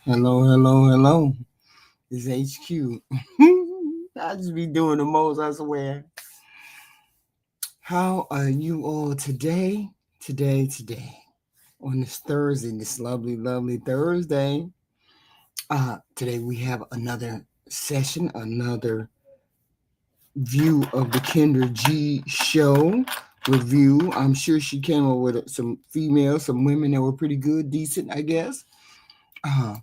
Hello, hello, hello. It's HQ. I just be doing the most, I swear. How are you all today? Today. On this Thursday, this lovely, lovely Thursday. Today we have another session, another view of the Kendra G show review. I'm sure she came up with some females, some women that were pretty good, decent, I guess. Uh,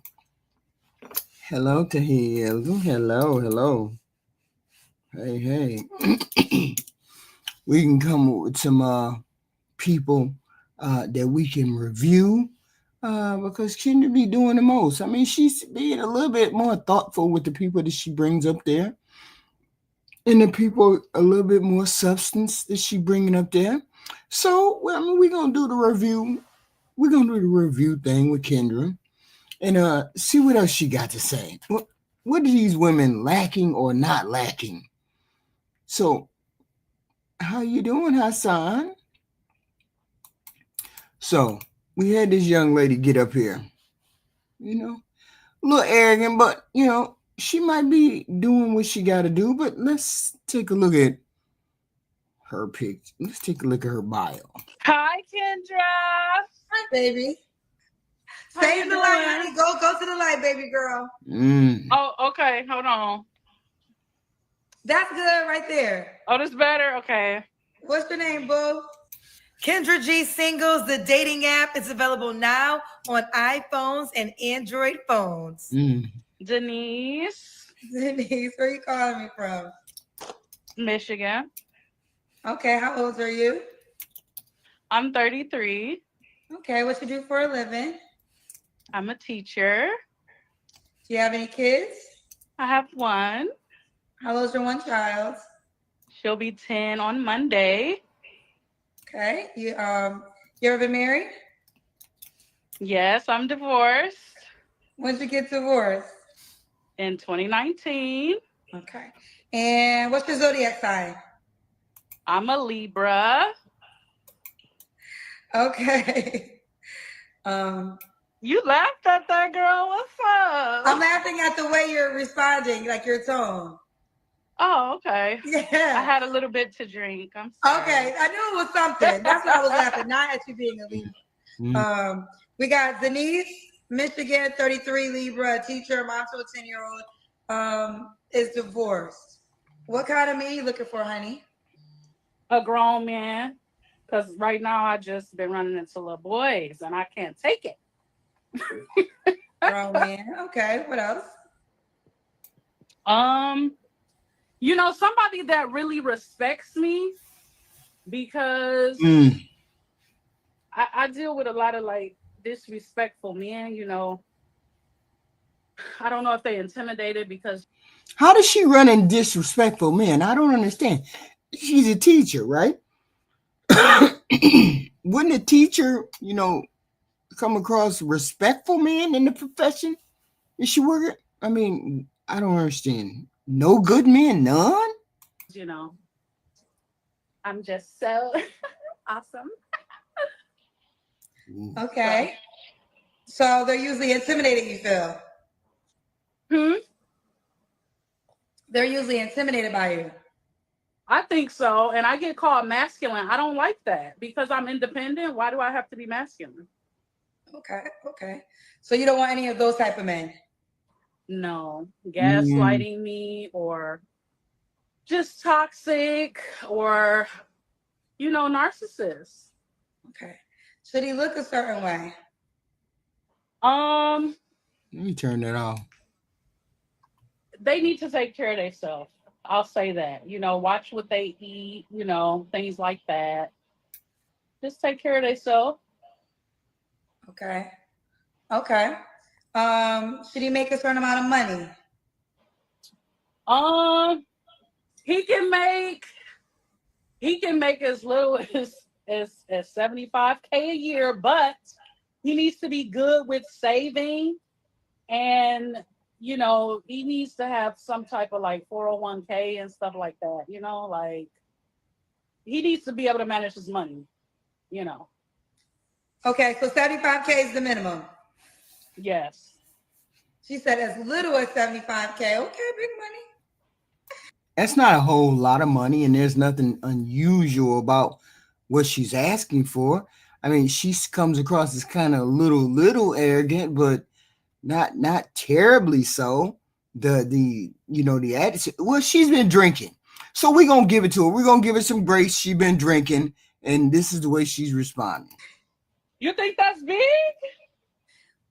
hello to hello. Hey. We can come up with some people that we can review because Kendra be doing the most. I mean, she's being a little bit more thoughtful with the people that she brings up there, and the people a little bit more substance that she bringing up there. So, well, I mean, we're gonna do the review. We're gonna do the review thing with Kendra and see what else she got to say. What are these women lacking or not lacking? So, how you doing, Hassan? So we had this young lady get up here, you know, a little arrogant, but she might be doing what she got to do. But let's take a look at her picture. Let's take a look at her bio. Hi, Kendra. Hi, baby. How Stay you in the light, doing? honey. Go to the light, baby girl. Oh, okay. Hold on. That's good right there. Oh, this better. Okay. What's your name, boo? Kendra G Singles, the dating app. It's available now on iPhones and Android phones. Denise, Denise, where you calling me from? Michigan. Okay, how old are you? I'm 33. Okay, what you do for a living? I'm a teacher. Do you have any kids? I have one. How old's your one child? She'll be 10 on Monday. Okay, you ever been married? Yes, I'm divorced When'd you get divorced? in 2019. Okay, and what's your zodiac sign? I'm a Libra. Okay. um, You laughed at that, girl. What's up? I'm laughing at the way you're responding, like your tone. Oh, okay. I Yeah. had a little bit to drink. I'm sorry. Okay. I knew it was something. That's why I was laughing, not at you being a Libra. We got Denise, Michigan, 33 Libra, teacher, mom to a 10-year-old, is divorced. What kind of man you looking for, honey? A grown man. Because right now I just been running into little boys and I can't take it. Grown man. Okay. What else? Somebody that really respects me because I deal with a lot of like disrespectful men, I don't know if they intimidated because How does she run in disrespectful men? I don't understand. She's a teacher, right? Wouldn't a teacher, come across respectful men in the profession? Is she working? I mean, I don't understand. No good men, none. you know, I'm just so awesome. Okay. So they're usually intimidated, you feel? Hmm? They're usually intimidated by you. I think so. And I get called masculine. I don't like that because I'm independent. Why do I have to be masculine? Okay. So you don't want any of those type of men? No. Mm. Gaslighting me or just toxic or, narcissist. Okay. Should he look a certain way? Um, Let me turn that off. they need to take care of themselves. I'll say that. Watch what they eat, things like that. Just take care of themselves. Okay. Okay. Should he make a certain amount of money? Um, he can make as little as 75K a year, but he needs to be good with saving and he needs to have some type of like 401k and stuff like that, like he needs to be able to manage his money, you know. Okay, so 75K is the minimum. Yes. She said as little as 75K. Okay, big money. That's not a whole lot of money, and there's nothing unusual about what she's asking for. I mean, she comes across as kind of little arrogant, but not terribly so. The attitude. Well, she's been drinking, so we're gonna give it to her. We're gonna give her some grace. She's been drinking, and this is the way she's responding. You think that's big?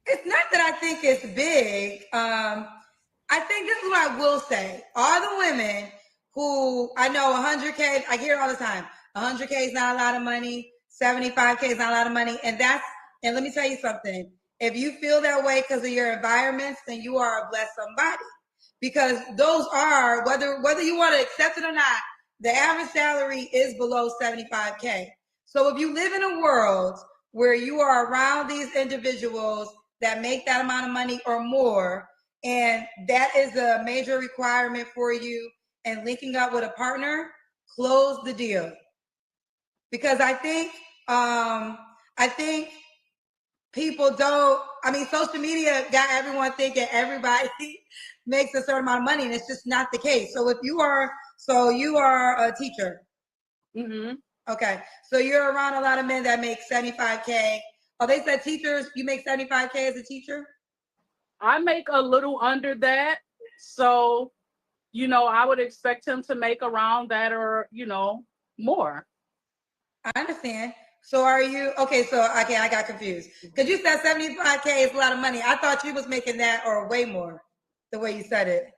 It's not that I think it's big. I think this is what I will say. All the women who I know 100K, I hear it all the time. 100K is not a lot of money. 75K is not a lot of money. And let me tell you something. If you feel that way because of your environments, then you are a blessed somebody. Because those are, whether you want to accept it or not, the average salary is below 75K. So if you live in a world where you are around these individuals that make that amount of money or more, and that is a major requirement for you and linking up with a partner, close the deal. Because I think people don't, social media got everyone thinking everybody makes a certain amount of money, and it's just not the case. So you are a teacher. Mm-hmm. Okay. So you're around a lot of men that make 75K. Oh, they said teachers, you make 75K as a teacher? I make a little under that. So, I would expect him to make around that or, more. I understand. So are you, okay, I got confused. Because you said 75K is a lot of money. I thought you was making that or way more, the way you said it.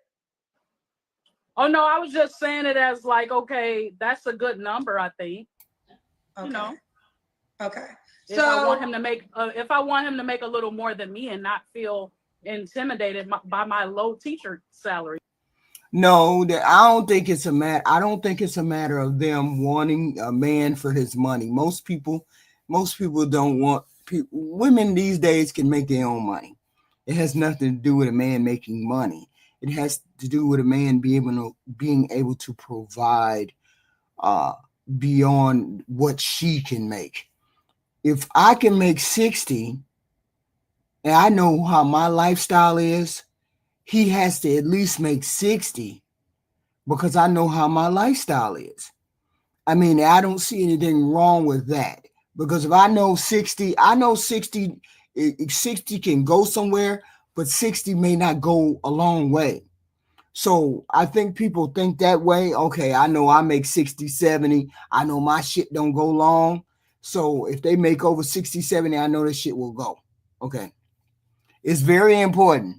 Oh, no, I was just saying it as like, okay, that's a good number, I think. Okay. Okay. If I want him to make a little more than me and not feel intimidated by my low teacher salary. No, I don't think it's a matter. I don't think it's a matter of them wanting a man for his money. Most people don't want. Women these days can make their own money. It has nothing to do with a man making money. It has to do with a man being able to provide beyond what she can make. If I can make 60, and I know how my lifestyle is, he has to at least make 60 because I know how my lifestyle is. I mean, I don't see anything wrong with that. Because if I know 60, 60 can go somewhere, but 60 may not go a long way. So I think people think that way. Okay, I know I make 60, 70. I know my shit don't go long. So if they make over 60, 70, I know this shit will go. Okay. It's very important.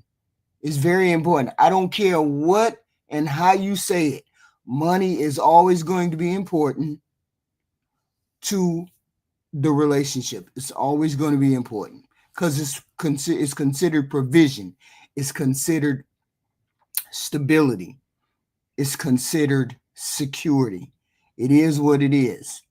It's very important. I don't care what and how you say it. Money is always going to be important to the relationship. It's always going to be important because it's considered provision. It's considered stability. It's considered security. It is what it is.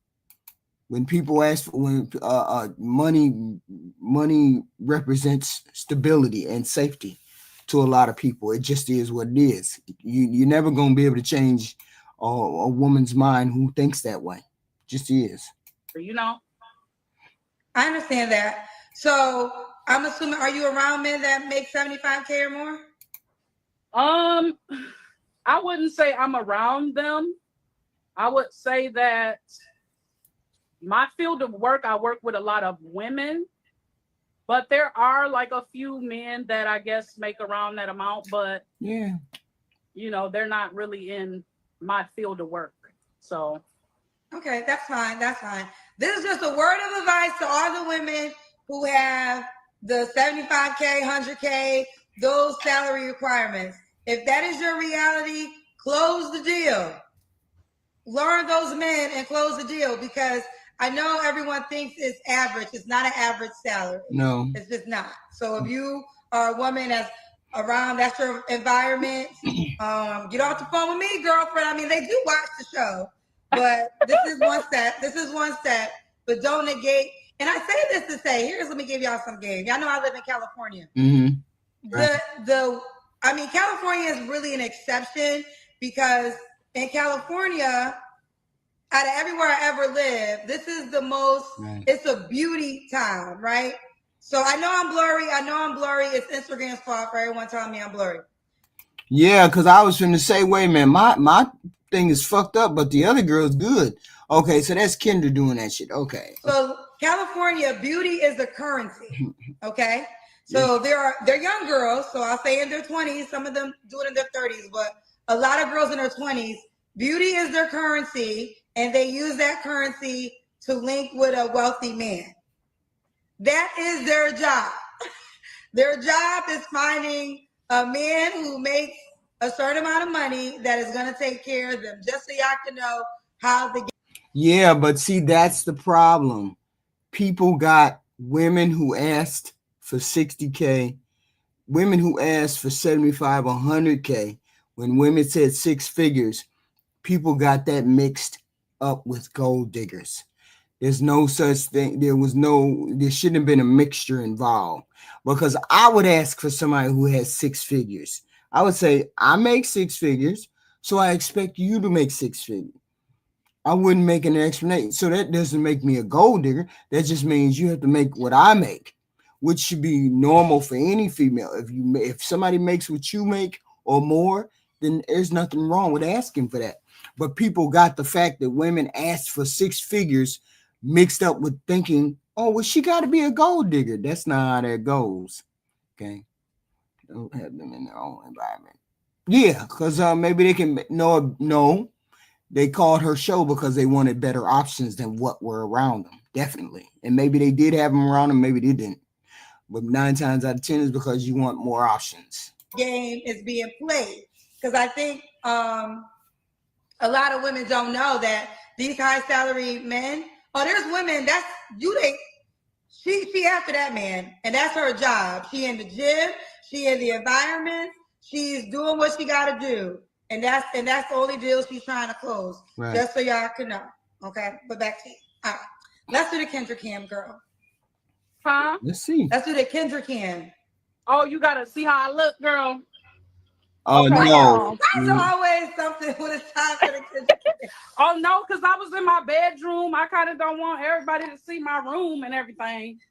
When people ask for money represents stability and safety to a lot of people. It just is what it is. You're never going to be able to change a woman's mind who thinks that way. It just is. I understand that. So I'm assuming, are you around men that make 75K or more? I wouldn't say I'm around them. I would say that my field of work, I work with a lot of women, but there are like a few men that I guess make around that amount, but yeah, they're not really in my field of work. So okay, that's fine. That's fine. This is just a word of advice to all the women who have the 75K, 100K, those salary requirements. If that is your reality, close the deal. Learn those men and close the deal, because I know everyone thinks it's average. It's not an average salary. No. It's just not. So if you are a woman that's around, that's your environment, get off the phone with me, girlfriend. I mean, they do watch the show, but this is one step. This is one step, but don't negate. And I say this to say, let me give y'all some game. Y'all know I live in California. Mm-hmm. Right. California is really an exception, because in California, out of everywhere I ever lived, this is the most, right. It's a beauty town, right? So I know I'm blurry. It's Instagram's fault for everyone telling me I'm blurry. Yeah, because I was going to say, wait a minute, my thing is fucked up, but the other girl's good. Okay, so that's Kendra doing that shit. Okay. So California, beauty is the currency. Okay. So they're young girls. So I'll say in their 20s. Some of them do it in their 30s, but a lot of girls in their 20s, beauty is their currency, and they use that currency to link with a wealthy man. That is their job. Their job is finding a man who makes a certain amount of money that is going to take care of them, just so y'all can know how the. Yeah, but see, that's the problem. People got women who asked for 60K, women who asked for 75 or 100K. When women said six figures, people got that mixed up with gold diggers. There's no such thing. There shouldn't have been a mixture involved, because I would ask for somebody who has six figures. I would say, I make six figures, so I expect you to make six figures. I wouldn't make an explanation. So that doesn't make me a gold digger. That just means you have to make what I make, which should be normal for any female. If somebody makes what you make or more, then there's nothing wrong with asking for that. But people got the fact that women asked for six figures mixed up with thinking, oh, well, she got to be a gold digger. That's not how that goes. Okay. Don't have them in their own environment. Yeah, because maybe they can no. They called her show because they wanted better options than what were around them. Definitely. And maybe they did have them around them, maybe they didn't. But 9 times out of 10 is because you want more options. Game is being played. Because I think a lot of women don't know that these high salary men, there's women that's she after that man, and that's her job. She in the gym, she in the environment, she's doing what she gotta do. And that's the only deal she's trying to close. Right. Just so y'all can know. Okay. But back to you. All right. Let's do the Kendra Cam, girl. Huh? Let's see. Let's do the Kendra Cam. Oh, you gotta see how I look, girl. Oh, okay. No. That's always something when it's time for the Kendra Cam. Oh, no, because I was in my bedroom. I kind of don't want everybody to see my room and everything.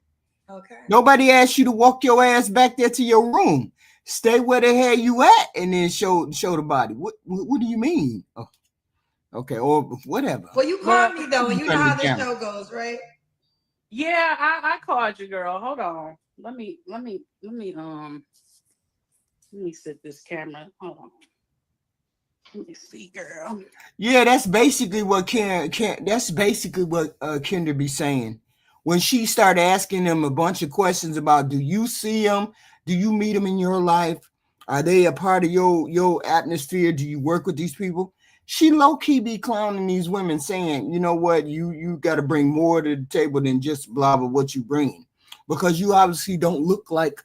Okay. Nobody asked you to walk your ass back there to your room. Stay where the hell you at and then show the body. What do you mean? Oh, okay, or whatever. Well, you called me though, and you know how the show goes, right? Yeah, I called you, girl. Hold on. Let me set this camera. Hold on. Let me see, girl. Yeah, that's basically what Kendra be saying. When she started asking them a bunch of questions about, do you see them? Do you meet them in your life? Are they a part of your atmosphere? Do you work with these people? She low-key be clowning these women, saying, you know what, you got to bring more to the table than just blah blah what you bring, because you obviously don't look like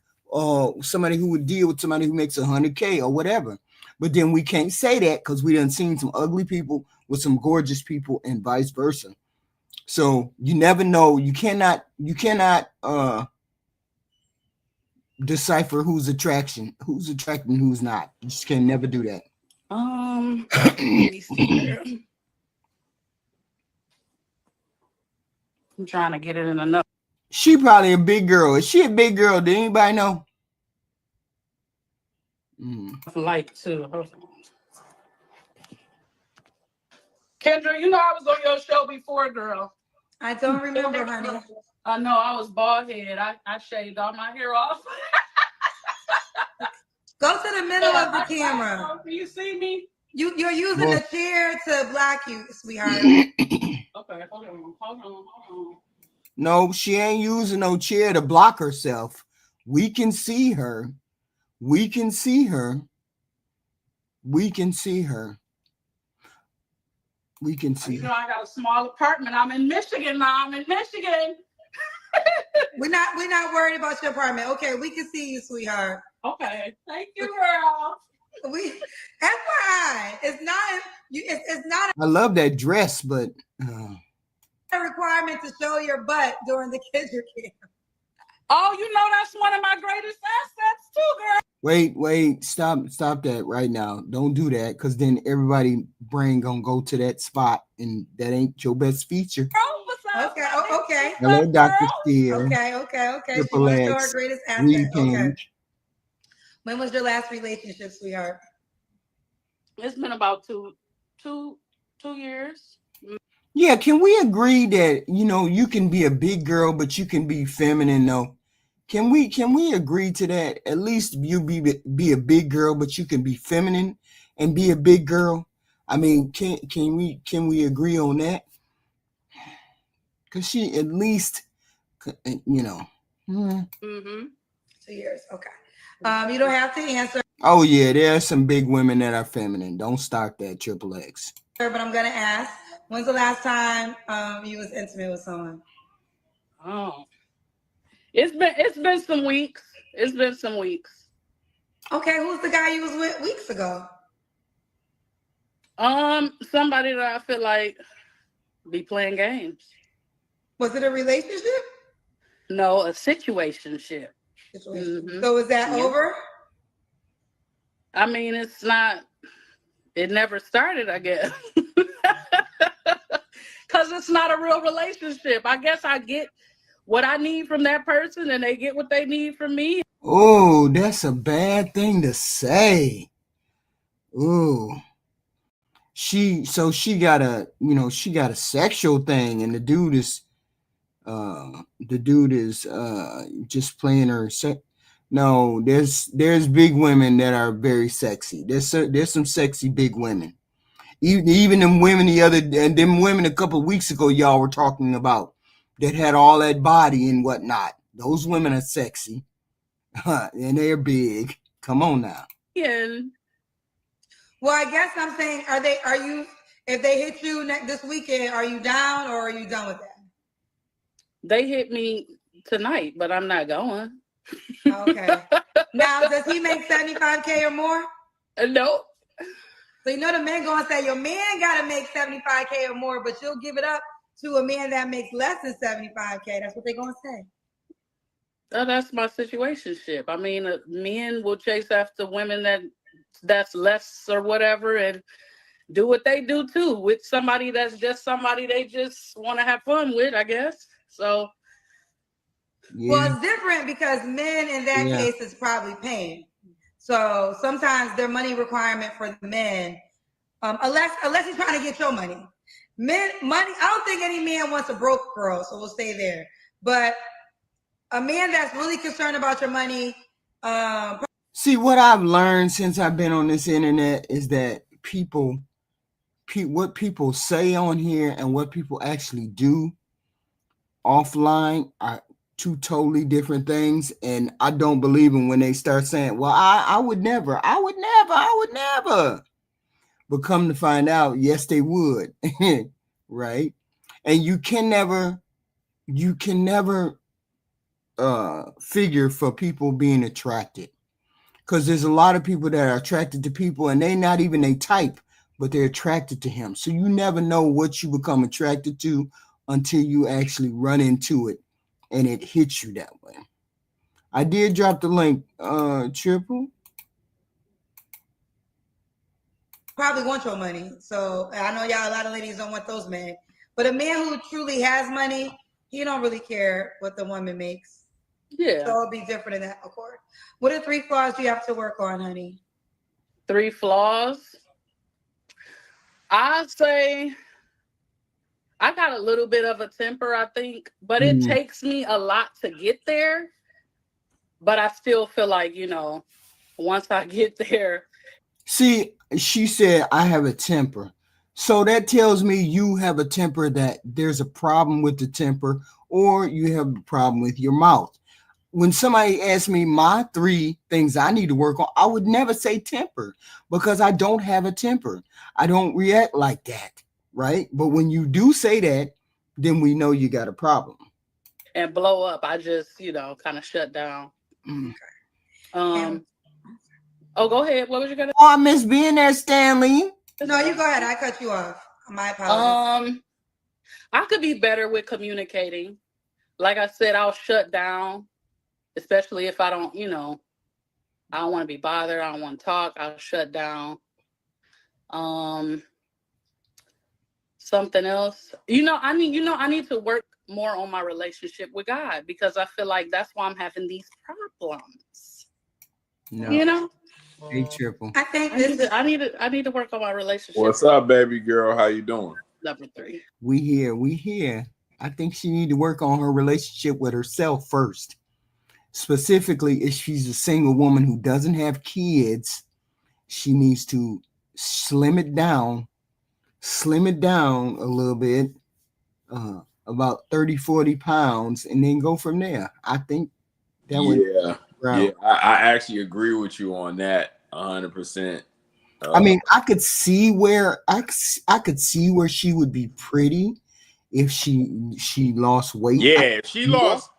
somebody who would deal with somebody who makes 100K or whatever. But then we can't say that because we done seen some ugly people with some gorgeous people and vice versa. So you never know. You cannot decipher who's attracting, who's not. You just can never do that. Let me see, girl. I'm trying to get it in enough. She probably a big girl. Is she a big girl? Did anybody know? Like too. Kendra, you know I was on your show before, girl. I don't remember, honey. I know I was bald head. I shaved all my hair off. Go to the middle of the camera. Can you see me? You're using a chair to block you, sweetheart. Okay, hold on. No, she ain't using no chair to block herself. We can see her. We can see her. We can see her. We can see. You know, I got a small apartment. I'm in Michigan now. We're not worried about your apartment. Okay, we can see you, sweetheart. Okay, thank you, girl. FYI, it's not. I love that dress, but a requirement to show your butt during the Kendra Cam. Oh, you know that's one of my greatest assets too, girl. Wait, stop that right now. Don't do that, because then everybody brain gonna go to that spot, and that ain't your best feature. Okay. Okay. Hello, Dr. Steele. Okay. She Triple wants to show her X. greatest asset. Okay. Repage. When was your last relationship, sweetheart? It's been about two years. Yeah, can we agree that you can be a big girl, but you can be feminine though? Can we agree to that? At least you be a big girl, but you can be feminine and be a big girl. I mean, can we agree on that? Cause she at least, you know. Mm-hmm. 2 years. Okay. You don't have to answer. Oh yeah, there are some big women that are feminine. Don't start that, Triple X. But I'm gonna ask. When's the last time you was intimate with someone? Oh, it's been some weeks. It's been some weeks. Okay, who's the guy you was with weeks ago? Somebody that I feel like be playing games. Was it a relationship? No, a situationship. Mm-hmm. So is that over? I mean, it's not. It never started, I guess. Because it's not a real relationship. I guess I get what I need from that person and they get what they need from me. Oh, that's a bad thing to say. Ooh. She got a sexual thing, and the dude is just playing her no, there's big women that are very sexy. There's some sexy big women. Even them women them women a couple of weeks ago y'all were talking about that had all that body and whatnot. Those women are sexy. And they're big. Come on now. And well, I guess I'm saying, if they hit you this weekend, are you down or are you done with that? They hit me tonight, but I'm not going. Okay. Now, does he make 75K or more? No. So the men gonna say your man gotta make 75K or more, but you'll give it up to a man that makes less than 75K. That's what they're gonna say. Oh, that's my situationship. I mean, men will chase after women that's less or whatever, and do what they do too with somebody that's just somebody they just want to have fun with, I guess. So. Yeah. Well, it's different because men in that case is probably paying. So sometimes their money requirement for the men, unless he's trying to get your money. Money, I don't think any man wants a broke girl, so we'll stay there. But a man that's really concerned about your money. See, what I've learned since I've been on this internet is that what people say on here and what people actually do offline are two totally different things. And I don't believe them when they start saying, well, I would never. But come to find out, yes, they would. Right? And you can never figure for people being attracted, because there's a lot of people that are attracted to people and they're not even a type, but they're attracted to him. So you never know what you become attracted to until you actually run into it and it hits you that way. I did drop the link, Triple. Probably want your money. So I know a lot of ladies don't want those men. But a man who truly has money, he don't really care what the woman makes. Yeah. So it'll be different in that accord. What are 3 flaws you have to work on, honey? 3 flaws? I'd say I got a little bit of a temper, I think, but it takes me a lot to get there. But I still feel like, once I get there. See, she said, I have a temper. So that tells me you have a temper, that there's a problem with the temper, or you have a problem with your mouth. When somebody asks me my 3 things I need to work on, I would never say temper, because I don't have a temper. I don't react like that, right? But when you do say that, then we know you got a problem. And blow up, I just, kind of shut down. Okay. Oh, go ahead. What was you gonna? Oh, I miss being there, Stanley. No, you go ahead. I cut you off. My apologies. I could be better with communicating. Like I said, I'll shut down, especially if I don't, I don't want to be bothered. I don't want to talk. I'll shut down. Something else. I need to work more on my relationship with God, because I feel like that's why I'm having these problems. No. You know? Hey, triple. I think I need to work on my relationship. What's up, baby girl? How you doing? Level 3. We here. I think she need to work on her relationship with herself first. Specifically, if she's a single woman who doesn't have kids, she needs to slim it down a little bit, about 30, 40 pounds, and then go from there. I think that Yeah, I actually agree with you on that 100%. I mean, I could see where could see where she would be pretty if she lost weight. Yeah, if she lost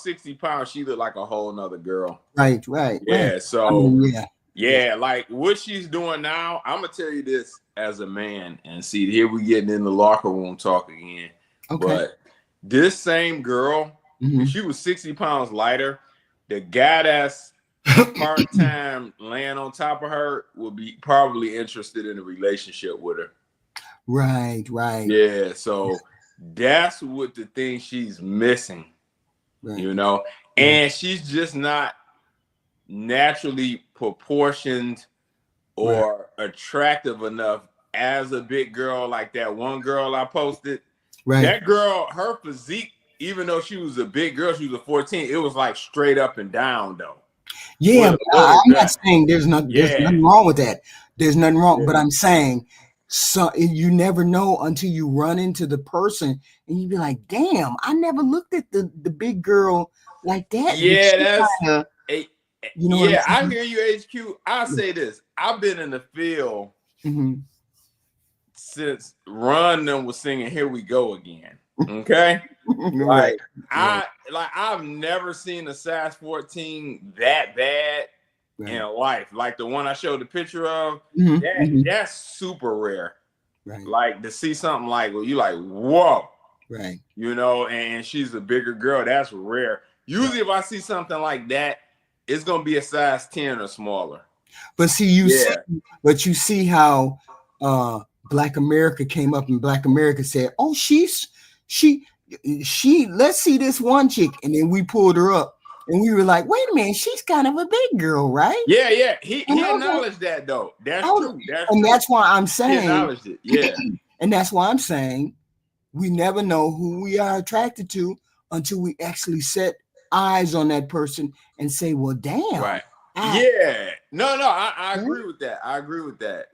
60 pounds, she looked like a whole nother girl. Right. Yeah, right. so I mean, yeah, like what she's doing now, I'm gonna tell you this as a man, and see, here we getting in the locker room talk again. Okay. But this same girl, if she was 60 pounds lighter, the guy that's part-time laying on top of her would be probably interested in a relationship with her. Right. Yeah, so that's what the thing she's missing, you know, and she's just not naturally proportioned or attractive enough as a big girl. Like that one girl I posted, that girl, her physique, even though she was a big girl, she was a 14, it was like straight up and down though. Yeah, I'm not saying there's nothing wrong with that. There's nothing wrong, but I'm saying, so you never know until you run into the person and you be like, damn, I never looked at the big girl like that. Yeah, that's you know. Yeah, I hear you, HQ. I'll say this. I've been in the field since Ron was singing "Here We Go Again." Okay. I've never seen a size 14 that bad in life. Like the one I showed the picture of, that's super rare. Right. Like to see something like, well, you like, whoa. Right. You know, and she's a bigger girl. That's rare. Usually if I see something like that, it's gonna be a size 10 or smaller. But see, you see how Black America came up and Black America said, oh, she let's see this one chick, and then we pulled her up and we were like, wait a minute, she's kind of a big girl, right? Yeah. He acknowledged that though. That's true. That's why I'm saying he acknowledged it. Yeah. And that's why I'm saying we never know who we are attracted to until we actually set eyes on that person and say, well, damn. Right. I agree with that.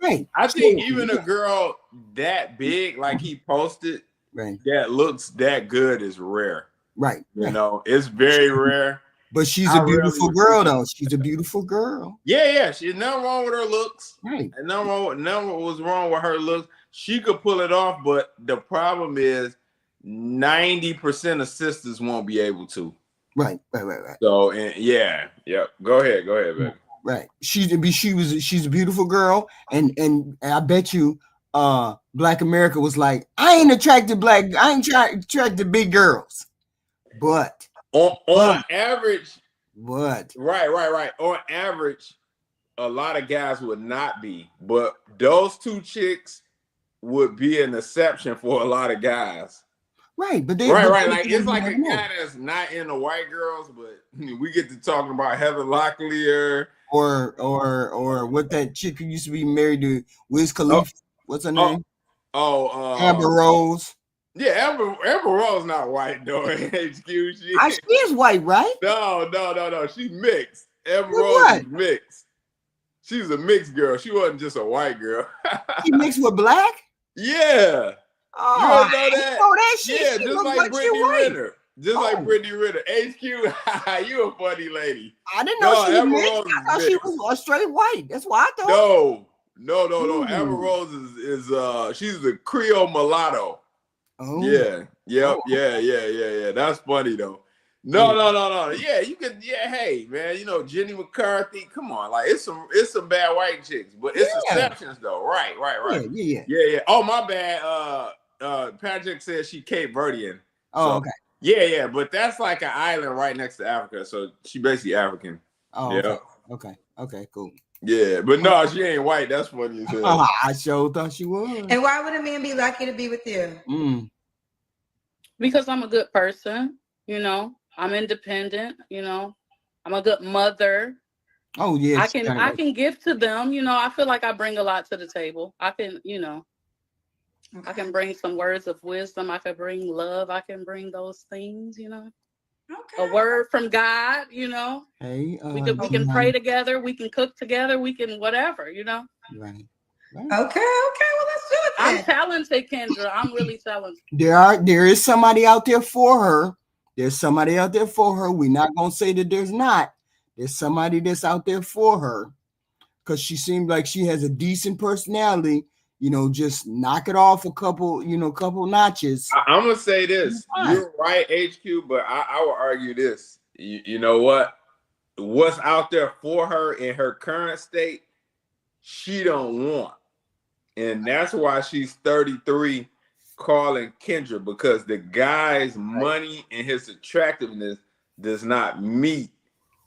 Right. I think even a girl that big, like he posted, that looks that good is rare. Right. You know, it's very rare. But she's a beautiful girl, though. She's a beautiful girl. Yeah. She's nothing wrong with her looks. Right. And nothing was wrong with her looks. She could pull it off, but the problem is 90% of sisters won't be able to. Right. So, Go ahead, baby. Right. She's a beautiful girl, and I bet you Black America was like, I ain't attracted to big girls. But on average, what? Right. On average, a lot of guys would not be, but those two chicks would be an exception for a lot of guys. Right, but right. Like it's like a guy that's not into white girls, but we get to talking about Heather Locklear or what that chick who used to be married to Wiz Khalifa. What's her name? Amber Rose. Yeah, Amber Rose not white though. Excuse me. She is white, right? No. She's mixed. Amber Rose is mixed. She's a mixed girl. She wasn't just a white girl. She mixed with black? Yeah. Oh, you don't know that? Know that shit. Yeah, she just like Brittany Renner. Like Brittany Renner. HQ, you a funny lady. I didn't know she was mixed. I thought she was a straight white. That's why I thought. No. Amber Rose is she's a Creole mulatto. Oh. Yeah. Yep. Yeah. That's funny though. No. Yeah, you could. Yeah, hey man, you know Jenny McCarthy. Come on, like it's some bad white chicks, but it's exceptions though. Right. Yeah. Oh my bad. Patrick said she Cape Verdean. Oh, okay. Yeah, but that's like an island right next to Africa, so she basically African. Oh, yeah. Okay, cool. Yeah, but no, she ain't white. That's funny as hell. I sure thought she was. And why would a man be lucky to be with you? Because I'm a good person, you know. I'm independent, you know. I'm a good mother. Oh yes, I can give to them, you know. I feel like I bring a lot to the table. I can, you know, I can bring some words of wisdom. I can bring love. I can bring those things, you know. Okay. A word from God, you know. Hey, we can pray together. We can cook together. We can whatever, you know. Right. Okay. Well, let's do it then. I'm talented, Kendra. I'm really talented. There is somebody out there for her. There's somebody out there for her. We're not gonna say that there's not. There's somebody that's out there for her because she seems like she has a decent personality. You know, just knock it off a couple notches. I'm gonna say this. You're right, HQ, but I will argue this. You know what? What's out there for her in her current state, she don't want. And that's why she's 33 calling Kendra, because the guy's money and his attractiveness does not meet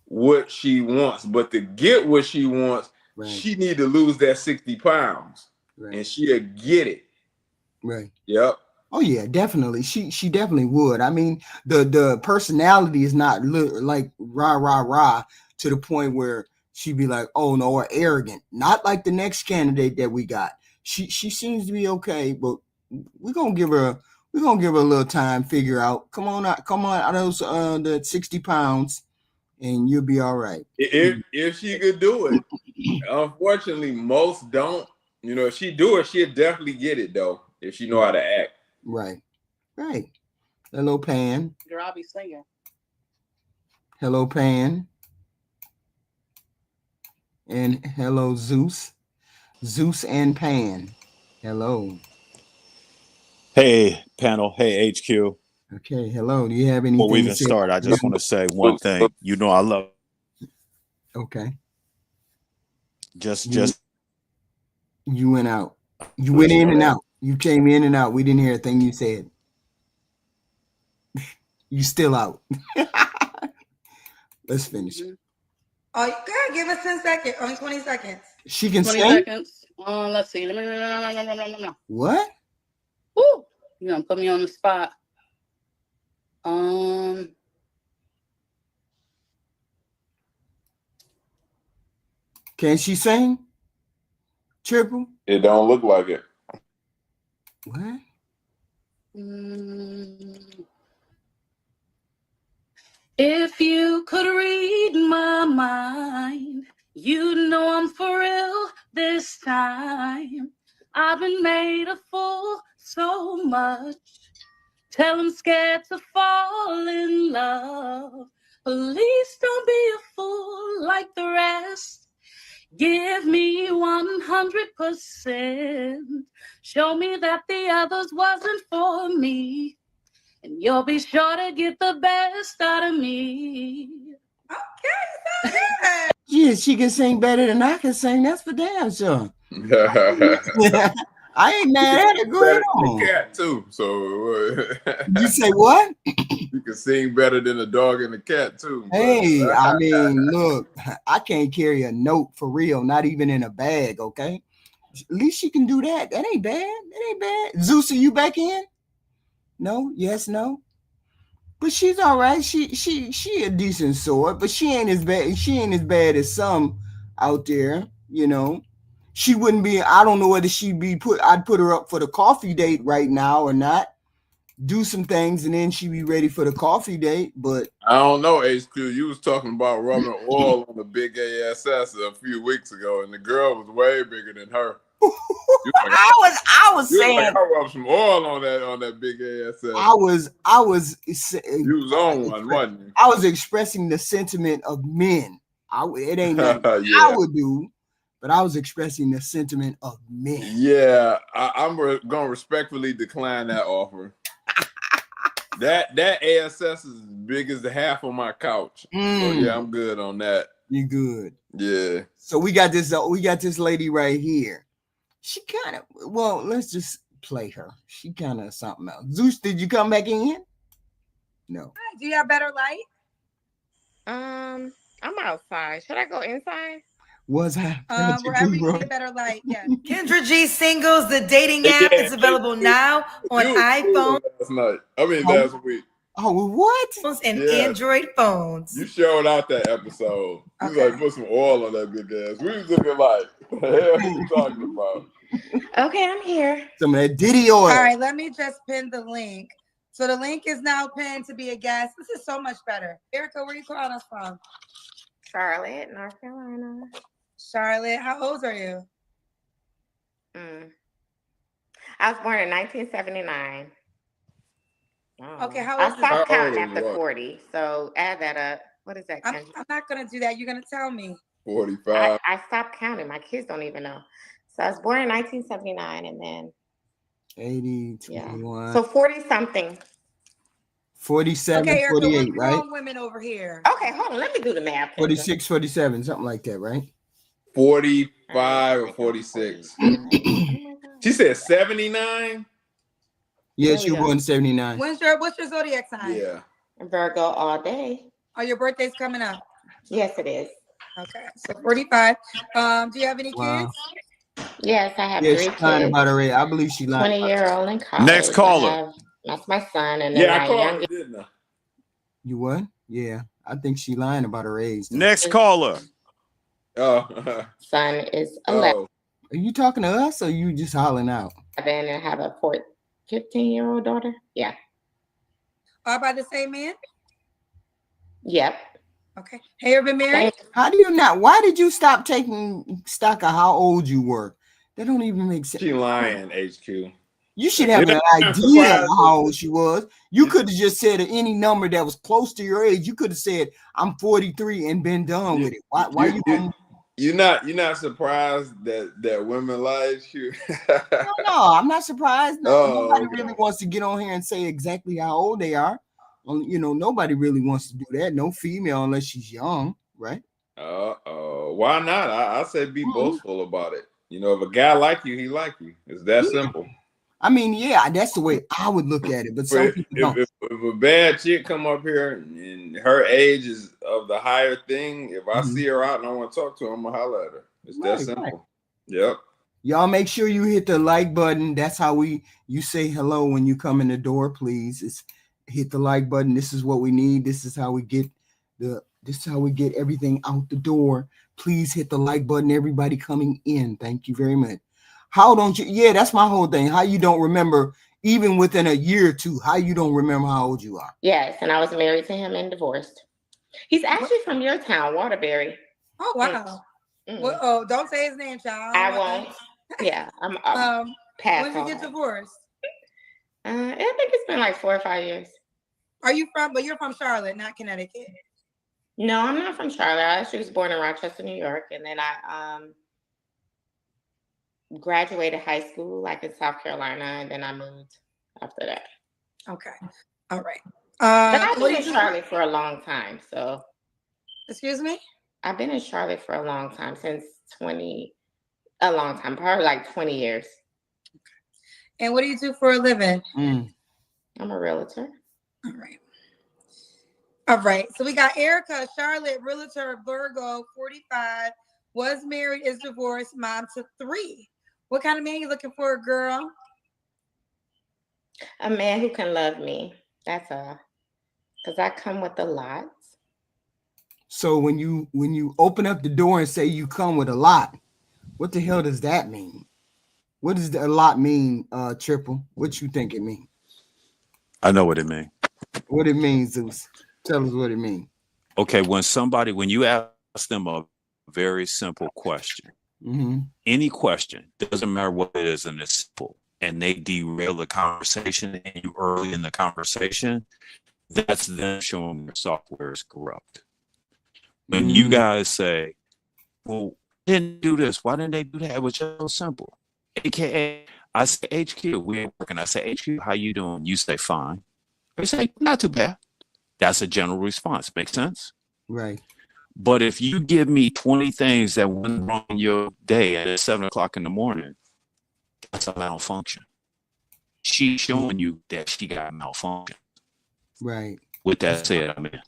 what she wants. But to get what she wants, she need to lose that 60 pounds. And she'll get it. Right. Yep. Oh yeah, definitely. She definitely would. I mean, the personality is not like rah to the point where she'd be like, oh no, or arrogant. Not like the next candidate that we got. She seems to be okay, but we're gonna give her a little time, figure out. Come on out of those the 60 pounds, and you'll be all right. If she could do it. Unfortunately, most don't. You know, if she do it, she'll definitely get it though, if she know how to act. Right. Hello, Pan. Girl, I'll be singing. Hello, Pan. And hello, Zeus. Zeus and Pan. Hello. Hey, panel. Hey, HQ. Okay, hello. Do you have anything? Before we even start, I just want to say one thing. You know I love. Okay. Just. You went out. You went in and out. You came in and out. We didn't hear a thing you said. You still out. Let's finish. Oh, you gotta give us 10 seconds. Only 20 seconds. She can 20 sing? seconds. Let's see. What? Woo! You gonna put me on the spot. Can she sing? Triple? It don't look like it. What? If you could read my mind, you know I'm for real this time. I've been made a fool so much, till I'm scared to fall in love. Please don't be a fool like the rest. Give me 100%. Show me that the others wasn't for me, and you'll be sure to get the best out of me. Okay, Yeah, she can sing better than I can sing. That's for damn sure. I ain't mad at it. Go ahead on. The cat too. So you say what? You can sing better than a dog and a cat too. Hey, I mean, look, I can't carry a note for real, not even in a bag. Okay, at least she can do that. That ain't bad. That ain't bad. Zeus, are you back in? No. Yes. No. But she's all right. She a decent sort, but she ain't as bad. She ain't as bad as some out there. You know. She wouldn't be. I don't know whether she'd be I'd put her up for the coffee date right now or not. Do some things and then she'd be ready for the coffee date. But I don't know, HQ. You was talking about rubbing oil on the big ASS a few weeks ago, and the girl was way bigger than her. I was saying I rub some oil on that big ASS. I was you was on one, wasn't you? I was expressing the sentiment of men. It ain't nothing I would do. But I was expressing the sentiment of men. Yeah, I'm gonna respectfully decline that offer. that ASS is as big as the half of my couch. So yeah, I'm good on that. You good? Yeah. So we got this lady right here. She kind of let's just play her. She kind of something else. Zeus, did you come back in? No. Do you have better light? I'm outside. Should I go inside? What's happening? Wherever you get better light. Yeah. Kendra G Singles, the dating app is available now on iPhone. Last night. I mean, last week. Oh, what? And Android phones. You showed out that episode. You was like, put some oil on that big ass. We was looking like, what the hell are you talking about? Okay, I'm here. Some of that Diddy oil. All right, let me just pin the link. So the link is now pinned to be a guest. This is so much better. Erica, where are you calling us from? Charlotte, North Carolina. Charlotte, how old are you? I was born in 1979. Oh. Okay, how old I stopped counting after 40. So add that up. What is that? I'm not going to do that. You're going to tell me. 45. I stopped counting. My kids don't even know. So I was born in 1979 and then 80, 21. Yeah. So 40 something. 47, okay, Erica, 48, we're right? women over here. Okay, hold on. Let me do the math. 46, 47, something like that, right? 45 or 46. She said 79? Yes, you born in 79. What's your zodiac sign? Yeah. Virgo all day. Oh, your birthday's coming up. Yes, it is. Okay, so 45. Do you have any kids? Yes, I have 3 kids. She's lying about her age. I believe she lied. 20-year-old in college. Next caller. That's my son, and then I my called youngest. her, didn't I? You what? Yeah, I think she lying about her age. Next caller. Oh. Son is 11. Are you talking to us or you just hollering out? And I have a 15-year-old daughter. Yeah. All by the same man? Yep. Okay. Have you ever been married? How do you not? Why did you stop taking stock of how old you were? That don't even make sense. She lying, HQ. You should have an idea of how old she was. You could have just said any number that was close to your age. You could have said, I'm 43 and been done with it. Why You're not surprised that women lie, HQ? No, I'm not surprised. Nobody really wants to get on here and say exactly how old they are. Nobody really wants to do that. No female unless she's young, right? Why not? I say be boastful about it. If a guy like you, he like you. It's that simple. I mean, yeah, that's the way I would look at it. But some people don't. If a bad chick come up here and her age is of the higher thing, if I see her out and I want to talk to her, I'm gonna holler at her. It's that simple. Right. Yep. Y'all make sure you hit the like button. That's how you say hello when you come in the door, please. It's hit the like button. This is what we need. This is how we get everything out the door. Please hit the like button, everybody coming in. Thank you very much. How don't you? Yeah, that's my whole thing. How you don't remember, even within a year or two, how you don't remember how old you are. Yes, and I was married to him and divorced. He's actually from your town, Waterbury. Oh, wow. Well, don't say his name, child. I won't. Yeah, I'm past. When did you get divorced? I think it's been like 4 or 5 years. But you're from Charlotte, not Connecticut. No, I'm not from Charlotte. I actually was born in Rochester, New York, and then I graduated high school like in South Carolina, and then I moved after that. Okay. All right. But I've been in Charlotte for a long time. So excuse me? I've been in Charlotte for a long time, probably like 20 years. And what do you do for a living? I'm a realtor. All right. So we got Erica, Charlotte, realtor, Virgo, 45, was married, is divorced, mom to 3. What kind of man you looking for, girl? A man who can love me. That's all. Because I come with a lot. So when you open up the door and say you come with a lot, what the hell does that mean? What does a lot mean, Triple? What you think it means? I know what it means. What it means, Zeus. Tell us what it means. Okay, when you ask them a very simple question, any question, doesn't matter what it is, and it's simple, and they derail the conversation and you early in the conversation, that's them showing their software is corrupt. When you guys say, well, didn't do this, why didn't they do that? It was just so simple. AKA, I say, HQ, we're working. I say, HQ, how you doing? You say, fine. They say, not too bad. That's a general response. Make sense? Right. But if you give me 20 things that went wrong in your day at 7 o'clock in the morning, that's a malfunction. She's showing you that she got malfunction. Right. With that said, I mean,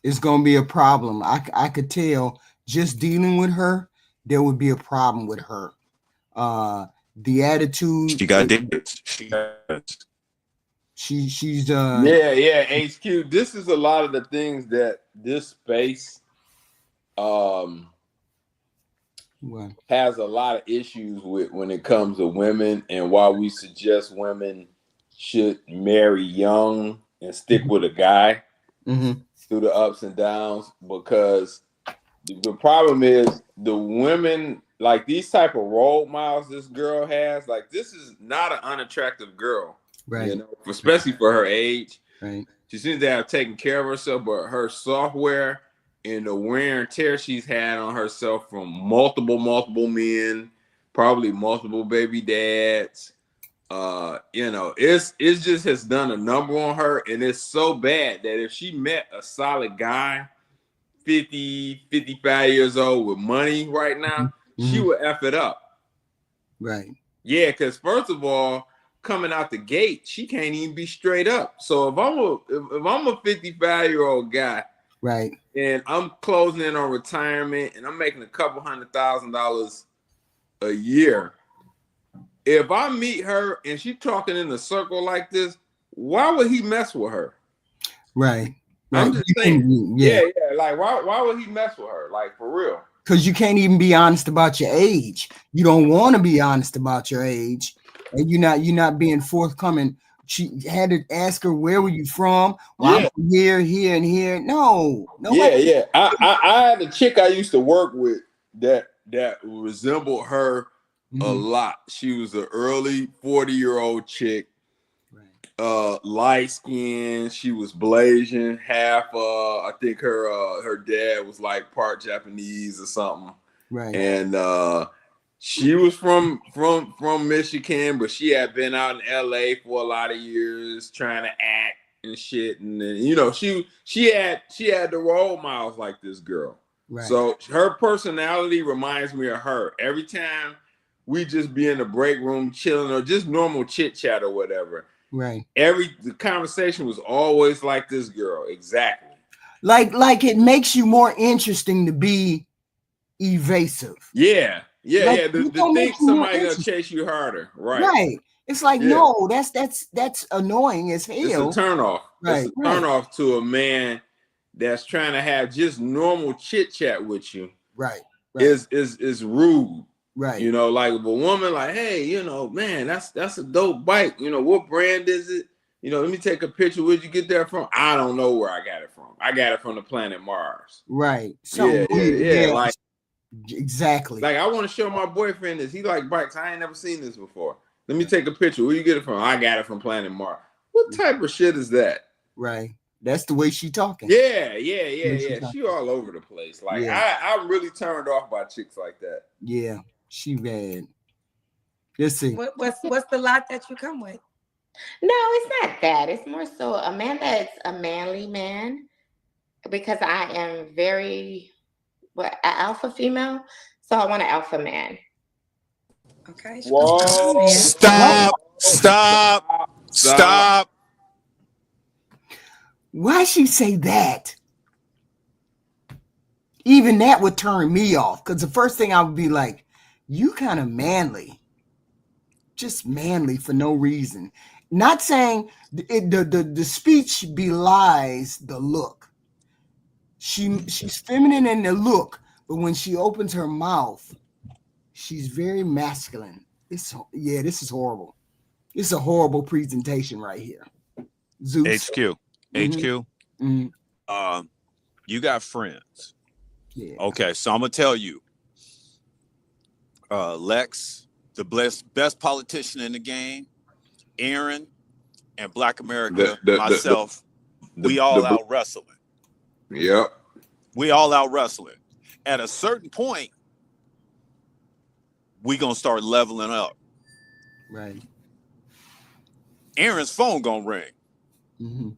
it's gonna be a problem. I could tell just dealing with her there would be a problem with her. The attitude. She got dates. She's yeah, HQ. This is a lot of the things that this space has a lot of issues with when it comes to women, and why we suggest women should marry young and stick with a guy through the ups and downs, because the problem is the women, like these type of role models this girl has, like this is not an unattractive girl, right? You know, especially for her age. Right. She seems to have taken care of herself, but her software and the wear and tear she's had on herself from multiple men, probably multiple baby dads. You know, it just has done a number on her, and it's so bad that if she met a solid guy, 50, 55 years old with money right now, she would F it up. Right. Yeah, because first of all, coming out the gate, she can't even be straight up. So if I'm a 55-year-old guy, right, and I'm closing in on retirement and I'm making a couple $100,000 a year, if I meet her and she's talking in a circle like this, why would he mess with her? Right. I'm just saying. Yeah. Like, why would he mess with her? Like, for real. Because you can't even be honest about your age. You don't want to be honest about your age, and you're not being forthcoming. She had to ask her, where were you from? Well, I'm from here, and here. No. Yeah. I had a chick I used to work with that resembled her a lot. She was an early 40-year-old chick. Light skin, she was Blasian, half I think her dad was like part Japanese or something. Right. And she was from Michigan, but she had been out in LA for a lot of years trying to act and shit. And then, you know, she had the role models like this girl. Right. So her personality reminds me of her. Every time we just be in the break room chilling or just normal chit chat or whatever. Right. The conversation was always like this girl. Exactly. Like it makes you more interesting to be evasive. Yeah. Like, The think somebody gonna chase you harder. Right. It's like, no, that's annoying as hell. It's a turnoff. Right. It's a turnoff to a man that's trying to have just normal chit chat with you. Right. Is rude. Right. You know, like if a woman like, hey, you know, man, that's a dope bike. You know, what brand is it? You know, let me take a picture. Where'd you get that from? I don't know where I got it from. I got it from the planet Mars. Right. Yeah. Like, exactly. Like, I want to show my boyfriend this. He like bikes. I ain't never seen this before. Let me take a picture. Where you get it from? I got it from planet Mars. What type of shit is that? Right. That's the way she talking. Yeah. She all over the place. Like, I really turned off by chicks like that. Yeah. She bad. Let's see. What's the lot that you come with? No, it's not that. It's more so a man that's a manly man, because I am very an alpha female, so I want an alpha man. Okay. Whoa! Stop! Why she say that? Even that would turn me off, because the first thing I would be like, you kind of manly, just manly for no reason. Not saying the speech belies the look. She's feminine in the look, but when she opens her mouth, she's very masculine. This is horrible. This is a horrible presentation right here. Zeus. HQ. Mm-hmm. You got friends. Yeah. Okay, so I'm gonna tell you. Lex, the best politician in the game, Aaron, and Black America, myself, we all out wrestling. Yep. We all out wrestling. At a certain point, we gonna start leveling up. Right. Aaron's phone gonna ring. Mm-hmm.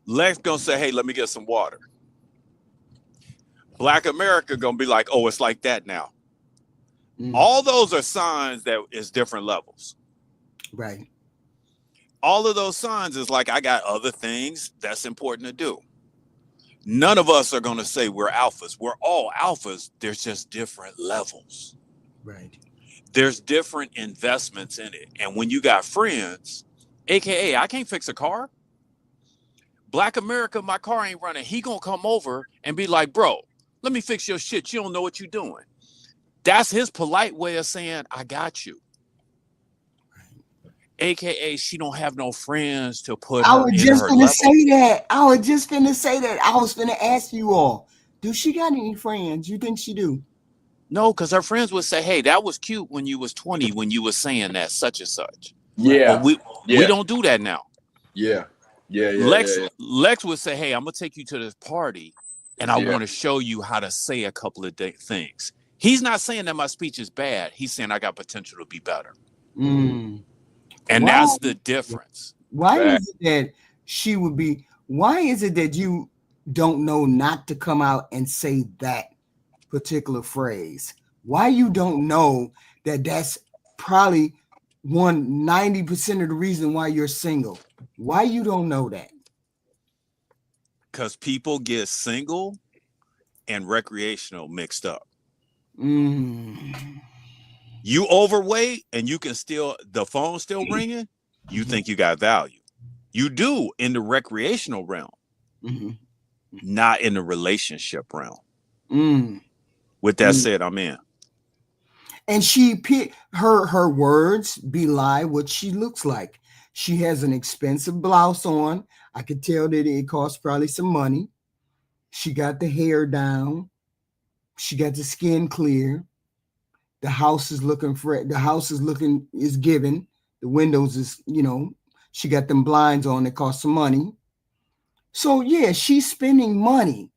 Lex gonna say, hey, let me get some water. Black America gonna be like, oh, it's like that now. Mm. All those are signs that is different levels. Right. All of those signs is like, I got other things that's important to do. None of us are going to say we're alphas. We're all alphas. There's just different levels. Right. There's different investments in it. And when you got friends, AKA, I can't fix a car. Black America, my car ain't running. He going to come over and be like, bro, let me fix your shit. You don't know what you're doing. That's his polite way of saying, I got you. AKA, she don't have no friends to put I her was in just her gonna level. say that. I was just gonna say that. I was gonna ask you all, do she got any friends? You think she do? No, because her friends would say, hey, that was cute when you was 20, when you was saying that such and such. Yeah. But we don't do that now. Yeah. Lex would say, hey, I'm gonna take you to this party and I want to show you how to say a couple of things. He's not saying that my speech is bad. He's saying I got potential to be better. And that's the difference. Why is it that she would be? Why is it that you don't know not to come out and say that particular phrase? Why you don't know that that's probably 90% of the reason why you're single? Why you don't know that? Because people get single and recreational mixed up. You overweight and you can still, the phone's still ringing, you think you got value. You do in the recreational realm, not in the relationship realm. With that said, I'm in. And her words belie what she looks like. She has an expensive blouse on. I could tell that it costs probably some money. She got the hair down. She got the skin clear. The house is looking is given. The windows is, she got them blinds on that cost some money. So yeah, she's spending money,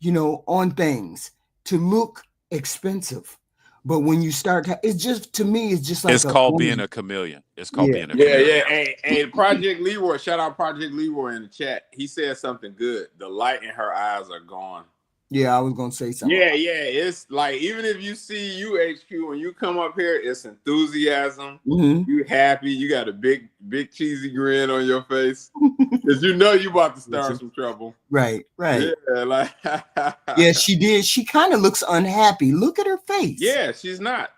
on things to look expensive. But when you start, it's just, to me, it's just like it's called being a chameleon. It's called being a chameleon. Hey, Project Leroy, shout out Project Leroy in the chat. He said something good. The light in her eyes are gone. Yeah, I was gonna say something. Yeah. It's like, even if you see UHQ when you come up here, it's enthusiasm. You happy. You got a big cheesy grin on your face because you about to start some trouble. Right. Yeah, yeah, she did. She kind of looks unhappy. Look at her face. Yeah, she's not.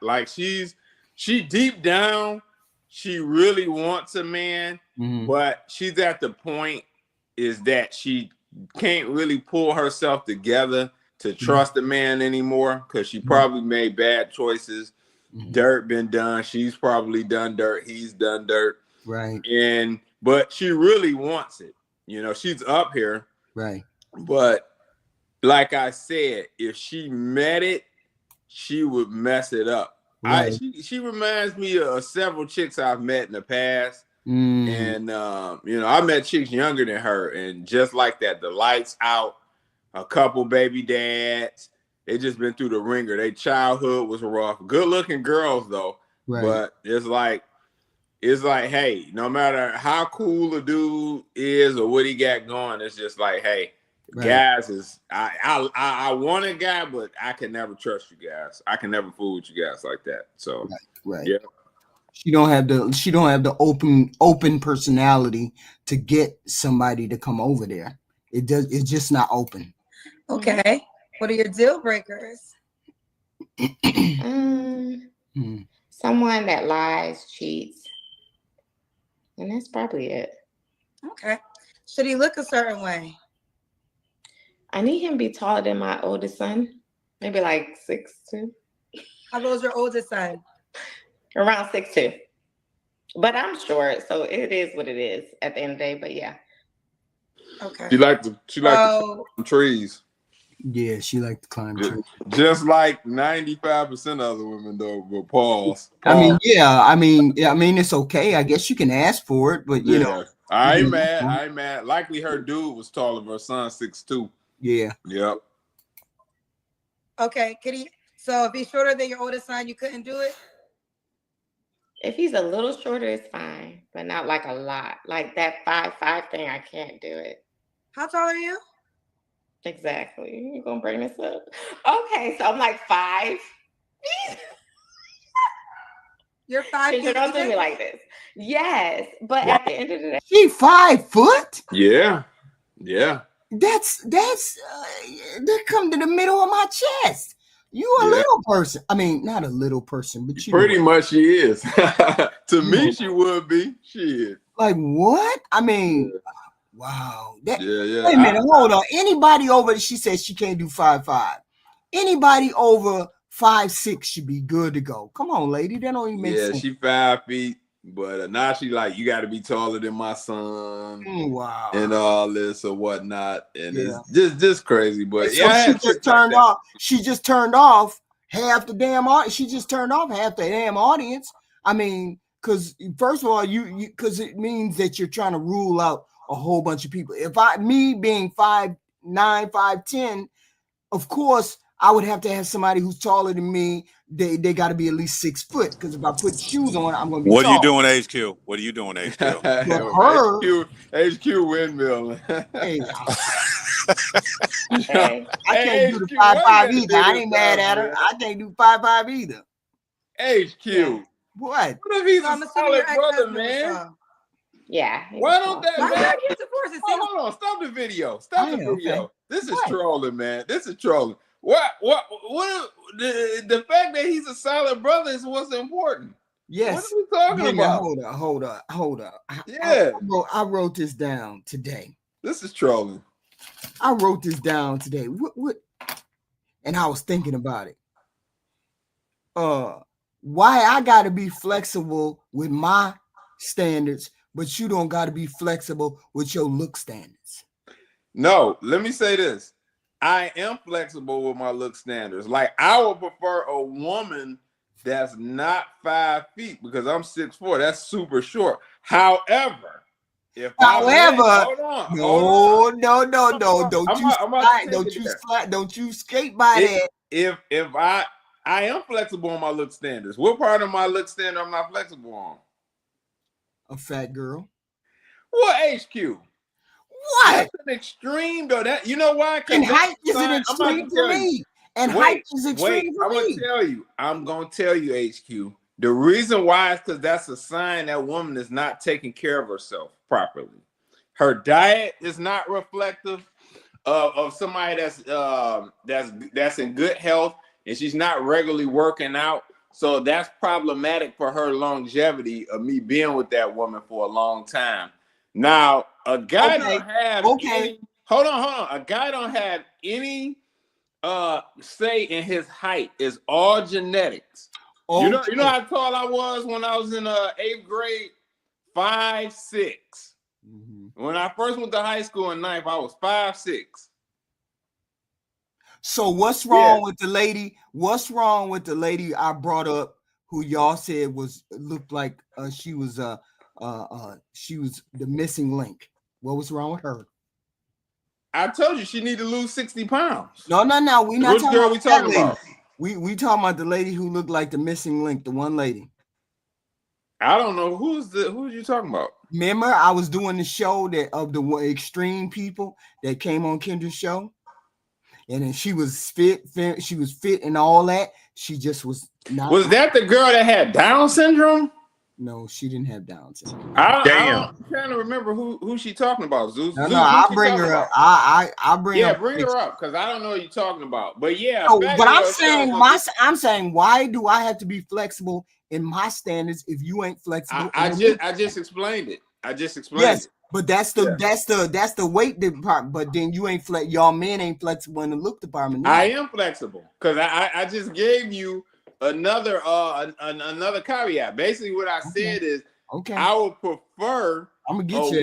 Like she deep down, she really wants a man, but she's at the point is that she can't really pull herself together to trust a man anymore because she probably made bad choices. Dirt been done. She's probably done dirt. He's done dirt. Right. But she really wants it. She's up here. Right. But like I said, if she met it, she would mess it up. Right. She reminds me of several chicks I've met in the past. And I met chicks younger than her, and just like that, the lights out, a couple baby dads, they just been through the ringer. Their childhood was rough. Good looking girls though. Right. But it's like, hey, no matter how cool a dude is or what he got going, it's just like, hey, guys is I want a guy, but I can never trust you guys. I can never fool with you guys like that. So yeah. She don't have the open personality to get somebody to come over there. It's just not open. Okay. What are your deal breakers? Someone that lies, cheats. And that's probably it. Okay. Should he look a certain way? I need him to be taller than my oldest son. Maybe like 6'2". How old is your oldest son? Around 6'2". But I'm short, so it is what it is at the end of the day. But yeah. Okay. She like to climb trees. Yeah, she like to climb trees. Just like 95% of other women though, but pause. I mean, it's okay. I guess you can ask for it, but you know. I ain't mad. Likely her dude was taller than her son, 6'2". Yeah. Yep. Okay, so if he's shorter than your oldest son, you couldn't do it? If he's a little shorter, it's fine, but not like a lot. Like that 5'5" thing, I can't do it. How tall are you? Exactly. You're gonna bring this up. Okay, so I'm like 5. You're 5. You don't do me like this. Yes, but at the end of the day, she 5 foot. Yeah. That come to the middle of my chest. You a little person. I mean, not a little person, but you pretty much she is. To me, she would be. She is. Like what? I mean, wow. Wait a minute, hold on. Anybody over? She says she can't do 5'5". Anybody over 5'6" should be good to go. Come on, lady. That don't even make sense. Yeah, she 5 feet. But now she like, you got to be taller than my son, wow, and all this or whatnot, and it's just crazy. But so she just turned off. She just turned off half the damn audience. She just turned off half the damn audience. I mean, because first of all, because it means that you're trying to rule out a whole bunch of people. If me being 5'9", 5'10", of course, I would have to have somebody who's taller than me. They got to be at least 6 foot, because if I put shoes on, I'm going to be What tall. are you doing, HQ? What are you doing, HQ? HQ windmill. Hey, I can't do the 5'5" either. I ain't mad at her. I can't do 5'5" either. HQ. What? What if he's a solid brother, man? Yeah. Why don't that man? Hold on. Stop the video. Stop the video. Okay. This is trolling, man. This is trolling. What the fact that he's a solid brother is what's important. Yes. What are we talking about? Hold up. Yeah. I wrote this down today. This is trolling. I wrote this down today. What? And I was thinking about it. Why I gotta be flexible with my standards, but you don't gotta be flexible with your look standards. No, let me say this. I am flexible with my look standards. Like, I would prefer a woman that's not 5 feet, because I'm 6'4". That's super short. However, hold on. Don't you skate by that. If I am flexible on my look standards. What part of my look standard I'm not flexible on? A fat girl. What, HQ? What? That's an extreme, though. That, you know why? And height is an extreme for me. And height is extreme for me. I'm gonna tell you, HQ. The reason why is because that's a sign that woman is not taking care of herself properly. Her diet is not reflective of somebody that's in good health, and she's not regularly working out. So that's problematic for her longevity of me being with that woman for a long time. Now, a guy don't have any, hold on. A guy don't have any say in his height. It's all genetics. You know how tall I was when I was in 8th grade? 5'6". Mm-hmm. When I first went to high school in 9th, I was 5'6". So what's wrong with the lady? What's wrong with the lady I brought up, who y'all said looked like she was the missing link? What was wrong with her? I told you she need to lose 60 pounds. No. We not Which girl we talking about? We talking about the lady who looked like the missing link, the one lady. I don't know who's you talking about. Remember, I was doing the show of the extreme people that came on Kendra's show, and then she was fit. She was fit and all that. She just was not. Was that the girl that had Down syndrome? No, she didn't have Down syndrome. I'm trying to remember who she talking about. Zeus. No, I'll bring her up. I'll bring her up. Yeah, bring her up, because I don't know what you're talking about. But yeah. But I'm saying, why do I have to be flexible in my standards if you ain't flexible? I just explained it. Yes, but that's the weight department. But then you ain't y'all men ain't flexible in the look department. I am flexible, because I just gave you another caveat. Basically, what I said is, I would prefer a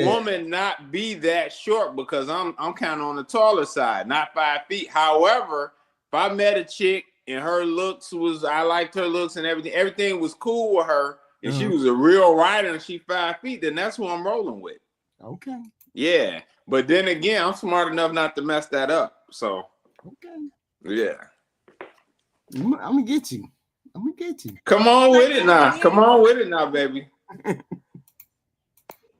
woman not be that short, because I'm kind of on the taller side, not 5 feet. However, if I met a chick and her looks I liked her looks and everything was cool with her, and she was a real rider and she 5 feet, then that's who I'm rolling with. Okay. Yeah, but then again, I'm smart enough not to mess that up. So. Okay. Yeah. I'm gonna get you. Come on with it now, baby.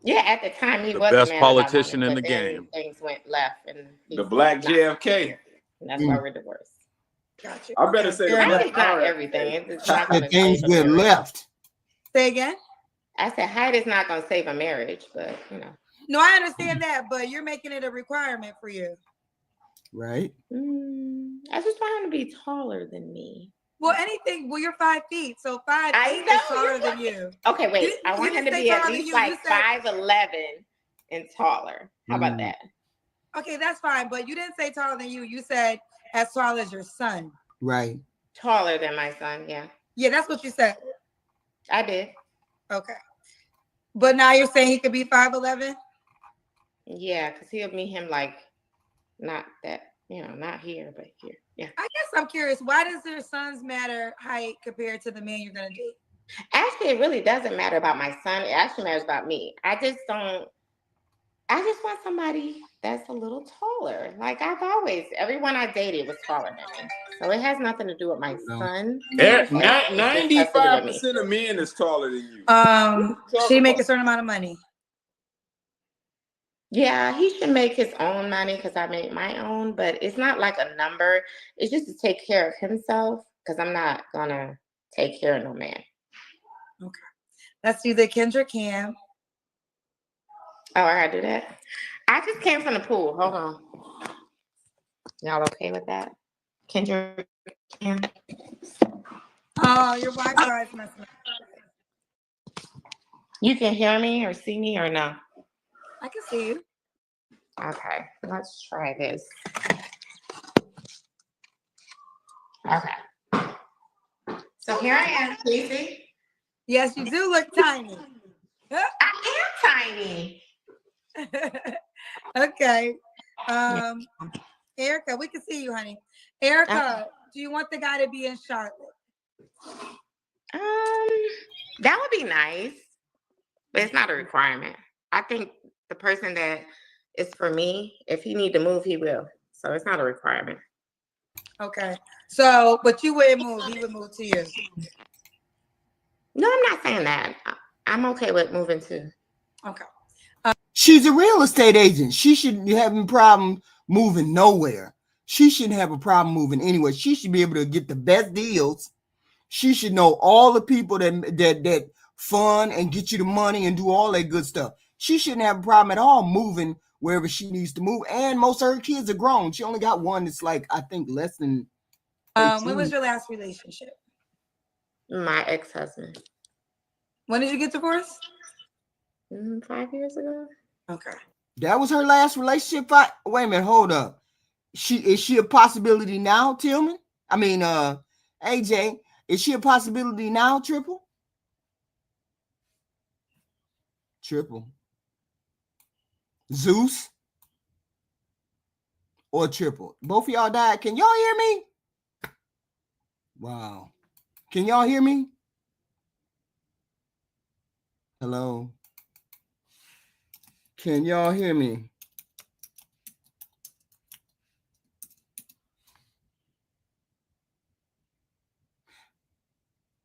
Yeah, at the time he the was best the man politician wanted, in the game. Things went left, and the black JFK. And that's why we're divorced. Gotcha. I better say height is not everything. It's not the things went left. Say again. I said height is not going to save a marriage, but you know. No, I understand that, but you're making it a requirement for you. Right. I just want him to be taller than me. Well, anything. Well, you're 5 feet, so 5'8" is taller than you. Okay, wait. I want him to be at least like 5'11" and taller. How about that? Okay, that's fine. But you didn't say taller than you. You said as tall as your son. Right. Taller than my son. Yeah. Yeah, that's what you said. I did. Okay. But now you're saying he could be 5'11"? Yeah, because he'll meet him like not that, not here, but here. Yeah. I guess I'm curious. Why does your son's matter height compared to the man you're gonna date? Actually, it really doesn't matter about my son. It actually matters about me. I just want somebody that's a little taller. Like everyone I dated was taller than me. So it has nothing to do with my son. 95% of men is taller than you. She make a certain amount of money. Yeah, he should make his own money because I make my own, but it's not like a number. It's just to take care of himself because I'm not gonna take care of no man. Okay. Let's do the Kendra Cam. Oh, I gotta do that. I just came from the pool. Hold on. Y'all okay with that? Kendra Cam. Oh, your Wi-Fi is messing up. You can hear me or see me or no? I can see you. Okay, let's try this. Okay. So here I am, Casey. Yes, you do look tiny. I am tiny. Okay. Erica, we can see you, honey. Erica, do you want the guy to be in Charlotte? That would be nice, but it's not a requirement. I think the person that is for me, if he need to move, he will. So it's not a requirement. Okay. So, but you wouldn't move. He would move to you. No, I'm not saying that. I'm okay with moving too. Okay. She's a real estate agent. She shouldn't have a problem moving nowhere. She shouldn't have a problem moving anywhere. She should be able to get the best deals. She should know all the people that fund and get you the money and do all that good stuff. She shouldn't have a problem at all moving wherever she needs to move. And most of her kids are grown. She only got one that's like, I think, less than 18. When was your last relationship? My ex-husband. When did you get divorced? 5 years ago. Okay. That was her last relationship. Wait a minute, hold up. Is she a possibility now, Tillman? I mean, AJ, is she a possibility now, Triple? Zeus or Triple? Both of y'all died. Can y'all hear me? Wow. Can y'all hear me? Hello? Can y'all hear me?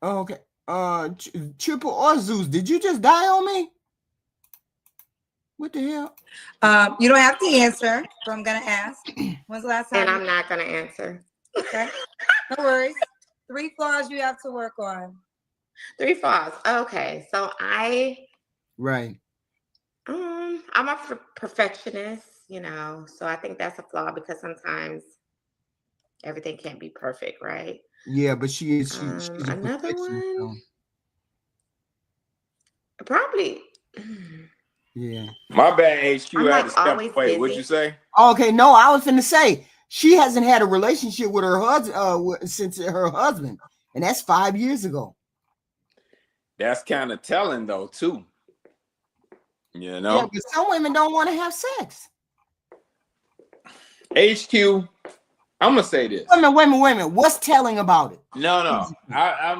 Okay. Triple or Zeus, did you just die on me? What the hell? You don't have to answer, so I'm gonna ask. When's the last time? And I'm not gonna answer. Okay. No worries. 3 flaws you have to work on. 3 flaws. Okay. So Right. I'm a perfectionist, so I think that's a flaw because sometimes everything can't be perfect, right? Yeah, but she's another one. Probably. Yeah. My bad, HQ. I'm had to step away. busy. What'd you say? Okay, no, I was finna say she hasn't had a relationship with her husband since her husband, and that's 5 years ago. That's kind of telling, though, too. Yeah, but some women don't want to have sex. HQ, I'm gonna say this. Wait a minute. What's telling about it? No.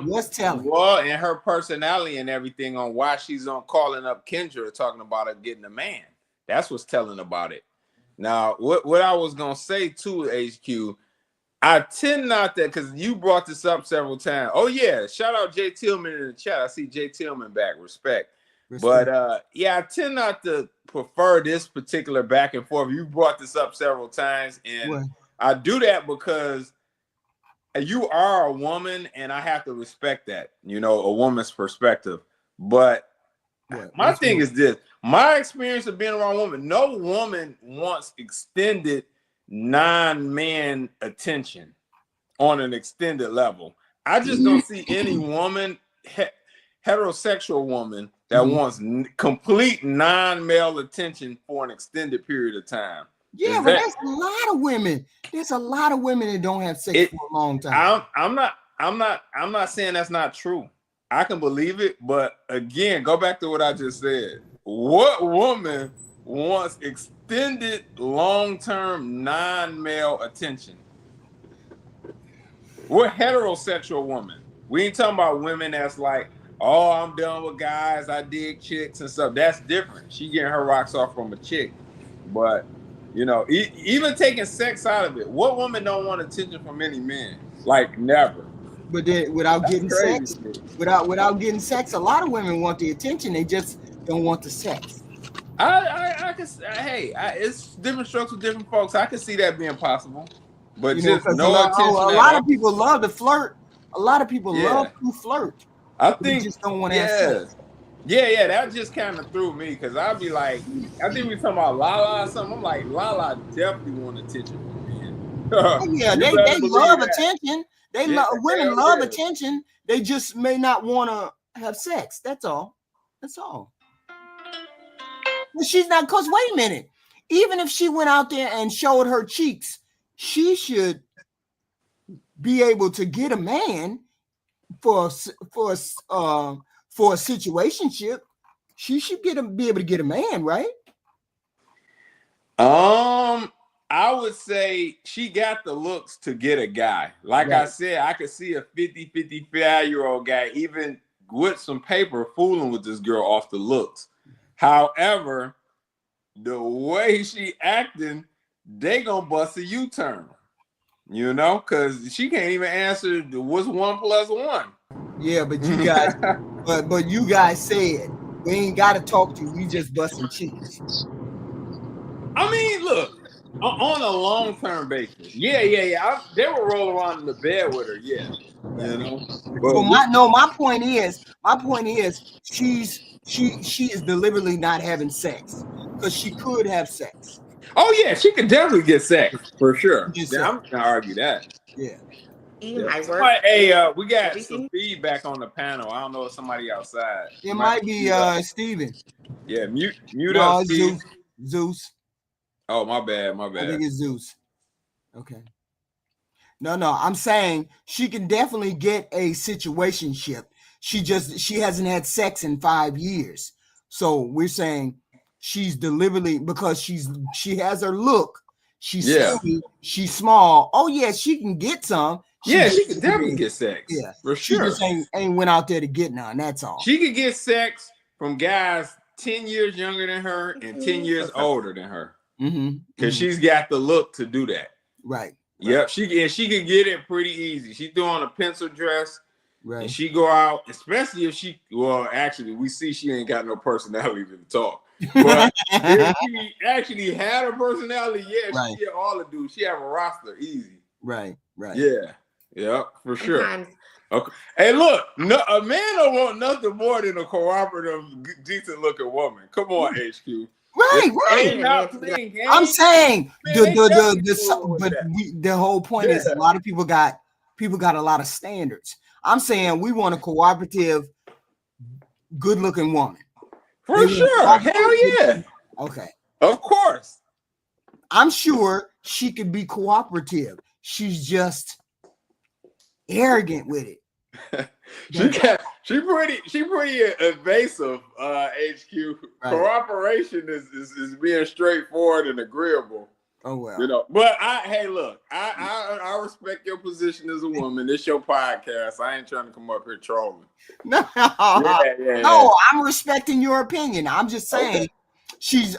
What's telling? Well, and her personality and everything on why she's on calling up Kendra, talking about her getting a man. That's what's telling about it. Now, what I was gonna say too, HQ, I tend not to, because you brought this up several times. Oh yeah, shout out Jay Tillman in the chat. I see Jay Tillman back. Respect. But yeah, I tend not to prefer this particular back and forth. You brought this up several times, and I do that because you are a woman, and I have to respect that, a woman's perspective. But My thing is this. My experience of being around women, no woman wants extended non-man attention on an extended level. I just don't see any woman, heterosexual woman, that wants complete non-male attention for an extended period of time. Yeah, but there's a lot of women. There's a lot of women that don't have sex for a long time. I'm not saying that's not true. I can believe it, but again, go back to what I just said. What woman wants extended long-term non-male attention? What heterosexual woman? We ain't talking about women that's like, oh, I'm done with guys, I dig chicks and stuff. That's different. She getting her rocks off from a chick. But you know, even taking sex out of it, what woman don't want attention from any man? Like never. But then without getting sex, without getting sex, a lot of women want the attention. They just don't want the sex. I can. Hey, it's different strokes with different folks. I can see that being possible, but just no attention. A lot of people love to flirt. A lot of people love to flirt. I think they just don't want to have sex. Yeah, that just kind of threw me because I'd be like, I think we talking about Lala or something. I'm like, Lala definitely want attention from men. Yeah, they love attention. Women love attention. They just may not want to have sex. That's all. That's all. But she's not, because wait a minute. Even if she went out there and showed her cheeks, she should be able to get a man for a situationship. She should be able to get a man, right? I would say she got the looks to get a guy. Like I said, I could see a 55-year-old guy, even with some paper, fooling with this girl off the looks. However, the way she acting, they gonna bust a U-turn. You know, because she can't even answer what's 1 + 1. Yeah, but you guys, but you guys said we ain't got to talk to you. We just busting cheeks. I mean, look. On a long-term basis, yeah. They were rolling around in the bed with her, you know. So my point is, she is deliberately not having sex because she could have sex. Oh yeah, she could definitely get sex for sure. Yeah, I'm gonna argue that. Yeah. Hey, we got some feedback on the panel. I don't know if somebody outside. It might be Steven. Yeah, mute up, Steve. Zeus. Oh, my bad. I think it's Zeus. Okay. No, I'm saying she can definitely get a situationship. She hasn't had sex in 5 years. So we're saying she's deliberately, because she has her look. She's skinny, she's small. Oh yeah, she can get some. She can definitely get sex. Yeah, for sure. She just ain't went out there to get none. That's all. She could get sex from guys 10 years younger than her and 10 years older than her. Because she's got the look to do that. Right. Yep. She can get it pretty easy. She threw on a pencil dress. Right. And she go out, especially if actually, we see she ain't got no personality to talk. But if she actually had a personality, she get all the dudes. She have a roster easy. Right. Yeah, for sure. Okay. Hey, look, a man don't want nothing more than a cooperative, decent-looking woman. Come on, HQ. Right. I'm saying the whole point is a lot of people got a lot of standards. I'm saying we want a cooperative, good-looking woman. For sure. Hell yeah. Okay. Of course. I'm sure she could be cooperative. She's just arrogant with it. She pretty evasive, HQ. Right. Cooperation is being straightforward and agreeable. Oh well. You know, but I respect your position as a woman. It's your podcast. I ain't trying to come up here trolling. No, no, I'm respecting your opinion. I'm just saying she's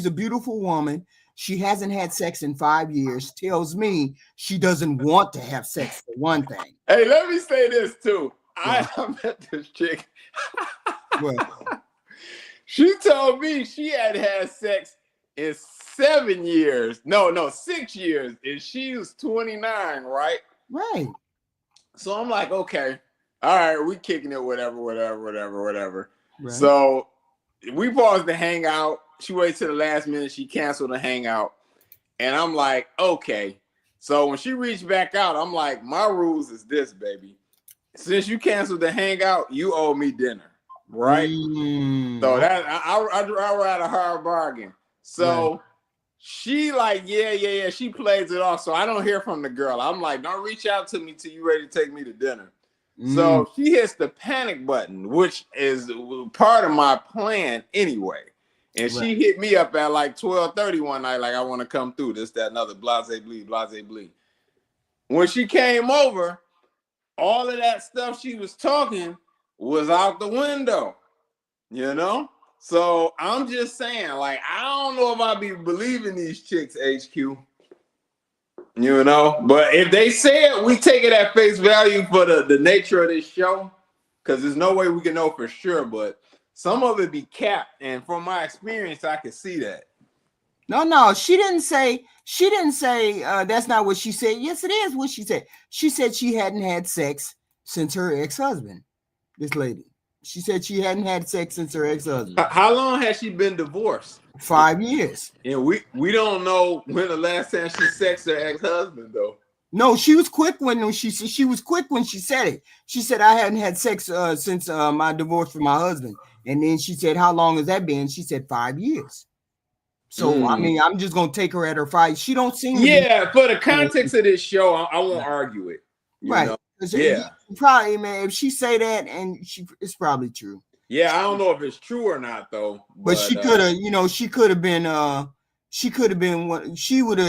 a beautiful woman. She hasn't had sex in 5 years. Tells me she doesn't want to have sex, for one thing. Hey, let me say this too. I met this chick. She told me she had sex in 7 years. No, 6 years. And she was 29, right? Right. So I'm like, okay, all right, we kicking it, whatever. Right. So we paused the hangout. She waited to the last minute. She canceled the hangout. And I'm like, okay. So when she reached back out, I'm like, my rules is this, baby. Since you canceled the hangout, you owe me dinner, right? So that I ride a hard bargain. So she like, yeah. She plays it off. So I don't hear from the girl. I'm like, don't reach out to me till you ready to take me to dinner. So she hits the panic button, which is part of my plan anyway. And she hit me up at like 12:30 one night, like, I want to come through. This, that, another, blase, blee. When she came over, all of that stuff she was talking was out the window, you know? So I'm just saying, like, I don't know if I be believing these chicks, HQ. You know, but if they say it, we take it at face value for the nature of this show, because there's no way we can know for sure. But some of it be capped, and from my experience, I can see that. No, she didn't say. That's not what she said. Yes, it is what she said. She said she hadn't had sex since her ex-husband. This lady. She said she hadn't had sex since her ex-husband. How long has she been divorced? 5 years. And we don't know when the last time she sexed her ex-husband though. No, she was quick when she was quick when she said it. She said, I hadn't had sex since my divorce from my husband. And then she said, how long has that been? She said 5 years. So I mean, I'm just gonna take her at her 5. She don't seem to be, for the context of this show, I won't argue it. Right. Yeah. Probably, man, if she say that, and it's probably true. Yeah, I don't know if it's true or not though. But she could have, she could have been what she would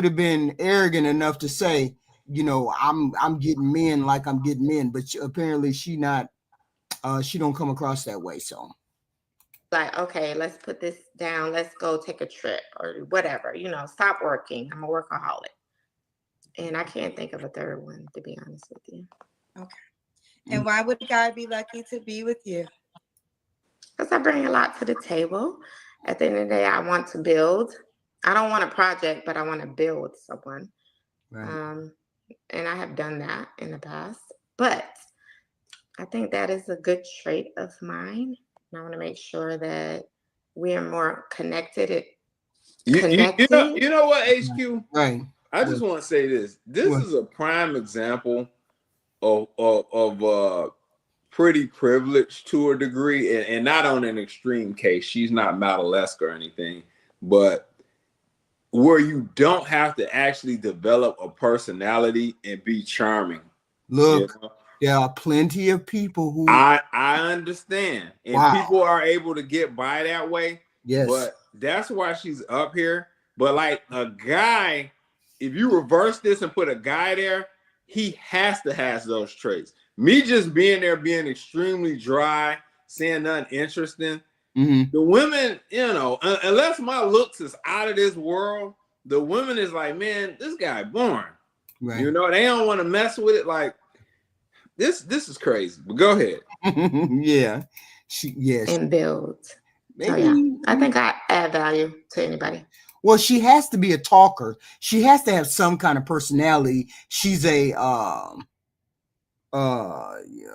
have been arrogant enough to say, I'm getting men like I'm getting men, but apparently she don't come across that way. So like, okay, let's put this down. Let's go take a trip or whatever, stop working. I'm a workaholic. And I can't think of a third one, to be honest with you. Okay. And why would a guy be lucky to be with you? Because I bring a lot to the table. At the end of the day, I want to build. I don't want a project, but I want to build someone. Right. And I have done that in the past. But I think that is a good trait of mine. And I want to make sure that we are more connected. You know what, HQ? Right. I just want to say this. This is a prime example of pretty privileged to a degree, and not on an extreme case. She's not Madalesque or anything, but where you don't have to actually develop a personality and be charming. Look, there are plenty of people who I understand, and people are able to get by that way. Yes, but that's why she's up here. But like a guy, if you reverse this and put a guy there, he has to have those traits. Me just being there, being extremely dry, saying nothing interesting. The women, unless my looks is out of this world, the women is like, man, this guy boring. Right. They don't want to mess with it. Like this is crazy. But go ahead. Yeah. And build. Maybe, I think I add value to anybody. Well, she has to be a talker. She has to have some kind of personality. She's a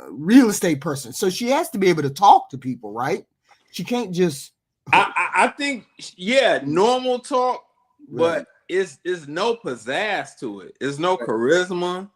real estate person, so she has to be able to talk to people, right? She can't just. I think, normal talk, but it's no pizzazz to it. It's no charisma.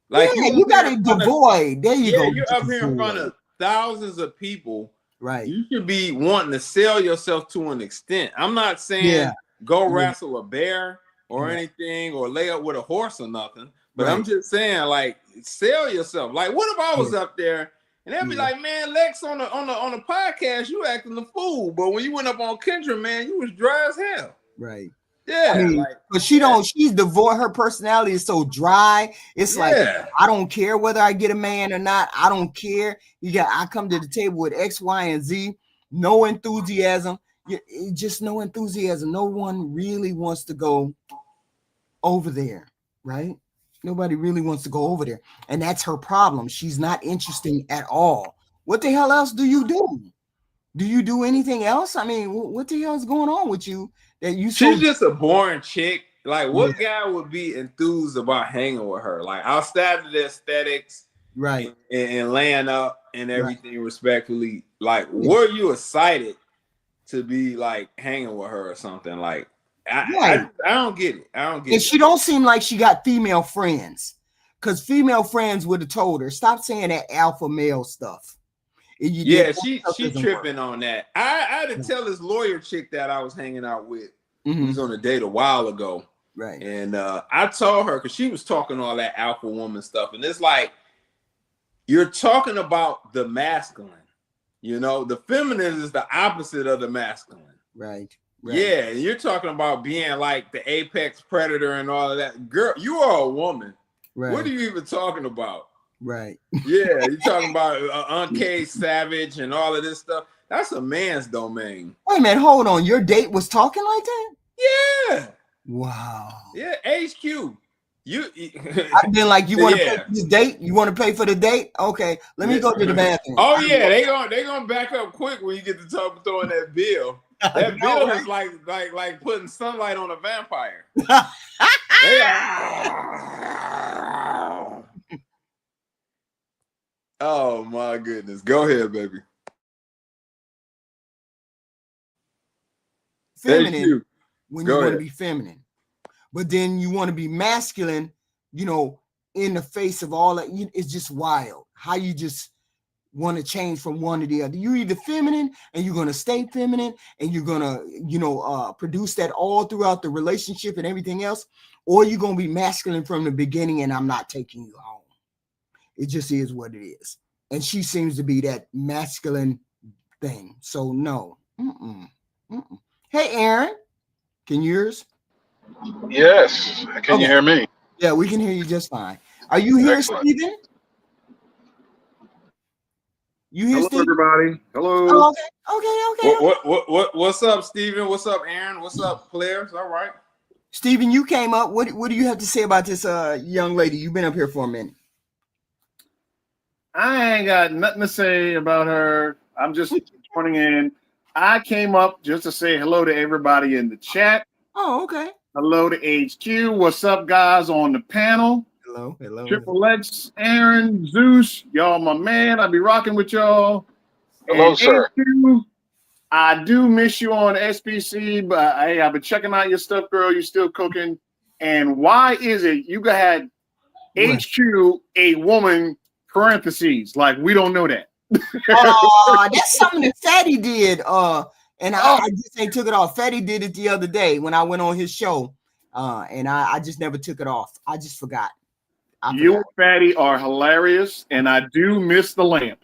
Like you got to devoid. There you go. You're up here in front of thousands of people. Right. You should be wanting to sell yourself to an extent. I'm not saying go wrestle a bear or anything, or lay up with a horse or nothing. But I'm just saying, like, sell yourself. Like, what if I was up there and they'd be like, man, Lex on the podcast, you acting the fool. But when you went up on Kendra, man, you was dry as hell. Right. Yeah. But she's devoid. Her personality is so dry. It's like, I don't care whether I get a man or not. I don't care. I come to the table with X, Y, and Z. No enthusiasm. Just no enthusiasm. No one really wants to go over there, right? Nobody really wants to go over there. And that's her problem. She's not interesting at all. What the hell else do you do? Do you do anything else? I mean, what the hell is going on with you? She's just a boring chick. Like, what guy would be enthused about hanging with her? Like, outside of the aesthetics right, and laying up and everything respectfully. Like, were you excited to be like hanging with her or something? Like, I don't get it. I don't get it. And she don't seem like she got female friends, because female friends would have told her, stop saying that alpha male stuff. She tripping on that. I had to tell this lawyer chick that I was hanging out with. We was on a date a while ago. Right. And I told her, because she was talking all that alpha woman stuff. And it's like, you're talking about the masculine. You know, the feminine is the opposite of the masculine. Right. Yeah, and you're talking about being like the apex predator and all of that. Girl, you are a woman. Right. What are you even talking about? Right. Yeah, you're talking about uncaged savage and all of this stuff. That's a man's domain. Wait a minute, hold on. Your date was talking like that? Yeah. Wow. Yeah, HQ. I've been like, you want to pay for this date? You want to pay for the date? Okay, let me go to the bathroom. Oh yeah, they gonna back up quick when you get to talk throwing that bill. That bill is like putting sunlight on a vampire. Oh my goodness. Go ahead, baby. Feminine when you want to be feminine. But then you want to be masculine, you know, in the face of all that. It's just wild how you just want to change from one to the other. You're either feminine and you're going to stay feminine and you're going to, produce that all throughout the relationship and everything else, or you're going to be masculine from the beginning and I'm not taking you home. It just is what it is. And she seems to be that masculine thing. So no. Hey, Aaron, can you hear us? Yes. Can you hear me? Yeah, we can hear you just fine. Are you here, Stephen? You here, Hello, Stephen? everybody. Hello. Oh, okay. What's up, Stephen? What's up, Aaron? What's up, players? All right. Stephen, you came up. What do you have to say about this young lady? You've been up here for a minute. I ain't got nothing to say about her. I'm just joining in. I came up just to say hello to everybody in the chat. Oh, okay. Hello to HQ. What's up, guys on the panel? Hello. Triple X, Aaron, Zeus, y'all my man. I'll be rocking with y'all. Hello, and sir. HQ, I do miss you on SBC, but hey, I've been checking out your stuff, girl. You still cooking. And why is it you had HQ a woman, parentheses, like we don't know that? That's something that Fatty did. And I just ain't took it off. Fatty did it the other day when I went on his show. And I just never took it off. I just forgot. You and Fatty are hilarious, and I do miss the lamp.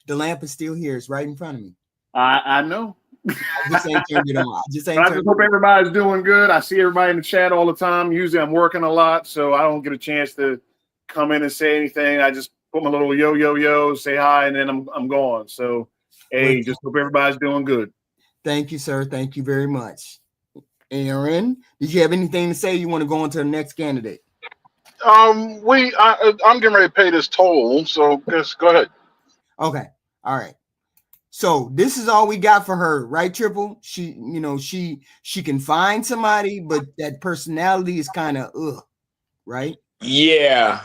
The lamp is still here. It's right in front of me. I know. I just ain't turned it on. I just hope everybody's doing good. I see everybody in the chat all the time. Usually I'm working a lot, so I don't get a chance to come in and say anything. I just put my little yo, say hi, and then I'm gone. So, hey, just hope everybody's doing good. Thank you, sir. Thank you very much. Aaron, did you have anything to say? You want to go on to the next candidate? I'm getting ready to pay this toll, so just go ahead. Okay. All right. So this is all we got for her, right, Triple? She can find somebody, but that personality is kind of right? Yeah.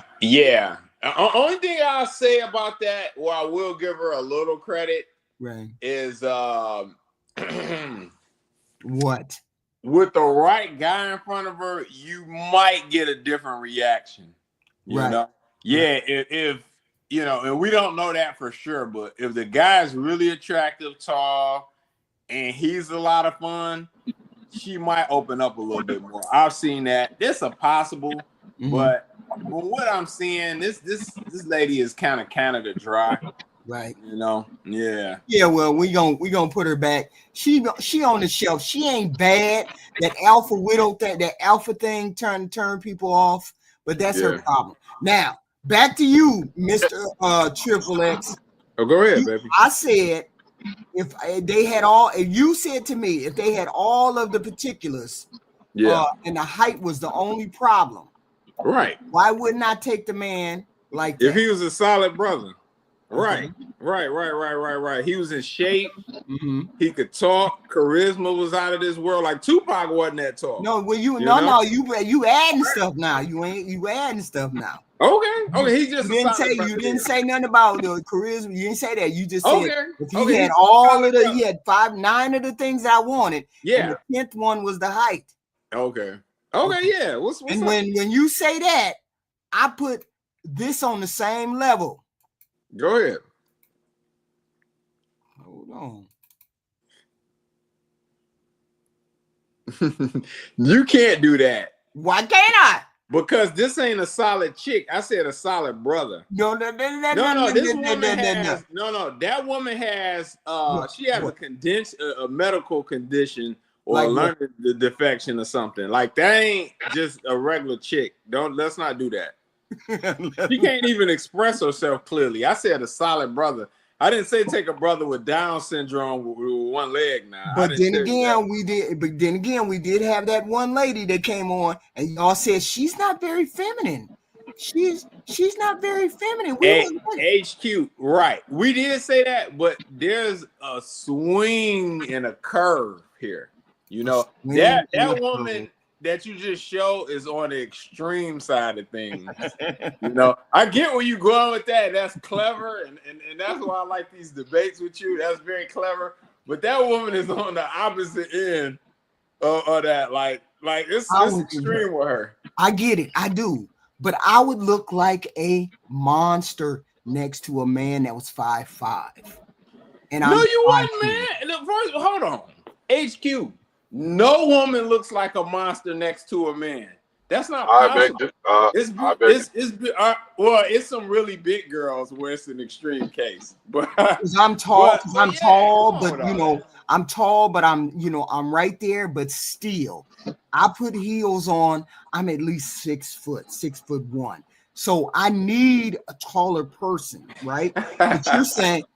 Only thing I'll say about that, well, I will give her a little credit, right, is what? With the right guy in front of her, you might get a different reaction. You know? Yeah, if you know, and we don't know that for sure, but if the guy's really attractive, tall, and he's a lot of fun, she might open up a little bit more. I've seen that. It's a possible, but from what I'm seeing, this lady is kind of Canada dry. Right. You know? Yeah. Yeah, well, we gonna put her back. She on the shelf. She ain't bad. That alpha widow thing, that alpha thing turn people off, but that's her problem. Now, back to you, Mr. Triple X. Oh, go ahead, baby. I said if you said to me if they had all of the particulars, and the height was the only problem, right? Why wouldn't I take the man like that? If he was a solid brother? Right. He was in shape. He could talk. Charisma was out of this world. Like Tupac wasn't that tall. No, well, you adding stuff now. You adding stuff now. Okay. He just you didn't say nothing about the charisma. You didn't say that. You just said if he had he had 9 of the things I wanted. Yeah. And the 10th one was the height. Okay. Yeah. What's and up? when you say that, I put this on the same level. Go ahead. Hold on. You can't do that. Why can't I? Because this ain't a solid chick. I said a solid brother. No. That woman has she has a medical condition or like learning the defection or something. Like that ain't just a regular chick. Let's not do that. She can't even express herself clearly. I said a solid brother. I didn't say take a brother with Down syndrome with one leg now. But then again, we did have that one lady that came on and y'all said she's not very feminine. She's not very feminine. HQ, right. We did say that, but there's a swing and a curve here. You know, that woman that you just show is on the extreme side of things. You know, I get where you going with that. That's clever, and that's why I like these debates with you. That's very clever. But that woman is on the opposite end of that. Like it's extreme with her. I get it. I do. But I would look like a monster next to a man that was 5'5". And no, you wouldn't, man. First, hold on. HQ. No woman looks like a monster next to a man. That's not possible. It's some really big girls where it's an extreme case. But I'm tall, I'm tall, but I'm right there, but still I put heels on. I'm at least 6 foot, 6'1". So I need a taller person, right?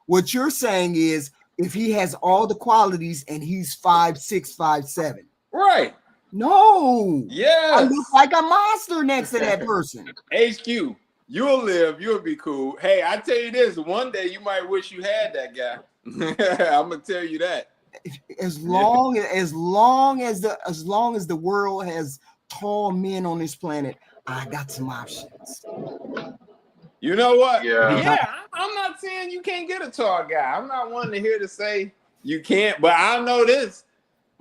What you're saying is if he has all the qualities and he's 5'6", 5'7". Right. No. Yes. I look like a monster next to that person. HQ, you'll live. You'll be cool. Hey, I tell you this. One day you might wish you had that guy. I'm gonna tell you that. As long as the world has tall men on this planet, I got some options. You know what? Yeah. I'm not saying you can't get a tall guy. I'm not one to hear to say you can't, but I know this.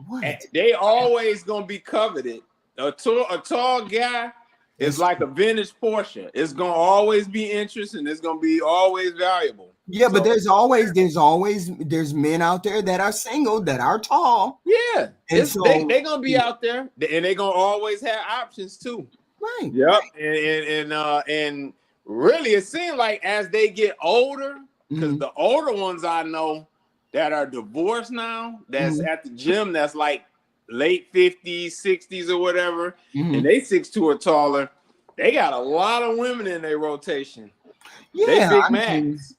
What? They always gonna be coveted. A tall guy is like a vintage Porsche. It's gonna always be interesting. It's gonna be always valuable. Yeah, but there's men out there that are single that are tall. Yeah, and they're gonna be out there, and they're gonna always have options too. Right. Yep. And really, it seems like as they get older, because the older ones I know that are divorced now, that's at the gym, that's like late 50s, 60s or whatever, and they 6'2" or taller, they got a lot of women in their rotation. Yeah, they big Macs.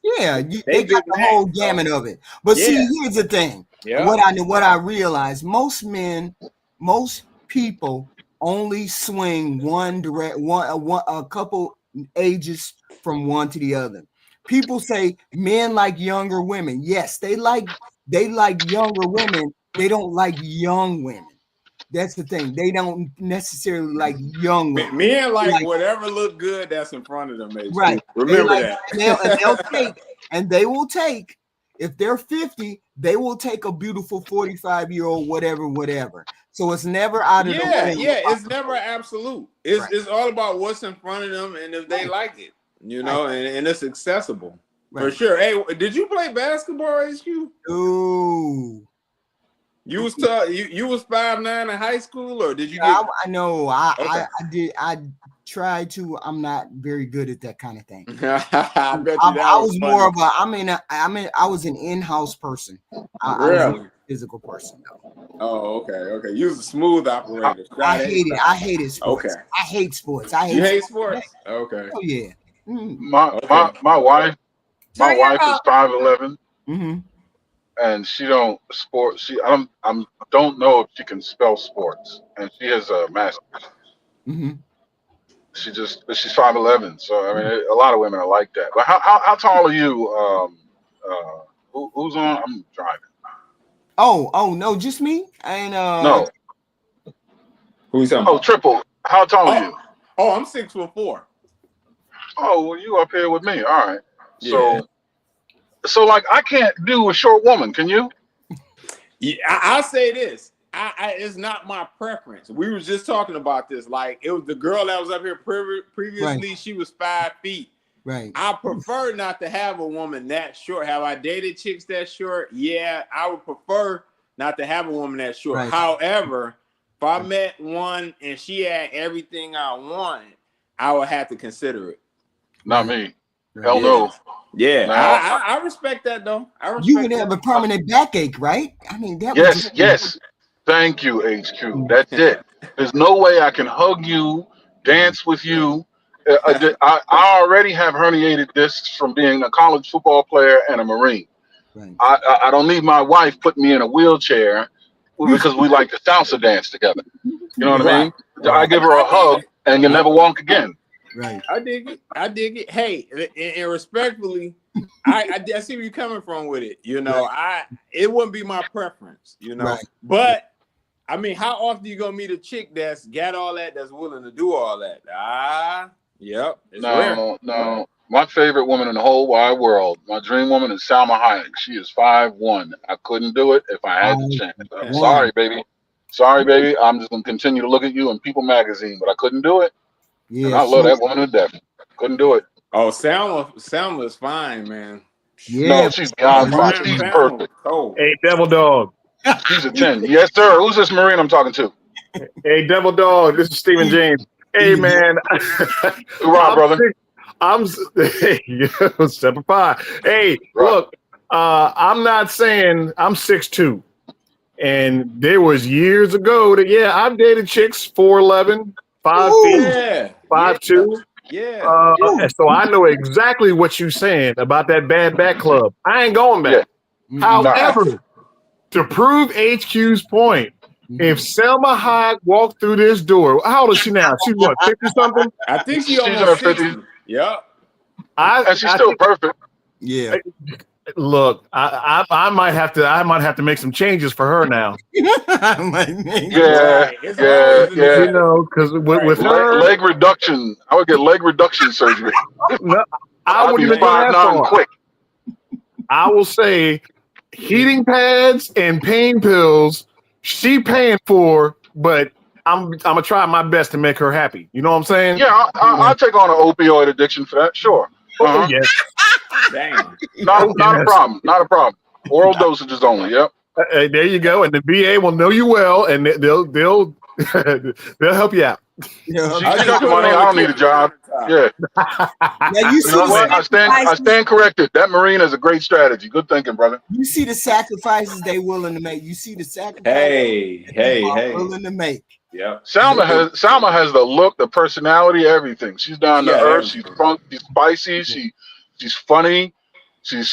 They got the whole gamut of it. But see, here's the thing. Yeah. What I realized, most people only swing a couple ages from one to the other. People say men like younger women. Yes, they like younger women. They don't like young women. That's the thing. They don't necessarily like young women. Men like whatever look good that's in front of them. Right. Remember that. They will take, if they're 50, they will take a beautiful 45-year-old, whatever. So it's never out of the way. Yeah, it's never absolute. It's all about what's in front of them and if they like it, and it's accessible. For sure. Hey, did you play basketball, HQ? Ooh. You was you was 5'9" in high school, or did you get? I did. I tried to. I'm not very good at that kind of thing. I bet you I was more of a. I was an in-house person. I was a physical person, though. Oh, okay. You was a smooth operator. I hated sports. Okay. I hate sports. You hate sports? Okay. Oh yeah. My wife is 5'11". And she don't sport. I don't know if she can spell sports, and she has a master's. she's 5'11". So I mean, a lot of women are like that. But how tall are you? Who's on? I'm driving. Oh no, just me. And No. Who's talking Oh, about? triple. How tall are you? Oh, I'm 6'4". Oh, well, you up here with me. All right. Yeah. So like, I can't do a short woman. Can you? Yeah, I'll say this. It's not my preference. We were just talking about this. Like, it was the girl that was up here previously. Right. She was 5 feet. Right. I prefer not to have a woman that short. Have I dated chicks that short? Yeah, I would prefer not to have a woman that short. Right. However, if I met one and she had everything I wanted, I would have to consider it. Not me. Hell no. Yeah, no. I respect that though. You would have a permanent backache, right? I mean, that. Yes. Thank you, HQ. That's it. There's no way I can hug you, dance with you. I already have herniated discs from being a college football player and a Marine. Right. I don't need my wife putting me in a wheelchair because we like to salsa dance together. You know what I mean? Right. I give her a hug and you never walk again. Right. I dig it. Hey, and respectfully, I see where you're coming from with it. You know, right. It wouldn't be my preference, you know. Right. But I mean, how often you gonna meet a chick that's got all that, that's willing to do all that? Yep. No. My favorite woman in the whole wide world, my dream woman is Salma Hayek. She is 5'1". I couldn't do it if I had the chance. I'm sorry, baby. I'm just gonna continue to look at you in People magazine, but I couldn't do it. Yeah, and I love that woman to death. Couldn't do it. Oh, Selma's fine, man. Yeah, no, she's beyond fine. She's perfect. Oh. Hey, Devil Dog. She's a 10. Yes, sir. Who's this Marine I'm talking to? Hey, Devil Dog. This is Stephen James. Hey, man. Hoorah, brother. I'm Semper Fi. Hey, look, I'm not saying I'm 6'2", and there was years ago that I've dated chicks 4'11", 5 feet, 5'2". Yeah. So I know exactly what you're saying about that bad back club. I ain't going back. Yeah. However, to prove HQ's point, if Selma Hayek walked through this door, how old is she now? She's what, 50 something? I think she's almost 50. Yep. And she's still perfect. Yeah. Look, I might have to make some changes for her now. Yeah. You know, because with her leg reduction, I would get leg reduction surgery. No, I wouldn't even go that far. Quick. I will say, heating pads and pain pills, she paying for, but I'm gonna try my best to make her happy. You know what I'm saying? Yeah, I'll take on an opioid addiction for that. Sure. Oh yes. Dang. Not a problem. Not a problem. Oral dosages only. Yep. There you go. And the VA will know you well, and they'll they'll help you out. Yeah, she got the money. I don't need a job. Yeah. Now you see what? I stand corrected. That Marine is a great strategy. Good thinking, brother. You see the sacrifices they willing to make. You see the sacrifices hey. willing to make. Yeah. Salma has the look, the personality, everything. She's down to earth. She's fun. She's spicy. She's funny. She's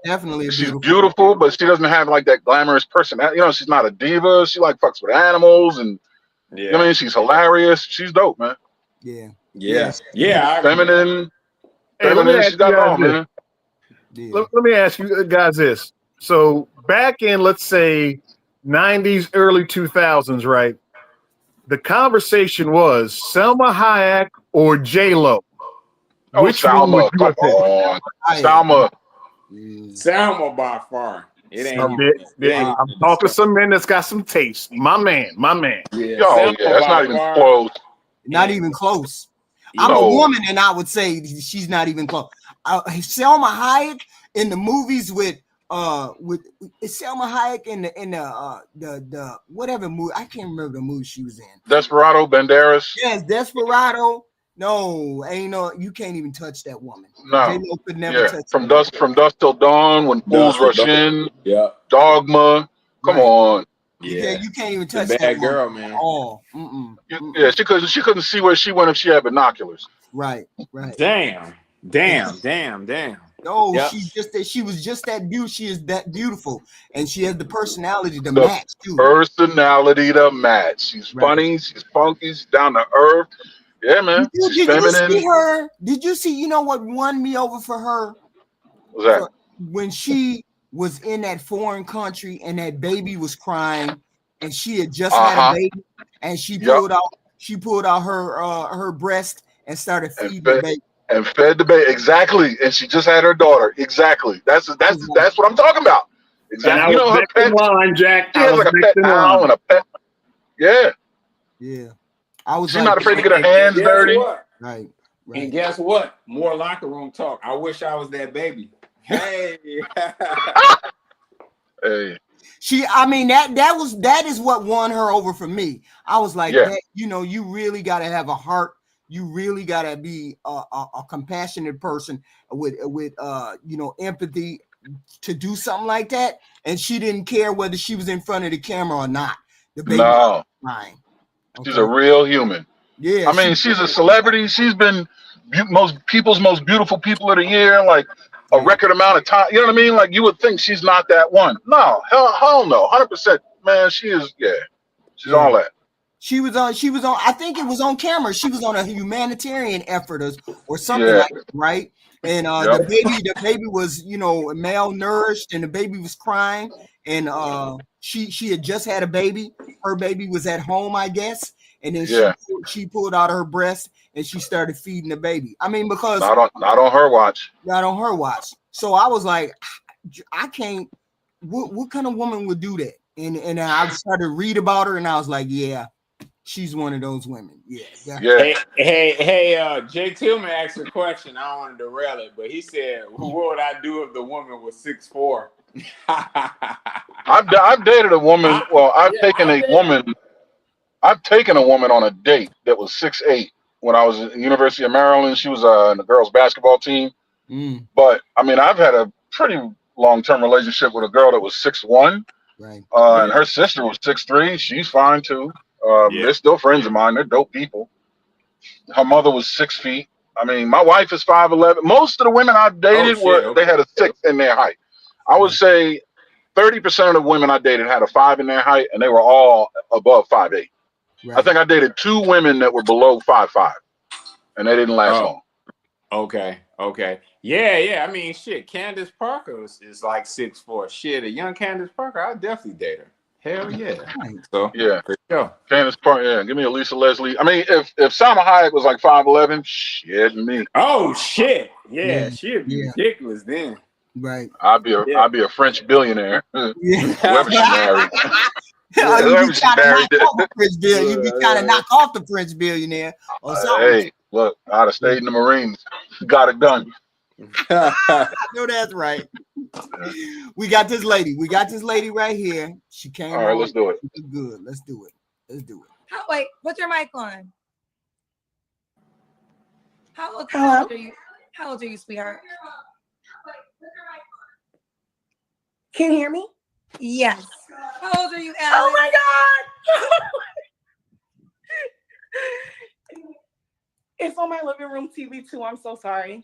definitely she's beautiful, but she doesn't have like that glamorous personality. You know, she's not a diva. She like fucks with animals and. You know what I mean? She's hilarious. She's dope, man. Yeah. Feminine. She got it all, man. Yeah. Let me ask you guys this. So back in, let's say, 90s, early 2000s, right? The conversation was Selma Hayek or J-Lo. Oh, which Salma. Come on. Salma. Salma by far. It ain't. I'm talking to some men that's got some taste. My man. Yeah, that's not even close. Not even close. I'm a woman, and I would say she's not even close. Selma Hayek in the movies with Selma Hayek in the whatever movie, I can't remember the movie she was in. Desperado, Banderas. Yes, Desperado. No, you can't even touch that woman. No, J-Lo could never touch from dusk till dawn, when fools rush in. Yeah, Dogma. Come on. Yeah, you can't even touch that that girl, woman man. at all. Yeah, she couldn't see where she went if she had binoculars. Right. Damn. No, she was just that beautiful. She is that beautiful, and she has the personality to match too. Personality to match. She's funny. She's funky. She's down to earth. Yeah, man. Did She's you feminine. see her? Did you see? You know what won me over for her? What's that? When she was in that foreign country and that baby was crying, and she had just had a baby, and she pulled out her breast and started feeding the baby. And fed the baby. Exactly. And she just had her daughter. Exactly. That's what I'm talking about. Exactly. And I you was know her next pet. in line, Jack. She has like a pet owl and a pet. Yeah. Yeah. I was She's not afraid to get her and hands guess dirty. What? Right. And guess what? More locker room talk. I wish I was that baby. Hey. Hey. That is what won her over for me. I was like, that, you really got to have a heart. You really got to be a compassionate person with empathy to do something like that. And she didn't care whether she was in front of the camera or not. The baby was crying. Okay? She's a real human. Yeah. I mean, she's a celebrity. She's been people's most beautiful people of the year, like a record amount of time. You know what I mean? Like you would think she's not that one. No, hell no. 100%. Man, she is, she's all that. She was on, I think it was on camera. She was on a humanitarian effort or something like that, right? And the baby was, malnourished, and the baby was crying, and she had just had a baby. Her baby was at home, I guess, and then she pulled out her breast and she started feeding the baby. I mean, because not on her watch. Not on her watch. So I was like, I can't. What kind of woman would do that? And I started to read about her, and I was like, yeah, she's one of those women. Yeah. Hey, Jay Tillman asked a question. I don't want to derail it, but he said, what would I do if the woman was 6'4"? I've dated a woman. I've taken a woman on a date that was 6'8" when I was at the University of Maryland. She was in the girls' basketball team. But I mean, I've had a pretty long-term relationship with a girl that was 6'1". Right. And her sister was 6'3". She's fine too. They're still friends of mine. They're dope people. Her mother was 6 feet. I mean, my wife is 5'11". Most of the women I've dated they had a 6 in their height. I would say 30% of the women I dated had a 5 in their height, and they were all above 5'8". Right. I think I dated 2 women that were below 5'5", and they didn't last long. Okay. Yeah. I mean, shit, Candace Parker is like 6'4". Shit, a young Candace Parker, I'll definitely date her. Hell yeah. So for sure. Candace Parker, give me a Lisa Leslie. I mean, if Salma Hayek was like 5'11", shit me. Oh shit. Yeah. She'd be ridiculous then. Right. I'd be a French billionaire. Whoever she married. You'd be trying to knock off the French billionaire or something. Hey, look, I'd have stayed in the Marines. Got it done. I know that's right. We got this lady right here. She came. All right, let's do it. Good. Let's do it. Wait, put your mic on. How old are you? How old are you, sweetheart? Can you hear me? Yes. How old are you, Alex? Oh my God! It's on my living room TV too. I'm so sorry.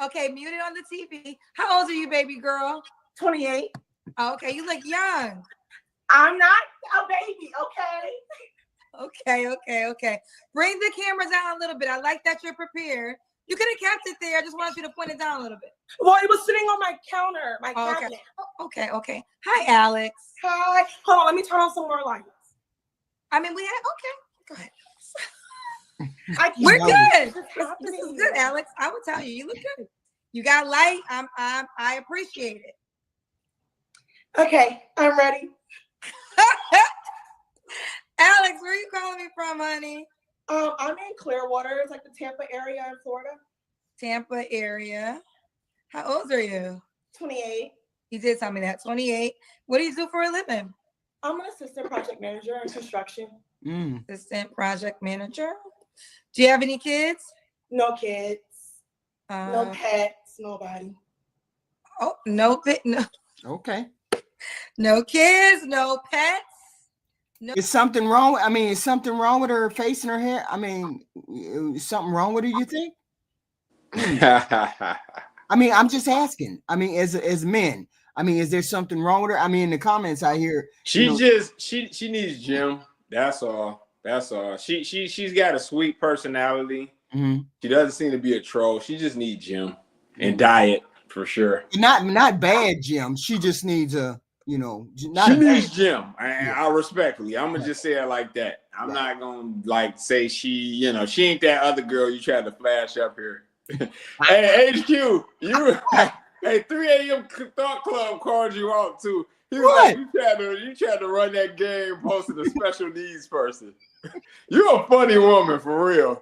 Okay, mute it on the TV. How old are you, baby girl? 28. Okay, you look young. I'm not a baby, Okay. Bring the camera down a little bit. I like that you're prepared. You could have kept it there. I just wanted you to point it down a little bit. Well, it was sitting on my counter, my cabinet. Okay. Hi, Alex. Hi. Hold on, let me turn on some more lights. I mean, go ahead. We're good. This is good, Alex. I would tell you, you look good. You got light. I appreciate it. Okay, I'm ready. Alex, where are you calling me from, honey? I'm in Clearwater. It's like the Tampa area in Florida. Tampa area. How old are you? 28. You did tell me that. 28. What do you do for a living? I'm an assistant project manager in construction. Assistant project manager. Do you have any kids? No kids. No pets. Nobody. Oh, no. Okay. No kids. No pets. No. Is something wrong? I mean, is something wrong with her face and her hair? I mean, is something wrong with her, you think? I mean, I'm just asking. I mean, as men, I mean, is there something wrong with her? I mean, in the comments I hear she needs gym. That's all. That's all. She's got a sweet personality. Mm-hmm. She doesn't seem to be a troll. She just needs gym and diet for sure. Not bad gym. She just needs a, you know, not she a needs bad gym. I respectfully. I'm gonna just say it like that. I'm not gonna like say she, you know, she ain't that other girl you tried to flash up here. Hey, HQ, you hey, 3 a.m. Thought Club called you out too. He was like, you tried to run that game posting a special needs person. You're a funny woman for real.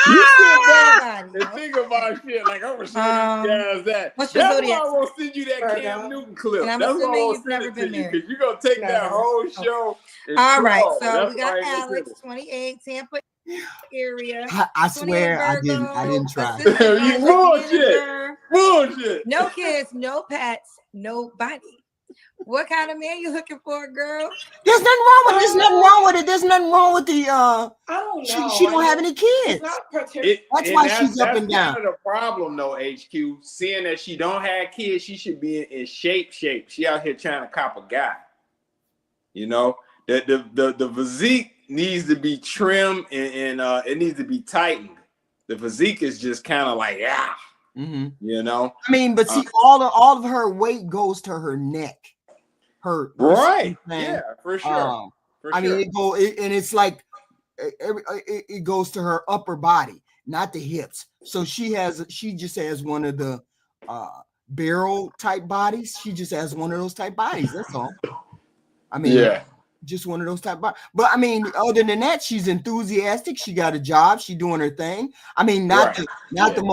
You sit down and think about shit like I'm gonna show these guys that. That's why I won't send you that Cam Newton clip. And I'm That's why I assuming won't you've send never it to been you married. because you're gonna take that whole show. And All right, so That's we got why I ain't gonna Alex, 28, Tampa area. I swear I didn't try. You bullshit. No kids, no pets, nobody. What kind of man you looking for, girl? There's nothing wrong with it. There's nothing wrong with it. There's nothing wrong with the I don't know. She don't have any kids. That's why she's up and down. That's kind of the problem though, HQ. Seeing that she don't have kids, she should be in shape. She out here trying to cop a guy. You know, the physique needs to be trimmed and it needs to be tightened. The physique is just kind of like, you know. I mean, but see, all of her weight goes to her neck. Her right, yeah, for sure. I mean, and it's like it goes to her upper body, not the hips. So she just has one of the barrel type bodies. She just has one of those type bodies. That's all. I mean, just one of those type bodies. But I mean, other than that, she's enthusiastic. She got a job. She's doing her thing. I mean, not the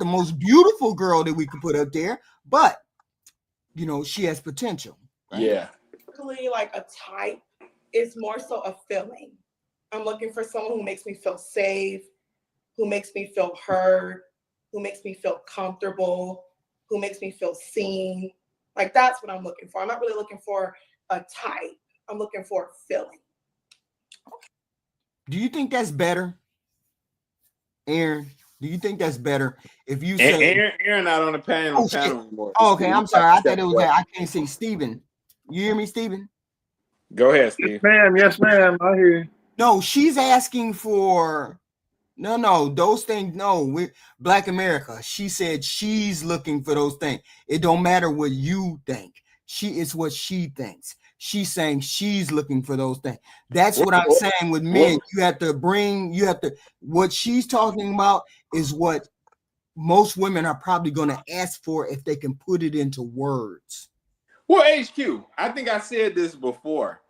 most beautiful girl that we could put up there, but you know, she has potential. Right? Yeah. Like a type is more so a feeling. I'm looking for someone who makes me feel safe, who makes me feel heard, who makes me feel comfortable, who makes me feel seen. Like that's what I'm looking for. I'm not really looking for a type. I'm looking for a feeling. Do you think that's better, Aaron? Do you think that's better if you say Aaron not on the panel anymore? Oh, okay, I'm sorry. I thought it was I can't say Steven. You hear me, Steven? Go ahead, Steve. Yes, ma'am. I hear you. No, she's asking for those things. No, we Black America. She said she's looking for those things. It don't matter what you think. It's what she thinks. She's saying she's looking for those things. That's what I'm saying with men. What she's talking about is what most women are probably going to ask for if they can put it into words. Well, HQ, I think I said this before.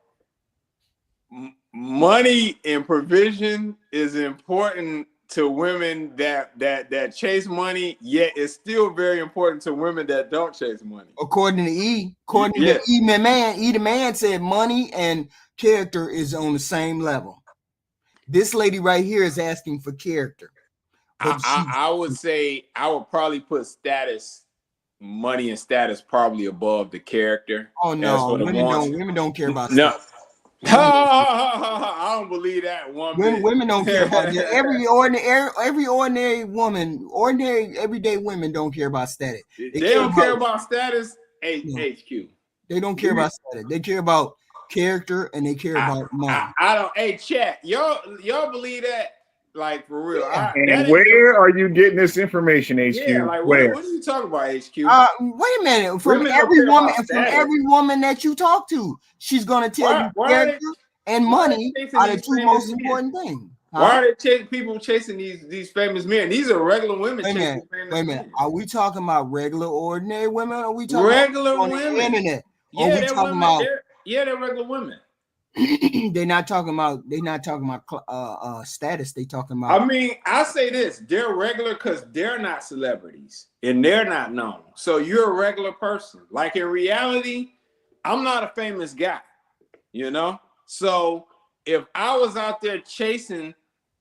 Money and provision is important to women that chase money, yet it's still very important to women that don't chase money. According to E, the man said money and character is on the same level. This lady right here is asking for character. I would say I would probably put money and status probably above the character. Oh no, women don't care about status. I don't believe that one bit. Women don't care about that. Every ordinary woman, everyday women don't care about status. They don't care about status. HQ. They don't care about status. They care about character and they care about money. I don't. Hey, chat. Y'all believe that? Like for real. And where are you getting this information, HQ? Yeah, like where? What are you talking about, HQ? Wait a minute. From every woman that you talk to, she's gonna tell you character and money are the two most important things. Why are people chasing these famous men? These are regular women. Wait a minute. Are we talking about regular, ordinary women? Or are we talking regular about women? The internet? Yeah, they're regular women. They're not talking about status. They talking about. I mean, I say this: they're regular because they're not celebrities and they're not known. So you're a regular person. Like in reality, I'm not a famous guy, you know. So if I was out there chasing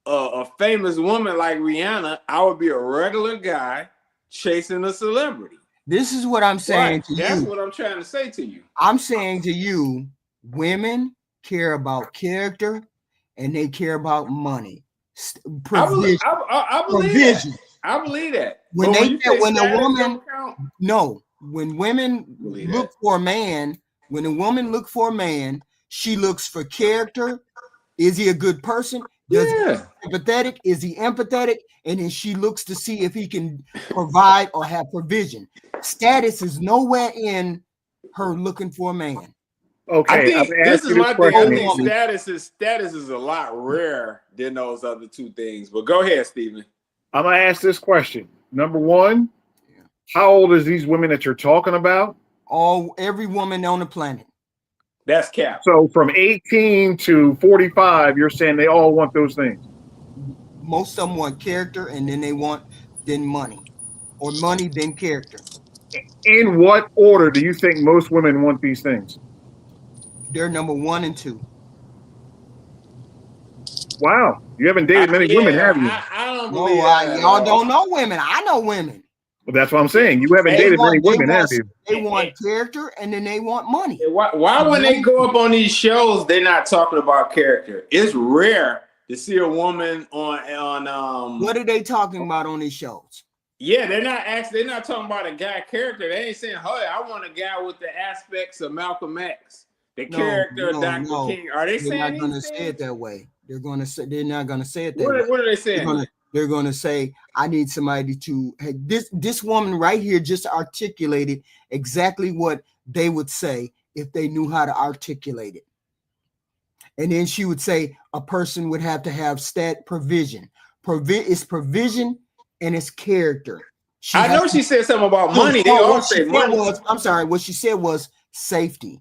a famous woman like Rihanna, I would be a regular guy chasing a celebrity. This is what I'm saying to you. That's what I'm trying to say to you. I'm saying to you, women care about character and they care about money. I believe that. When women look for a man, she looks for character Is he a good person? Does Yeah. he empathetic? Is he empathetic? And then she looks to see if he can provide or have provision. Status is nowhere in her looking for a man. Okay, I think I'm gonna this ask is you this my thing. I question. think woman. status is a lot rarer than those other two things. But go ahead, Stephen. I'm gonna ask this question. Number one, how old is these women that you're talking about? Every woman on the planet. That's cap. So from 18 to 45, you're saying they all want those things. Most of them want character, and then they want money, or money then character. In what order do you think most women want these things? They're number 1 and 2. Wow, you haven't dated many women, have you? I don't No, believe that. y'all don't know women. I know women. Well, that's what I'm saying. You haven't dated many women, have you? They want character, and then they want money. Why when they go up on these shows, they're not talking about character? It's rare to see a woman on What are they talking about on these shows? Yeah, they're not talking about a guy character. They ain't saying, "Hey, I want a guy with the aspects of Malcolm X, the character of Dr. King." Are they saying they're not going to say it that way? They're going to say they're not going to say it that way. What are they saying? They're going to say, "I need somebody to." Hey, this woman right here just articulated exactly what they would say if they knew how to articulate it. And then she would say a person would have to have provision. It's provision and it's character. I know she said something about money. They all say money. I'm sorry. What she said was safety,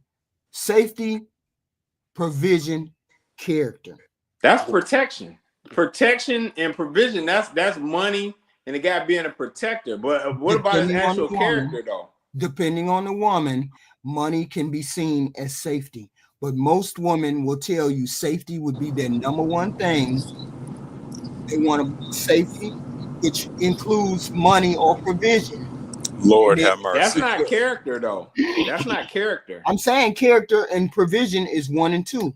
provision, character. That's protection. Protection and provision. That's money and the guy being a protector. But what about his actual character though? Depending on the woman, money can be seen as safety. But most women will tell you safety would be their number one thing. They want safety, which includes money or provision. Lord have mercy. That's not character, though. That's not character. I'm saying character and provision is 1 and 2.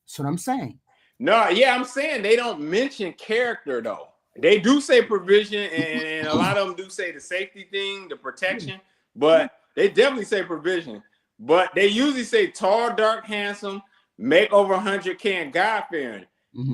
That's what I'm saying. No, yeah, I'm saying they don't mention character, though. They do say provision, and a lot of them do say the safety thing, the protection, but they definitely say provision. But they usually say tall, dark, handsome, make over 100K and God-fearing. Mm-hmm.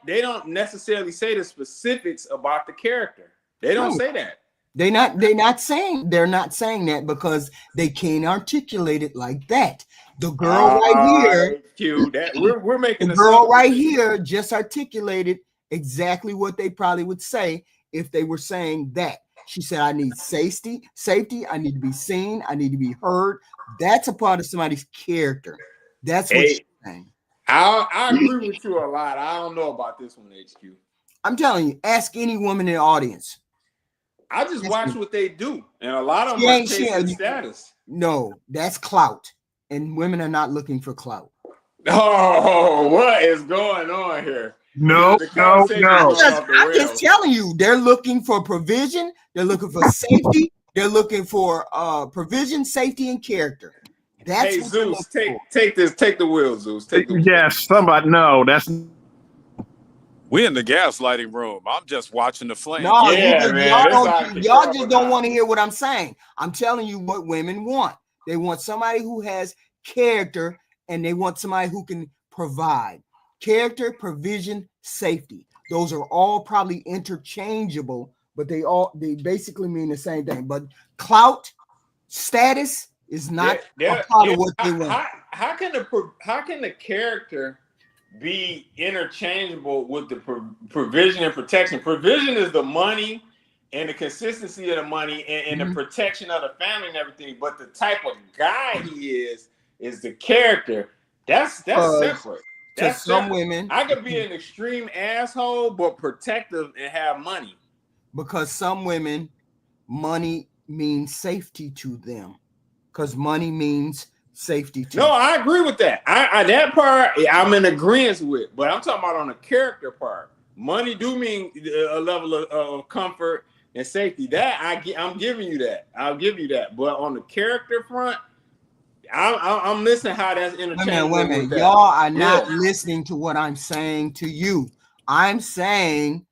They don't necessarily say the specifics about the character. They don't say that. They're not saying that because they can't articulate it like that. The girl right here, we're making the girl right here just articulated exactly what they probably would say if they were saying that. She said, I need safety, I need to be seen, I need to be heard. That's a part of somebody's character. That's what she's saying. I agree with you a lot. I don't know about this one, HQ. I'm telling you, ask any woman in the audience. I just watch what they do. And a lot of them are chasing status. No, that's clout. And women are not looking for clout. Oh, what is going on here? No. I'm just telling you, they're looking for provision. They're looking for safety. They're looking for provision, safety, and character. That's Zeus, take the wheel, Zeus. Take the wheel. Yes, somebody. No, that's. We in the gaslighting room. I'm just watching the flame. No, man, y'all just don't want to hear what I'm saying. I'm telling you what women want. They want somebody who has character, and they want somebody who can provide. Character, provision, safety. Those are all probably interchangeable, but they basically mean the same thing. But clout, status is not a part of what they want. How can the character be interchangeable with the provision and protection? Provision is the money and the consistency of the money and the protection of the family and everything. But the type of guy he is the character. That's separate. That's some women. I could be an extreme asshole, but protective and have money. Because some women, money means safety to them. Because money means safety to them. I agree with that. That part I'm in agreement with, but I'm talking about on the character part. Money do mean a level of comfort and safety. That I'm giving you that. I'll give you that. But on the character front, I'm missing how that's interchangeable. Wait a minute. Y'all are not listening to what I'm saying to you. I'm saying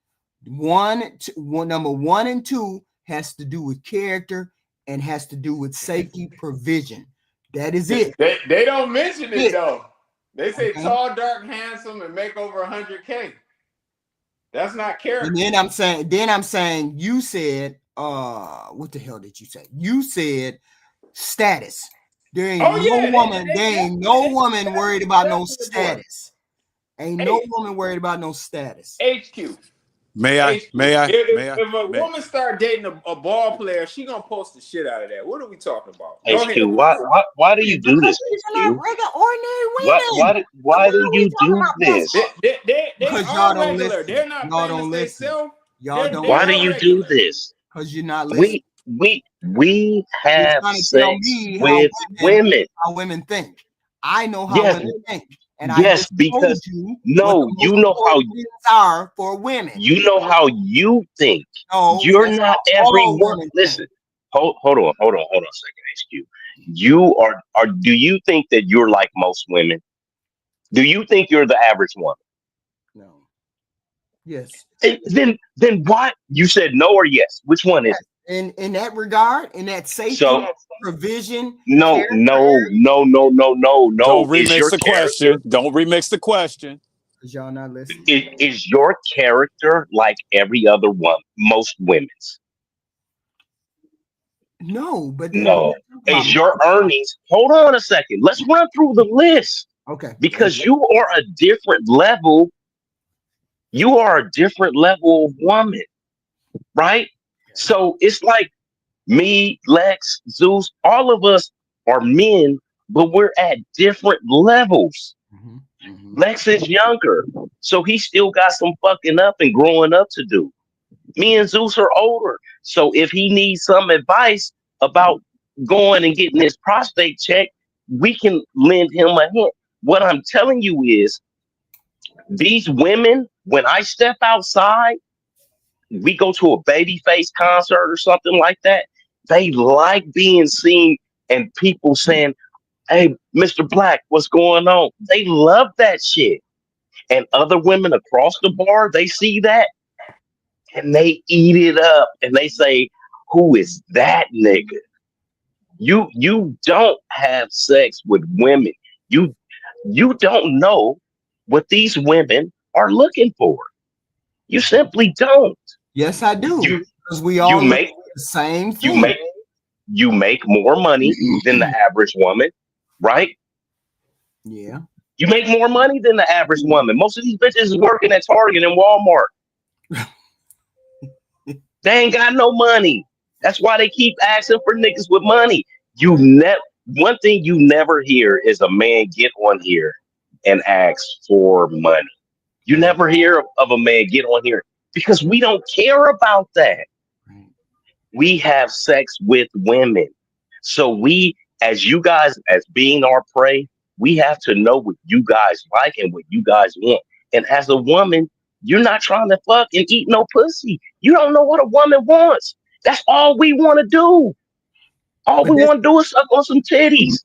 number 1 and 2 has to do with character and has to do with safety provision. That is it. They don't mention it though. They say tall, dark, handsome, and make over 100K. That's not character. And then I'm saying, you said, what the hell did you say? You said status. There ain't no woman worried about no status. Ain't no woman worried about no status. HQ. May I? If a woman start dating a ball player, she gonna post the shit out of that. What are we talking about? HQ, why do you do this? HQ? Why do you do this? They are regular. They're not famous themselves. Why do you do this? Because you're not listening. We have sex with women. How women think. I know how women think. And yes, because you know how you are for women. You know how you think. No, you're not every woman. Listen, hold on a second, HQ. You are. Do you think that you're like most women? Do you think you're the average woman? No. Yes. And then why? You said no or yes. Which one is it? In that regard, in that safety provision. No. Don't remix the question. Don't remix the question. Because y'all not listening. Is your character like every other one, most women's? No, but no. Is your earnings? Hold on a second. Let's run through the list. Okay. Because you are a different level. You are a different level of woman, right? So it's like me, Lex, Zeus, all of us are men, but we're at different levels. Lex is younger, so he still got some fucking up and growing up to do. Me and Zeus are older, so if he needs some advice about going and getting his prostate checked, we can lend him a hint. What I'm telling you is, these women, when I step outside, we go to a Babyface concert or something like that, they like being seen and people saying, "Hey, Mr. Black, what's going on?" They love that shit. And other women across the bar, they see that and they eat it up and they say, "Who is that nigga?" You don't have sex with women. You don't know what these women are looking for. You simply don't. Yes, I do. Because we all make the same thing. You make more money than the average woman, right? Yeah. You make more money than the average woman. Most of these bitches is working at Target and Walmart. They ain't got no money. That's why they keep asking for niggas with money. One thing you never hear is a man get on here and ask for money. You never hear of a man get on here because we don't care about that. We have sex with women. So we, as you guys, as being our prey, we have to know what you guys like and what you guys want. And as a woman, you're not trying to fuck and eat no pussy. You don't know what a woman wants. That's all we want to do. All we want to do is suck on some titties.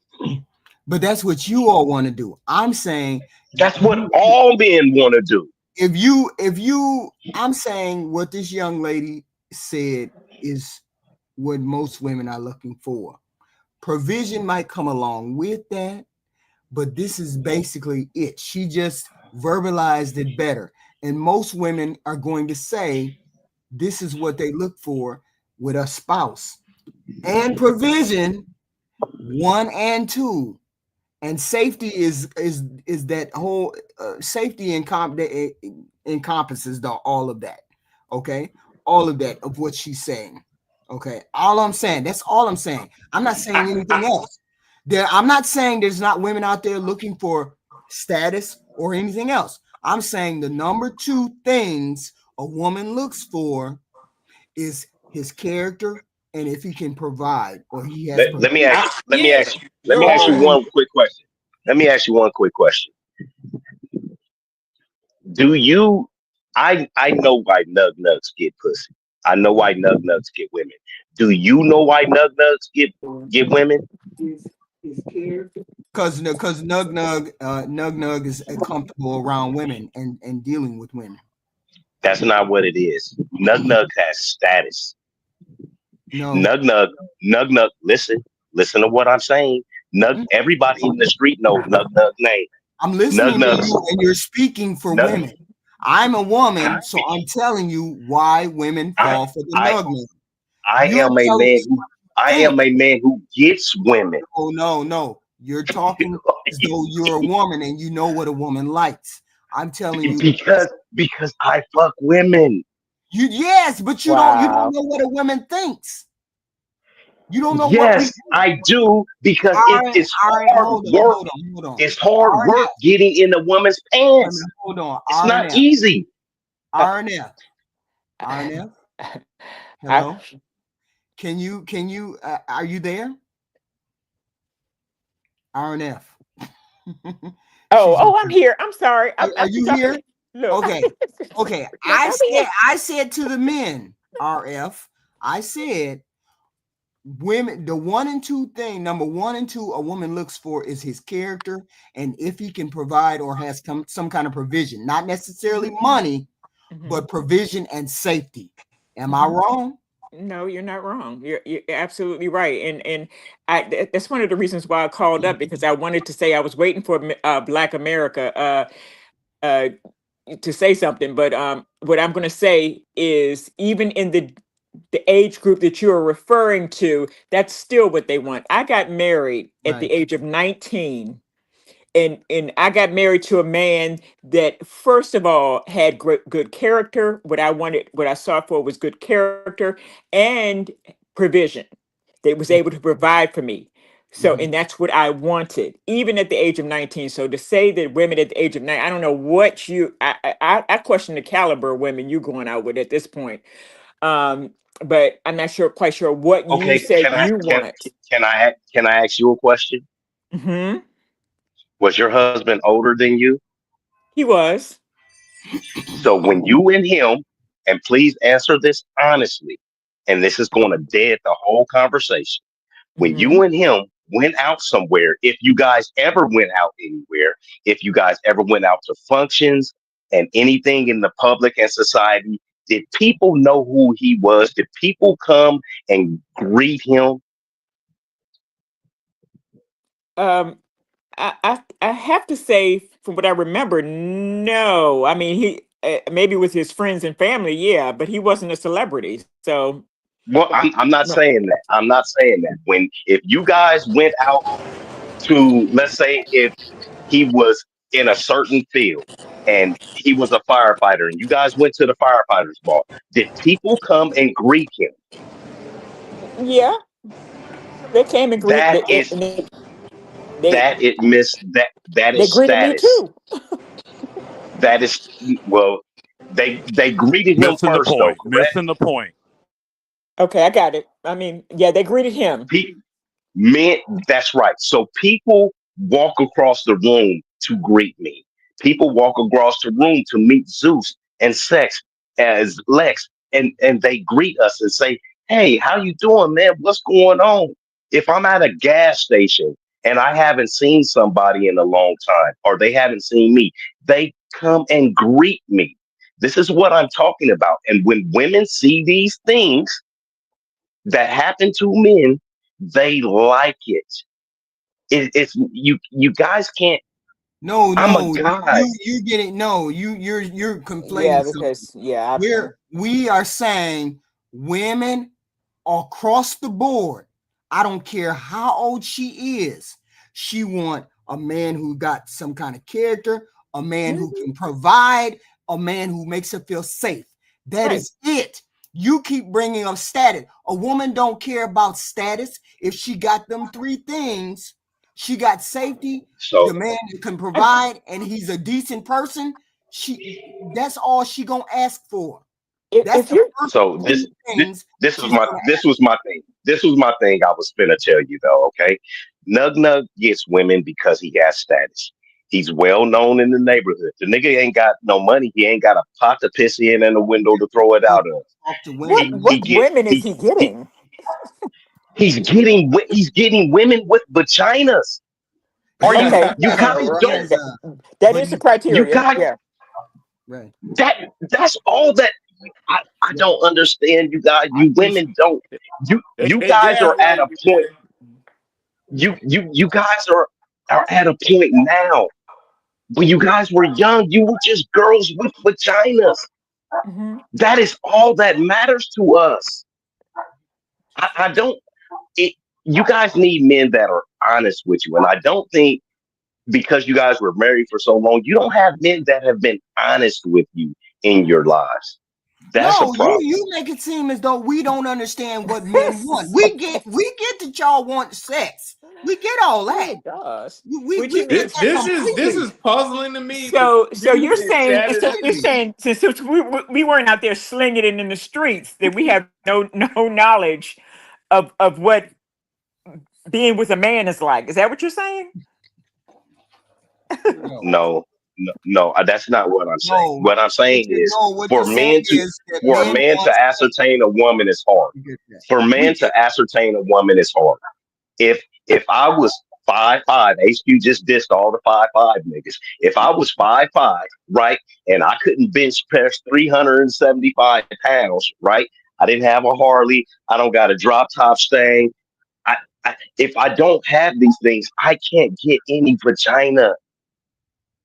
But that's what you all want to do. I'm saying that's what all men want to do. I'm saying what this young lady said is what most women are looking for. Provision might come along with that, but this is basically it. She just verbalized it better. And most women are going to say this is what they look for with a spouse. And provision, 1 and 2. And safety is that whole safety encompasses all of that. Okay, all of that of what she's saying. Okay, all I'm saying, that's all I'm saying. I'm not saying anything else. I'm not saying there's not women out there looking for status or anything else. I'm saying the number 2 things a woman looks for is his character and if he can provide or he has. Let me ask you one quick question. Do you? I know why nug nugs get pussy. I know why nug nugs get women. Do you know why nug nugs get women? Because nug nug is comfortable around women and dealing with women. That's not what it is. Nug nug has status. No. Nug nug. Listen to what I'm saying. Everybody in the street knows nug nug name. I'm listening to you, and you're speaking for women. I'm a woman, so I'm telling you why women fall for the nugget. I am a man who gets women. Oh no. You're talking as though you're a woman and you know what a woman likes. I'm telling you because I fuck women. Yes, but you don't know what a woman thinks. You don't know what we Yes, I do, because it's hard work. Hold on. It's hard work getting in a woman's pants. Hold on. It's not easy. RNF. Hello. Can you are you there? RNF. I'm here. I'm sorry. Are you here? Look. Okay. I said to the men, RF, I said women, the 1 and 2 thing, number 1 and 2 a woman looks for is his character, and if he can provide or has some kind of provision, not necessarily money, but provision and safety. Am I wrong? No, you're not wrong. You're absolutely right. And that's one of the reasons why I called up, because I wanted to say I was waiting for Black America to say something. But what I'm going to say is, even in the age group that you are referring to, that's still what they want. I got married at the age of 19. And I got married to a man that, first of all, had good character. What I sought for was good character and provision. That was able to provide for me. So, and that's what I wanted, even at the age of 19. So to say that women at the age of 9, I don't know what I question the caliber of women you're going out with at this point. But I'm not quite sure what you said you want. Can I ask you a question? Mm-hmm. Was your husband older than you? He was. So when you and him, and please answer this honestly, and this is going to dead the whole conversation. When you and him went out somewhere, if you guys ever went out anywhere, if you guys ever went out to functions and anything in the public and society, did people know who he was? Did people come and greet him? I have to say, from what I remember, no. I mean, he maybe with his friends and family, yeah, but he wasn't a celebrity. So, well, I'm not saying that. I'm not saying that. If you guys went out to, let's say, if he was in a certain field and he was a firefighter, and you guys went to the firefighters ball, did people come and greet him? Yeah, they came and greeted. That is that they is greeted me status. too. That is, well, they greeted him Missing the first, though, point. correct? Missing the point. Okay, I got it. I mean, yeah, they greeted him. Men, that's right. So people walk across the room to greet me. People walk across the room to meet Zeus and Sex as Lex, and they greet us and say, "Hey, how you doing, man? What's going on?" If I'm at a gas station and I haven't seen somebody in a long time, or they haven't seen me, they come and greet me. This is what I'm talking about. And when women see these things that happen to men, they like it. It's you guys can't. No, I'm a guy. you get it. No, you're conflating Yeah, because we are saying women across the board. I don't care how old she is. She want a man who got some kind of character, a man who can provide, a man who makes her feel safe. That is it. You keep bringing up status. A woman don't care about status. If she got them 3 things, she got safety, the man who can provide, and he's a decent person. That's all she gonna ask for. That's the first so this was my thing. This was my thing. I was finna tell you though. Okay, Nug Nug gets women because he has status. He's well known in the neighborhood. The nigga ain't got no money. He ain't got a pot to piss in and a window to throw it out of. What women is he getting? He's getting women with vaginas. Are you guys don't? That is the criteria. You guys, right? That's all that I don't understand. You guys, you women don't. You guys are at a point. You guys are at a point now when you guys were young, you were just girls with vaginas. Mm-hmm. That is all that matters to us. I don't. It, you guys need men that are honest with you, and I don't think because you guys were married for so long, you don't have men that have been honest with you in your lives. That's a No, problem. you make it seem as though we don't understand what men want. We get that y'all want sex. We get all that. Oh gosh. We What you get mean? that This completely. is puzzling to me. So you're Is saying that since we weren't out there slinging it in the streets, that we have no knowledge of what being with a man is like. Is that what you're saying? No, no, that's not what I'm saying. No, What I'm saying is what for you're saying men to is that for a men man want to ascertain a woman is hard. to get that. For We men get to ascertain a woman is hard. If I was 5'5", HQ just dissed all the 5'5" niggas. If I was 5'5", right, and I couldn't bench press 375 pounds, right, I didn't have a Harley, I don't got a drop top stang. If I don't have these things, I can't get any vagina.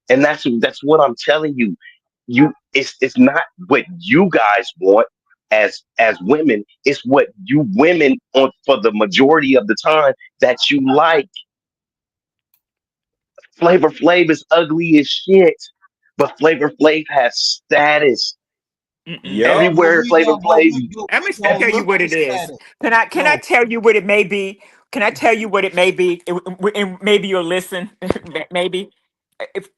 And that's what I'm telling you. It's not what you guys want as women. It's what you women want for the majority of the time that you like. Flavor Flav is ugly as shit, but Flavor Flav has status. Yup. Everywhere Flavor Flav. Let me we don't tell you look what for it is. status. Can I No. tell you what it may be? Can I tell you what it may be? And maybe you'll listen. Maybe. If,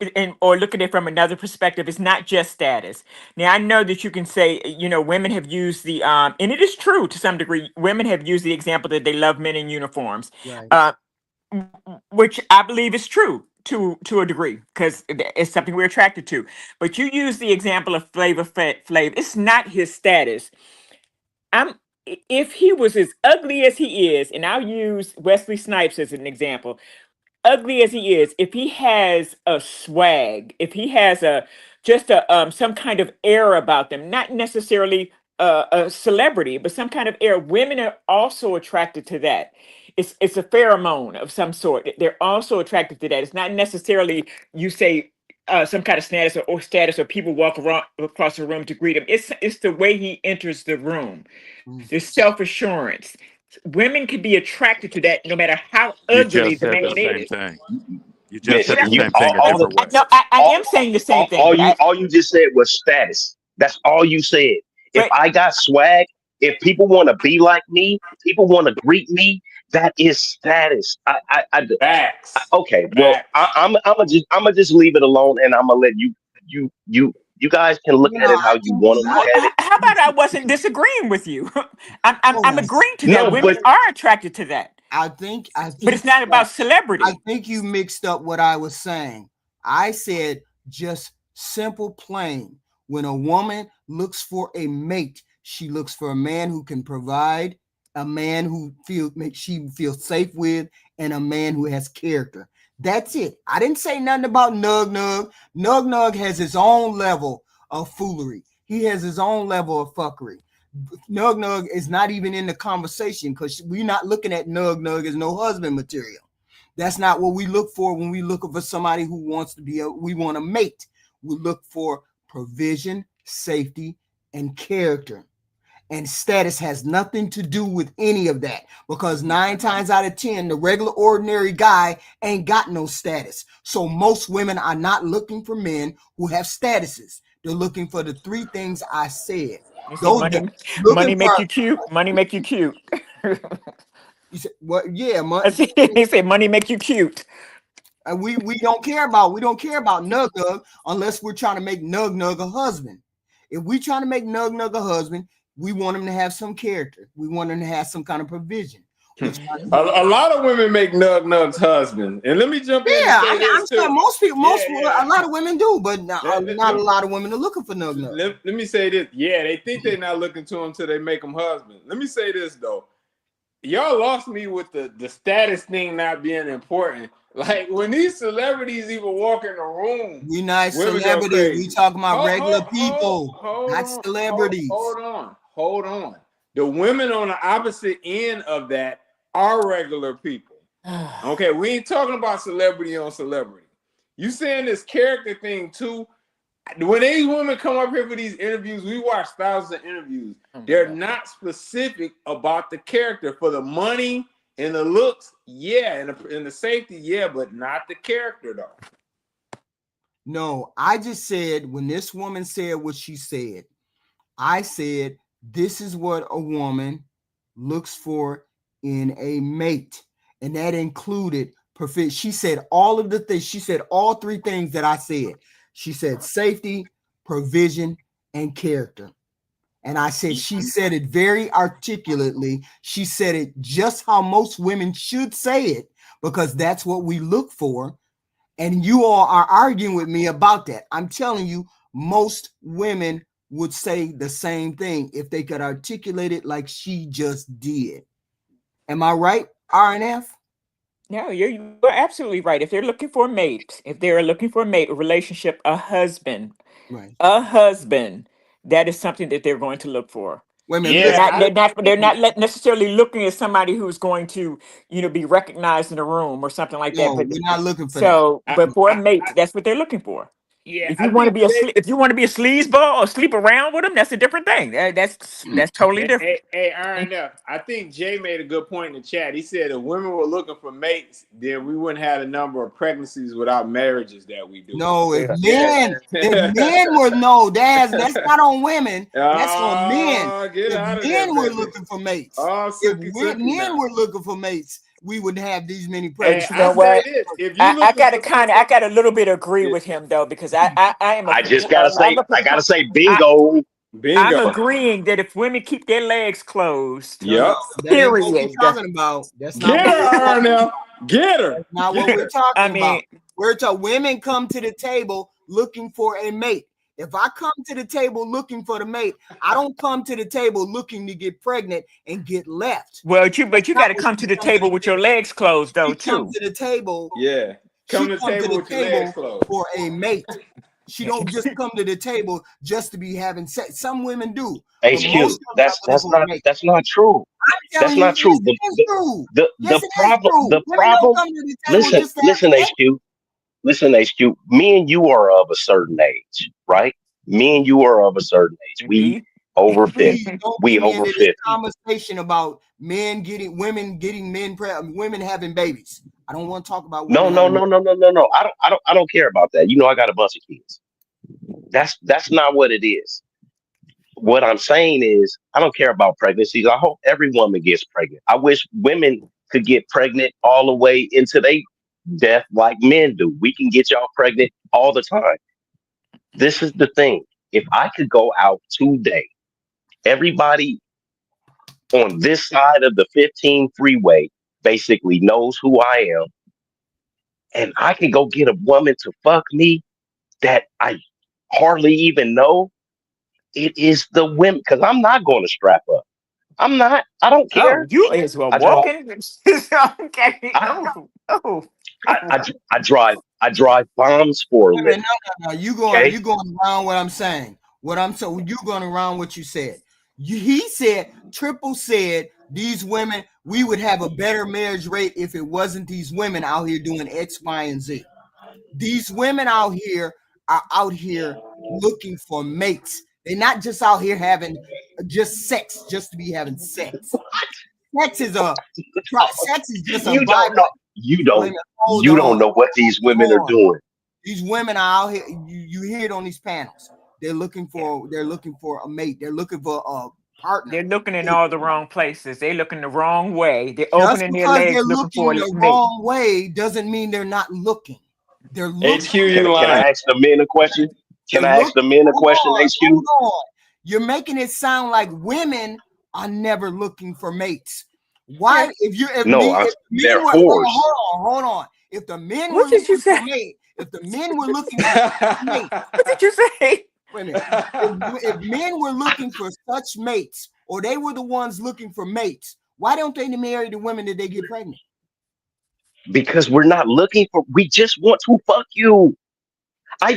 or look at it from another perspective, it's not just status. Now I know that you can say, women have used the and it is true to some degree. Women have used the example that they love men in uniforms, Right. which I believe is true to a degree because it's something we're attracted to. But you use the example of Flavor Flav. It's not his status. If he was as ugly as he is, and I'll use Wesley Snipes as an example, ugly as he is, if he has a swag, if he has some kind of air about them, not necessarily a celebrity, but some kind of air, women are also attracted to that. It's a pheromone of some sort. They're also attracted to that. It's not necessarily you say some kind of status or people walk around across the room to greet him. It's the way he enters the room. There's self-assurance. Women can be attracted to that no matter how You ugly just the said man the same is. thing. You just Listen, said the you same thing a different way. No, I am saying the same thing, all you just said was status. That's all you said. If but I got swag, if people want to be like me, people want to greet me, that is status. Facts. Okay, well, Facts. I'm gonna just leave it alone, and I'm gonna let you guys can look at it how I you think want to look well, at it. how about I wasn't disagreeing with you? I'm no, agreeing to that. No, Women but are attracted to that, I think but it's not about celebrity. I think you mixed up what I was saying. I said just simple, plain. When a woman looks for a mate, she looks for a man who can provide, a man who makes she feel safe with, and a man who has character. That's it. I didn't say nothing about Nug Nug. Nug Nug has his own level of foolery. He has his own level of fuckery. Nug Nug is not even in the conversation because we're not looking at Nug Nug as no husband material. That's not what we look for when we look for somebody who wants to we want a mate. We look for provision, safety, and character. And status has nothing to do with any of that because 9 times out of 10, the regular ordinary guy ain't got no status. So most women are not looking for men who have statuses. They're looking for the 3 things I said. You say Those money looking make for you cute. Money make you cute. you said, what? Yeah, He said money make you cute. and we don't care about Nug Nug unless we're trying to make Nug Nug a husband. If we're trying to make Nug Nug a husband, we want him to have some character. We want him to have some kind of provision. A lot of women make Nug Nug's husband. And let me jump in and say I'm this too. saying most people, Yeah. a lot of women do, but not Let a lot of women are looking for Nug Nug. let me say this. Yeah, they think they're not looking to him until they make him husband. Let me say this though. Y'all lost me with the status thing not being important. Like when these celebrities even walk in the room, We not women go celebrities. crazy. We talking about regular people, not celebrities. Hold on. The women on the opposite end of that are regular people. Okay, we ain't talking about celebrity on celebrity. You saying this character thing too. When these women come up here for these interviews, we watch thousands of interviews. They're not specific about the character. For the money and the looks, yeah, and the safety, yeah, but not the character though. No, I just said when this woman said what she said, I said this is what a woman looks for in a mate, and that included perfect. She said all of the things. She said all three things that I said. She said safety, provision, and character. And I said she said it very articulately. She said it just how most women should say it, because that's what we look for. And you all are arguing with me about that. I'm telling you, most women would say the same thing if they could articulate it like she just did. Am I right, RNF? No, you're absolutely right. If they're looking for a mate, if they're looking for a mate, a relationship, a husband, right, that is something that they're going to look for. Wait a minute. Yeah, they're not necessarily looking at somebody who's going to, be recognized in a room or something like that. No, But we're not looking for that. but for a mate, that's what they're looking for. Yeah, If you want to be if you want to be a sleazeball or sleep around with them, that's a different thing. That's totally different. Hey, RNF, I think Jay made a good point in the chat. He said if women were looking for mates, then we wouldn't have the number of pregnancies without marriages that we do. No, if men were that's not on women. That's on men. If men were looking for mates, if men were looking for mates, we wouldn't have these many pregnancies. You know what? I got a little bit agree with him though, because I am. I gotta say, bingo. I'm agreeing that if women keep their legs closed, yep. That ain't what we're talking about. That's not get her now. Get her. That's not what we're talking about. We're talking women come to the table looking for a mate. If I come to the table looking for the mate, I don't come to the table looking to get pregnant and get left. Well, but you got to come to the table with your legs closed, though, too. Come to the table. Yeah. Come to the table with your legs closed. For a mate. She don't just come to the table just to be having sex. Some women do. HQ, that's not true. That's not true. The problem. Listen, HQ. Listen, HQ, me and you are of a certain age, right? Me and you are of a certain age. We over 50. We over 50. Conversation about women getting women having babies. I don't want to talk about No. I don't care about that. You know, I got a bunch of kids. That's not what it is. What I'm saying is, I don't care about pregnancies. I hope every woman gets pregnant. I wish women could get pregnant all the way into their death like men do. We can get y'all pregnant all the time. This is the thing. If I could go out today, everybody on this side of the 15 freeway basically knows who I am, and I can go get a woman to fuck me that I hardly even know. It is the women, because I'm not going to strap up. I'm not. I don't care. Oh, you is walking. Okay. I drive bombs for a living. No. You going around what I'm saying. You going around what you said. He said, Triple said, these women, we would have a better marriage rate if it wasn't these women out here doing X, Y, and Z. These women out here are out here looking for mates. They're not just out here having just sex, just to be having sex. Sex is just a You don't know what these women are doing. These women are out here. You hear it on these panels. They're looking for a mate. They're looking for a partner. They're looking in all the wrong places. They're looking the wrong way. They're opening their legs looking for the wrong way doesn't mean they're not looking. They're looking. Can I ask the men a question? HQ? Hold on. You're making it sound like women are never looking for mates. Why? Hold on. If the men were looking for mate, if the men were looking for mate, what did you say? Wait a minute. If men were looking for such mates, or they were the ones looking for mates, why don't they marry the women that they get pregnant? Because we're not looking for. We just want to fuck you. I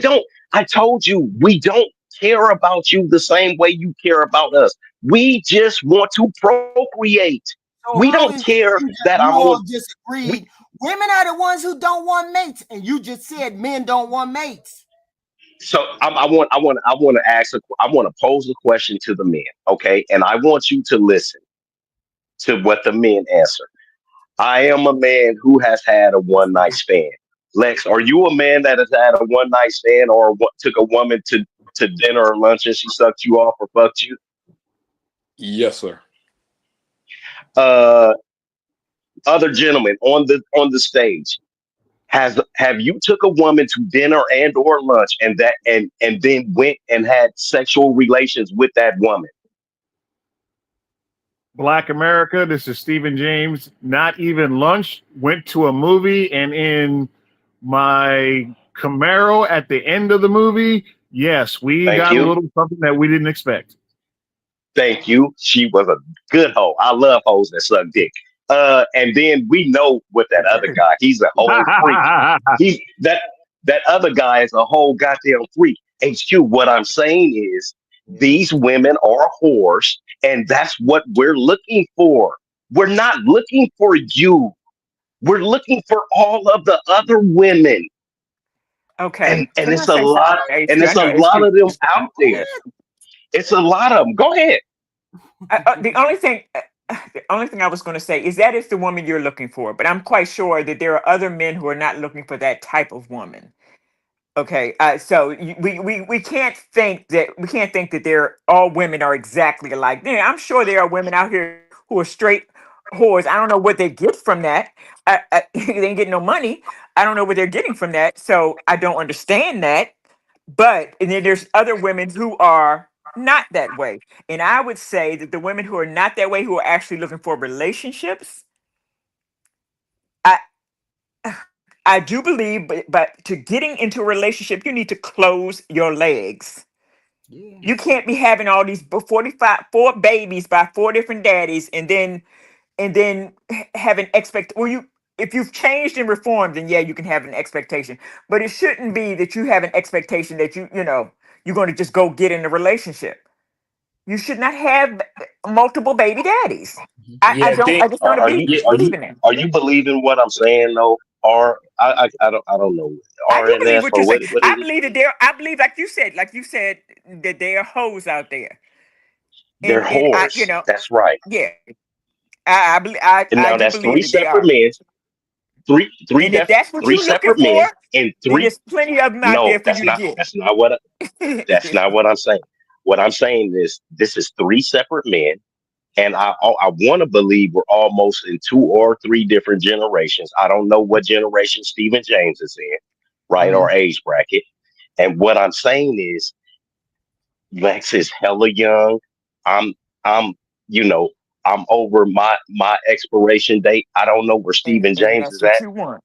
told you, we don't care about you the same way you care about us. We just want to procreate. So we don't care that I'm all disagreed. Women are the ones who don't want mates, and you just said men don't want mates. So I want to pose a question to the men, okay? And I want you to listen to what the men answer. I am a man who has had a one night stand. Lex, are you a man that has had a one night stand or took a woman to dinner or lunch and she sucked you off or fucked you? Yes, sir. Other gentlemen on the stage, have you took a woman to dinner and or lunch and then went and had sexual relations with that woman? Black America, this is Stephen James. Not even lunch. Went to a movie, and in my Camaro at the end of the movie, yes, we got a little something that we didn't expect. Thank you. She was a good hoe. I love hoes that suck dick. And then we know what that other guy, he's a whole freak. That other guy is a whole goddamn freak. HQ, what I'm saying is these women are whores, and that's what we're looking for. We're not looking for you. We're looking for all of the other women. Okay. And it's a lot, and it's a lot of them out there. It's a lot of them. Go ahead. The only thing I was going to say is that is the woman you're looking for, but I'm quite sure that there are other men who are not looking for that type of woman. Okay, so we can't think that they're all women are exactly alike. Yeah, I'm sure there are women out here who are straight whores. I don't know what they get from that. They ain't getting no money. I don't know what they're getting from that, so I don't understand that. But and then there's other women who are not that way, and I would say that the women who are not that way, who are actually looking for relationships, I do believe, but to getting into a relationship, you need to close your legs. Yeah. You can't be having all these 4 babies by 4 different daddies, and then have an if you've changed and reformed, then yeah, you can have an expectation. But it shouldn't be that you have an expectation that you're going to just go get in a relationship. You should not have multiple baby daddies. I just don't believe in that. Are you believing what I'm saying though? Or I don't know. I do believe what you're saying. What I is believe that I believe like you said that there are hoes out there. They're whores. That's right. Yeah. I believe And now do that's believe 3 that they separate are. men. And if that's what 3 you're looking separate for, men and then 3. there's plenty of them out No, there for you to get. that's not what I'm saying. What I'm saying is this is 3 separate men. And I want to believe we're almost in 2 or 3 different generations. I don't know what generation Stephen James is in, right, or age bracket. And what I'm saying is, Lex is hella young. I'm I'm over my expiration date. I don't know where Stephen And James that's is what at, you want.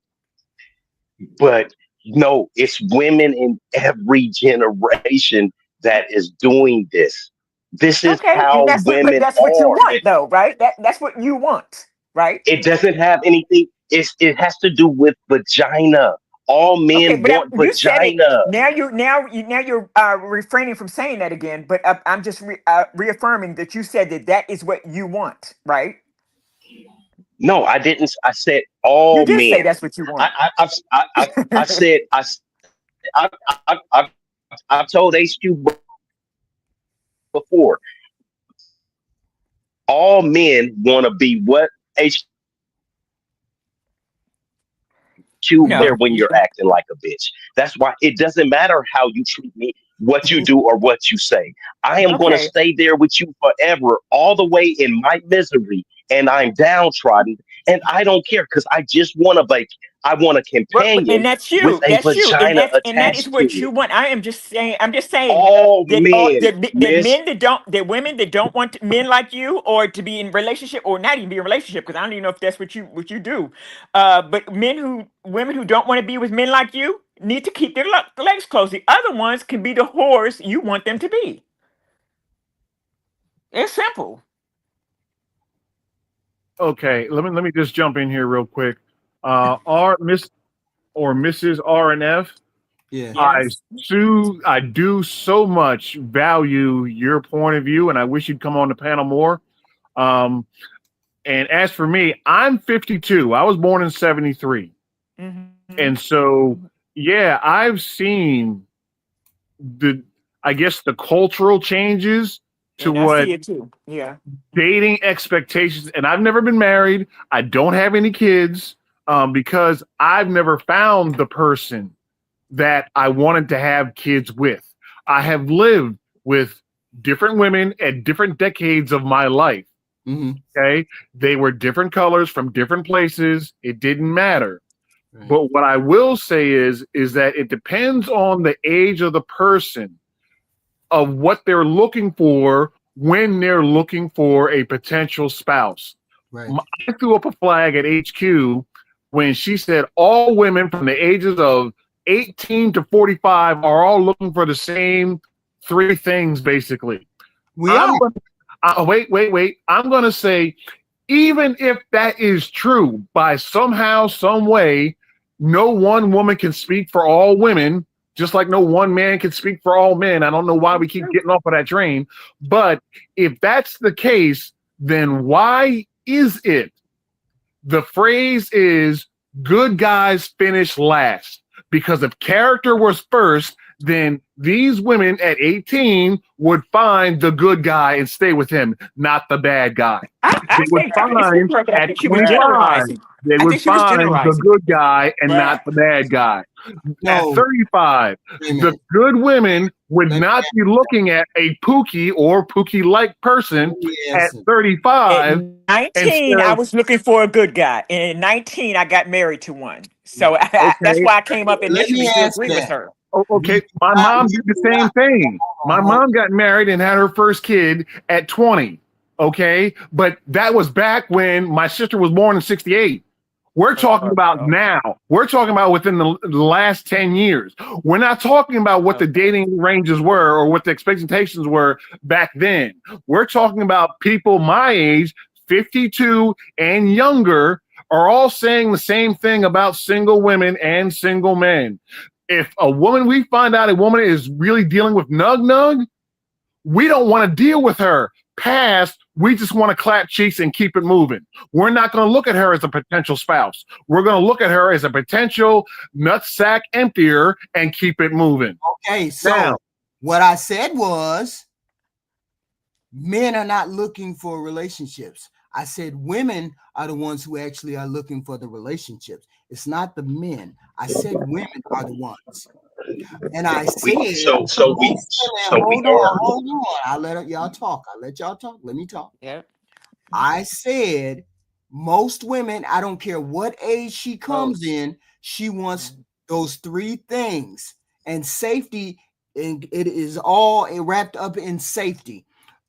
but no, it's women in every generation that is doing this. This is Okay, and how but women that's what you are. want though, right? That's what you want, right? It doesn't have anything. It has to do with vagina. All Okay, men but want you said it. vagina. You're refraining from saying that again. But I'm just reaffirming that you said that is what you want, right? No, I didn't. I said You all did say men. that's what you want. I said I, I, I've told HQ before. All men want to be what HQ there No. when you're acting like a bitch. That's why it doesn't matter how you treat me, what you do, or what you say. I am going to Okay. stay there with you forever, all the way in my misery, and I'm downtrodden, and I don't care because I just want I want a And companion that's with you. a That's you. vagina And that is attached to what you it. want. I'm just saying All that men, that miss. women that don't want men like you or to be in relationship or not even be in relationship because I don't even know if that's what you do. But women who don't want to be with men like you need to keep their legs closed. The other ones can be the whores you want them to be. It's simple. Okay, let me just jump in here real quick. R Miss or Mrs. RNF. Yeah. Yes. I do so much value your point of view, and I wish you'd come on the panel more. And as for me, I'm 52. I was born in 73. Mm-hmm. And so, yeah, I've seen I guess the cultural changes to And I what see it too. Yeah. dating expectations. And I've never been married. I don't have any kids because I've never found the person that I wanted to have kids with. I have lived with different women at different decades of my life. Mm-hmm. Okay. They were different colors from different places. It didn't matter. Right. But what I will say is that it depends on the age of the person of what they're looking for when they're looking for a potential spouse. Right. I threw up a flag at HQ when she said all women from the ages of 18 to 45 are all looking for the same three things, basically. We are. Wait. I'm going to say, even if that is true, by somehow, some way, no one woman can speak for all women, just like no one man can speak for all men. I don't know why we keep getting off of that train. But if that's the case, then why is it the phrase is good guys finish last? Because if character was first, then these women at 18 would find the good guy and stay with him, not the bad guy. They would find at she was 25, generalizing. they I would think she was find the generalizing. good guy and Right. not the bad guy. No. At 35, the good women would not be looking at a Pookie or Pookie-like person at 35. At 19, I was looking for a good guy. And at 19, I got married to one. So that's why I came up initially to agree with her. Okay, my mom did the same thing. My mom got married and had her first kid at 20. Okay, but that was back when my sister was born in 68. We're talking about now. We're talking about within the last 10 years. We're not talking about what the dating ranges were or what the expectations were back then. We're talking about people my age, 52 and younger, are all saying the same thing about single women and single men. If we find out a woman is really dealing with nug, we don't want to deal with her. We just want to clap cheeks and keep it moving. We're not going to look at her as a potential spouse. We're going to look at her as a potential nutsack emptier and keep it moving. Okay, so what I said was men are not looking for relationships. I said women are the ones who actually are looking for the relationships. It's not the men. I said women are the ones. And I said, hold on. I'll let y'all talk. Let me talk. Yeah. I said most women, I don't care what age she comes in, she wants those three things. And safety, it is all wrapped up in safety.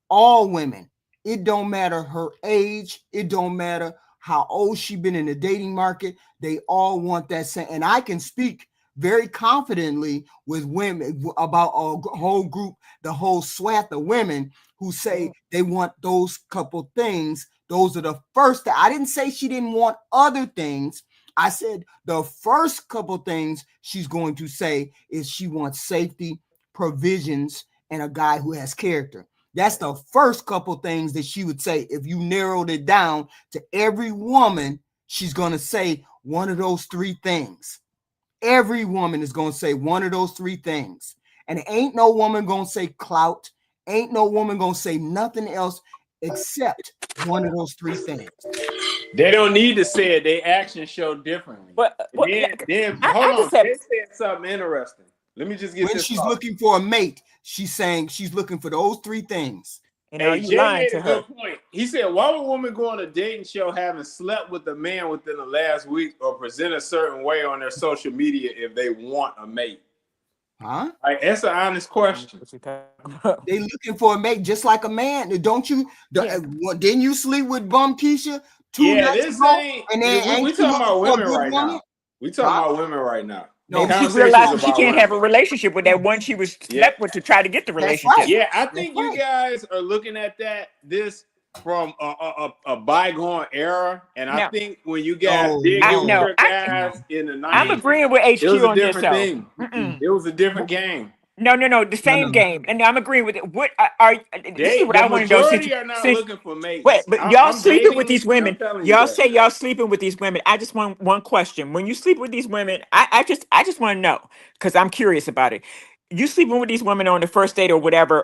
All women, it don't matter her age, it don't matter how old she been in the dating market, they all want that same. And I can speak very confidently with women about a whole group, the whole swath of women who say they want those couple things. Those are the first. I didn't say she didn't want other things. I said the first couple things she's going to say is she wants safety, provisions, and a guy who has character. That's the first couple things that she would say. If you narrowed it down to every woman, she's going to say one of those three things. Every woman is going to say one of those three things. And ain't no woman going to say clout. Ain't no woman going to say nothing else except one of those three things. They don't need to say it. They actions show differently. But hold on. They said something interesting. Let me just get when this. She's looking for a mate, she's saying she's looking for those three things. And are you lying to her? Good point. He said, why would a woman go on a dating show having slept with a man within the last week or present a certain way on their social media if they want a mate? Huh? Like, that's an honest question. They looking for a mate just like a man. Don't you? Didn't you sleep with Bum Keisha 2 nights ago? And then we talking about women right now. We talking about women right now. No, she realized she can't have a relationship with that one she was slept with to try to get the relationship. Right. Yeah, I think you guys are looking at this from a bygone era, and I think when you guys did get with your guys in the 90s, I'm agreeing with HQ on this. Thing. It was a different game. No, the same game, and I'm agreeing with it. What are this is what The I want to know. majority are not looking for mates. Wait, but y'all I'm sleeping with dating, these women. Y'all say y'all sleeping with these women. I just want one question. When you sleep with these women, I just want to know because I'm curious about it. You sleeping with these women on the first date or whatever,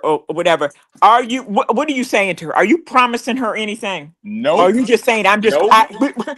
Are you? What are you saying to her? Are you promising her anything? Nope. Or are you just saying I'm just? Nope.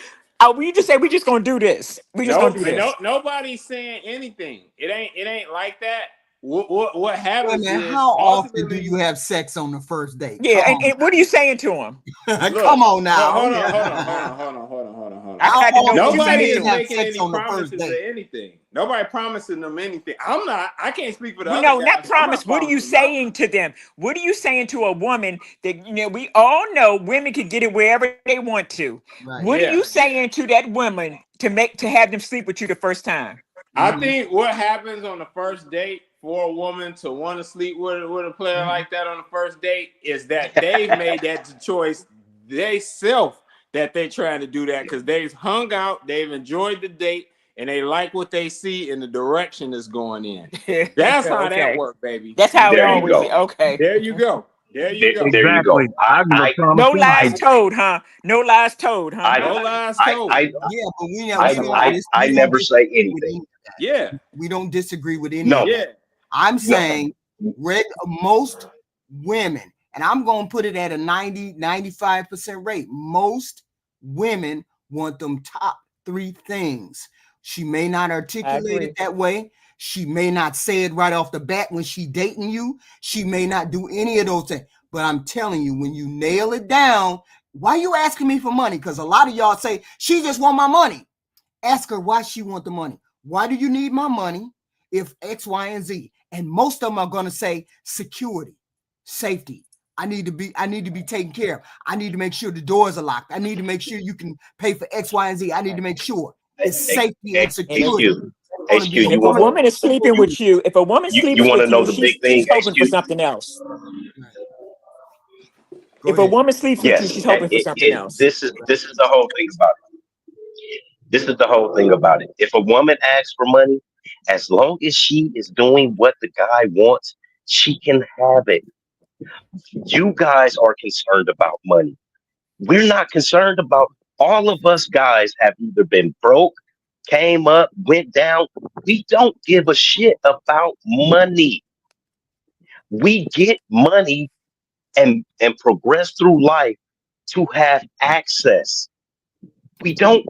We just say we just gonna do this. We just gonna do this. Nobody's saying anything. It ain't like that. What happens Wait, is how often do ultimately you have sex on the first date? Yeah, and what are you saying to him? Come on now. Hold on. I How had to know what often you do saying Nobody you to is him. have making sex any on the first promises or date? anything. Nobody promising them anything. I can't speak for the other No, guys. not promise. What are you saying to them? What are you saying to a woman that we all know women can get it wherever they want to? Right. What are you saying to that woman to have them sleep with you the first time? I think what happens on the first date for a woman to want to sleep with a player like that on the first date is that they've made that choice they self that they're trying to do that because they've hung out, they've enjoyed the date, and they like what they see in the direction it's going in. That's how that works, baby. That's how it There you always is. go. Okay. There you go. There you go. There you go. Exactly. I never promised No lies anything. told, huh? No lies told, huh? No lies told. Yeah, but I we never don't say disagree with anything. any of that. Yeah. We don't disagree with any No. of that. I'm No. saying most women, and I'm going to put it at a 95% rate. Most women want them top three things. She may not articulate it that way. She may not say it right off the bat when she dating you. She may not do any of those things. But I'm telling you, when you nail it down, why you asking me for money? Because a lot of y'all say, she just want my money. Ask her why she want the money. Why do you need my money if X, Y, and Z? And most of them are going to say security, safety. I need to be taken care of. I need to make sure the doors are locked. I need to make sure you can pay for X, Y, and Z. I need to make sure it's safety and security. HQ, And if a woman is sleeping with you, if a woman you sleeps want to with know you, the big she's thing, hoping for HQ? something else. Go If a ahead. woman sleeps with you, Yes. she's hoping for something else. This is the whole thing about it. This is the whole thing about it. If a woman asks for money, as long as she is doing what the guy wants, she can have it. You guys are concerned about money. We're not concerned about. All of us guys have either been broke, came up, went down. We don't give a shit about money. We get money and progress through life to have access. We don't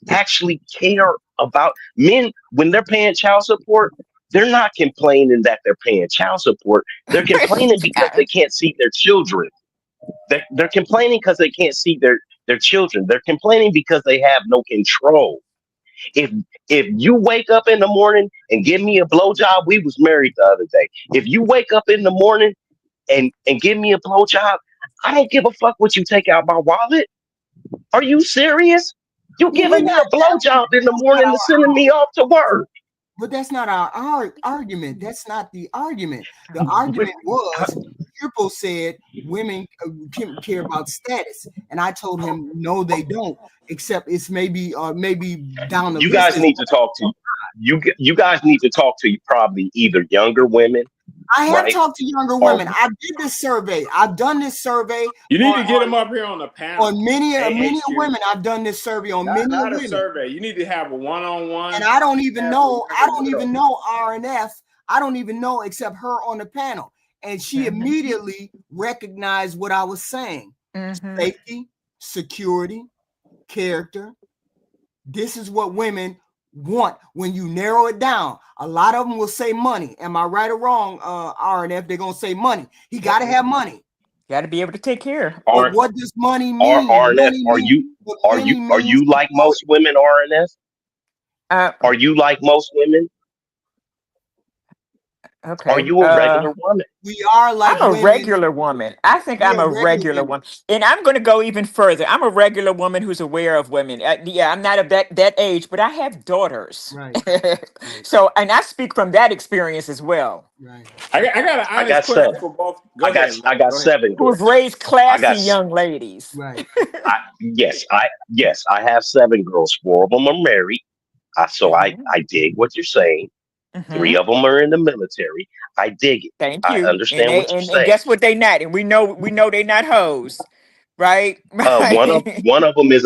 actually care about men when they're paying child support. They're not complaining that they're paying child support. They're complaining because they can't see their children. They're complaining because they can't see their children. They're complaining because they have no control. If if you wake up in the morning and give me a blowjob, we was married the other day. If you wake up in the morning and give me a blowjob, I don't give a fuck what you take out my wallet. Are you serious? You Yeah, but giving me a blowjob in the morning and sending me off to work. But that's not our argument. That's not the argument. The argument was Triple said women care about status, and I told him no, they don't. Except it's maybe down the You list. guys need to talk to you guys need to talk to probably either younger women. I have right? talked to younger women. I did this survey. I've done this survey. You need to get them up here on the panel. On many women, I've done this survey on many not women. A survey. You need to have a one-on-one. And I don't even know RNF. I don't even know except her on the panel. And she immediately recognized what I was saying. Safety, security, character. This is what women want when you narrow it down. A lot of them will say money. Am I right or wrong, RNF? They're going to say money. He got to have money. Got to be able to take care. But what does money mean? RNF, are you like most women, RNF? Are you like most women? Okay. Are you a regular woman? We are like I'm a women. regular woman. I think I'm a regular woman. And I'm going to go even further. I'm a regular woman who's aware of women. Yeah, I'm not of that age, but I have daughters. Right. So, and I speak from that experience as well. Right. I got an honest question for both. I got 7 who girls. have raised classy young ladies. Right. Yes, I have 7 girls. 4 of them are married. So I dig what you're saying. 3 of them are in the military. I dig it. Thank I you. understand what you're And saying. guess what they not? And we know they not hoes, right? Right. One of them is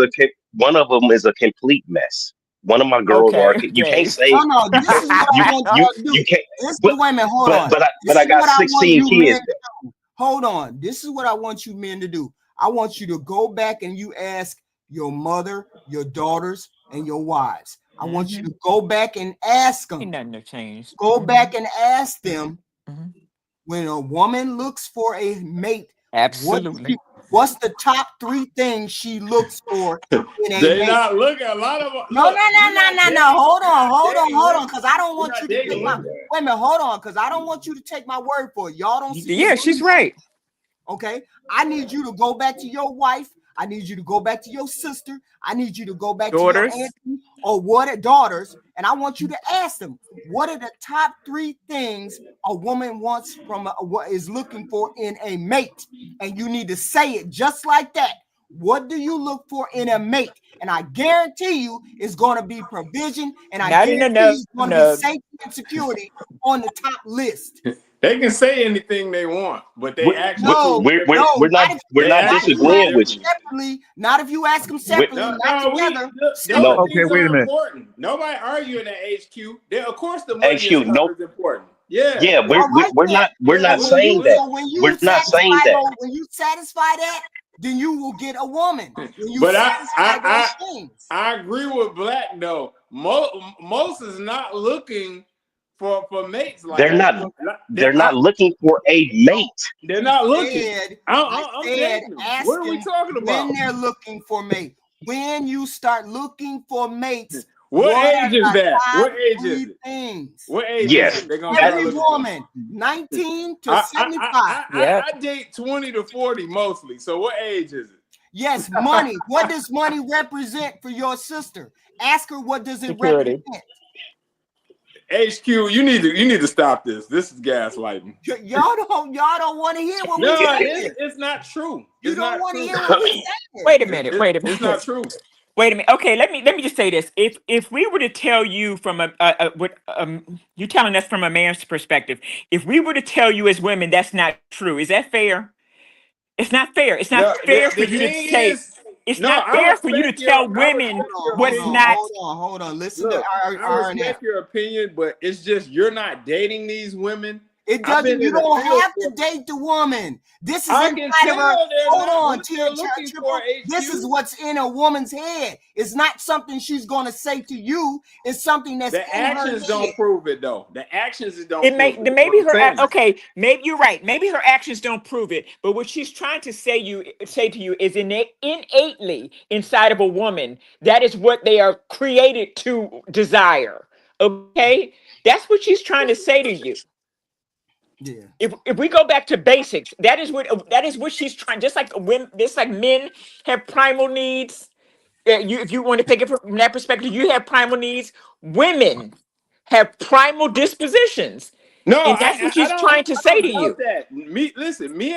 a complete mess. One of my girls are. Okay. You can't Okay. say No, this is what I want y'all to do. you can't. This is, But wait a minute, hold on. but I got What I want 16 you kids. men to do. Hold on. This is what I want you men to do. I want you to go back and you ask your mother, your daughters, and your wives. I want you to go back and ask them. Ain't nothing to change. Go back and ask them when a woman looks for a mate. Absolutely. What's the top 3 things she looks for in a They mate? not looking. A lot of them. No. Hold on, because I don't want you to take my. women. Wait a minute, hold on, because I don't want you to take my word for it. Y'all don't see. Yeah, she's right. Okay, I need you to go back to your wife. I need you to go back to your sister. I need you to go back Daughters. to your auntie or what daughters, and I want you to ask them what are the top 3 things a woman wants from what is looking for in a mate, and you need to say it just like that. What do you look for in a mate? And I guarantee you it's going to be provision, and I Not in guarantee a you it's going to be safety and security on the top list. They can say anything they want, but they actually we're not disagreeing with you. Separately, not if you ask them separately, together. Okay, wait a minute. Important. Nobody arguing at HQ. Of course, the money HQ, is important. Yeah, we're not saying that. We're not saying that. When you satisfy that, then you will get a woman. When you but satisfy those things. I agree with Black though. Most is not looking for mates like they're that. not looking for a mate. They're not looking. I said what are we talking about? when they're looking for mate. When you start looking for mates, what age is that? What age is it? Things. What age yes. is it? They're gonna every woman, 19 to 75. I date 20 to 40 mostly. So what age is it? Yes, money. What does money represent for your sister? Ask her what does it represent. HQ, you need to stop this. This is gaslighting. Y'all don't want to hear what we say. It's not true. You don't want to hear what we say. Wait a minute. It's not true. Wait a minute. Okay, let me just say this. If we were to tell you from you telling us from a man's perspective, if we were to tell you as women that's not true, is that fair? It's not fair. It's not fair for you to say. It's not fair for you to tell women what's not. Hold on. Listen Look, to I respect your opinion, but it's just you're not dating these women. It doesn't. You don't have to date the woman. This is inside of her. Hold on, this is what's in a woman's head. It's not something she's going to say to you. It's something that's the in actions her don't head. prove it, though. The actions don't. Maybe her. Okay, maybe you're right. Maybe her actions don't prove it. But what she's trying to say to you is innately inside of a woman. That is what they are created to desire. Okay, that's what she's trying to say to you. Yeah. If we go back to basics, that is what she's trying. Just like men have primal needs. If you want to take it from that perspective, you have primal needs. Women have primal dispositions. No, and that's what she's trying to say to you. That. Me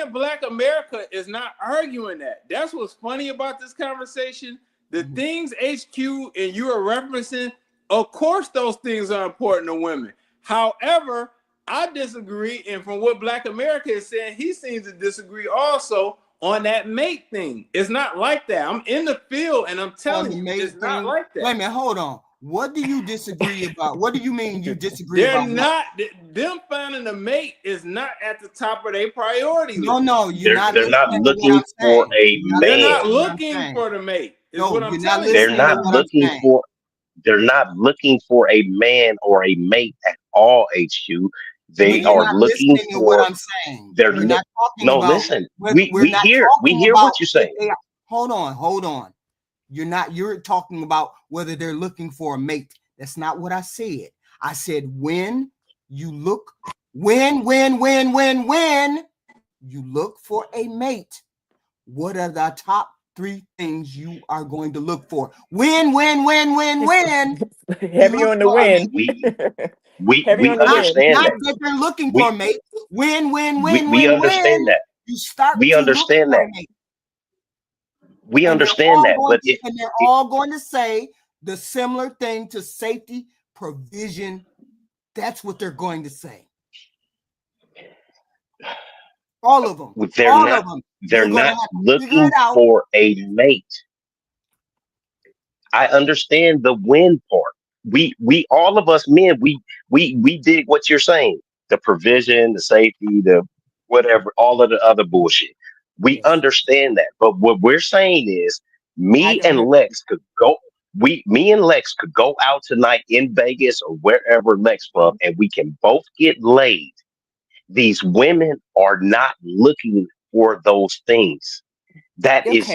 and Black America is not arguing that. That's what's funny about this conversation. The things HQ and you are referencing, of course, those things are important to women. However, I disagree, and from what Black America is saying, he seems to disagree also on that mate thing. It's not like that. I'm in the field, and I'm telling you, it's not like that. Wait a minute, hold on. What do you disagree about? What do you mean you disagree They're about? not. Them finding a mate is not at the top of their priority list. No, they're not looking for a man. They're not looking for the mate. Is what I'm telling you. They're not looking for. They're not looking for a man or a mate at all. HQ. They are looking for what I'm saying. They're not talking about. Listen. We hear what you're saying. Hold on. You're talking about whether they're looking for a mate. That's not what I said. I said when you look for a mate, what are the top 3 things you are going to look for? When. Heavy on the win. We understand not that. that they're looking for a mate. When. We understand that. You start. We understand that. We understand that, but they're all going to say the similar thing to safety, provision, That's what they're going to say. All of them. They're all not. of them. They're not looking for a mate. I understand the win part. We all of us men, we dig what you're saying. The provision, the safety, the whatever, all of the other bullshit. We understand that. But what we're saying is me and Lex could go out tonight in Vegas or wherever Lex from, and we can both get laid. These women are not looking for those things. That is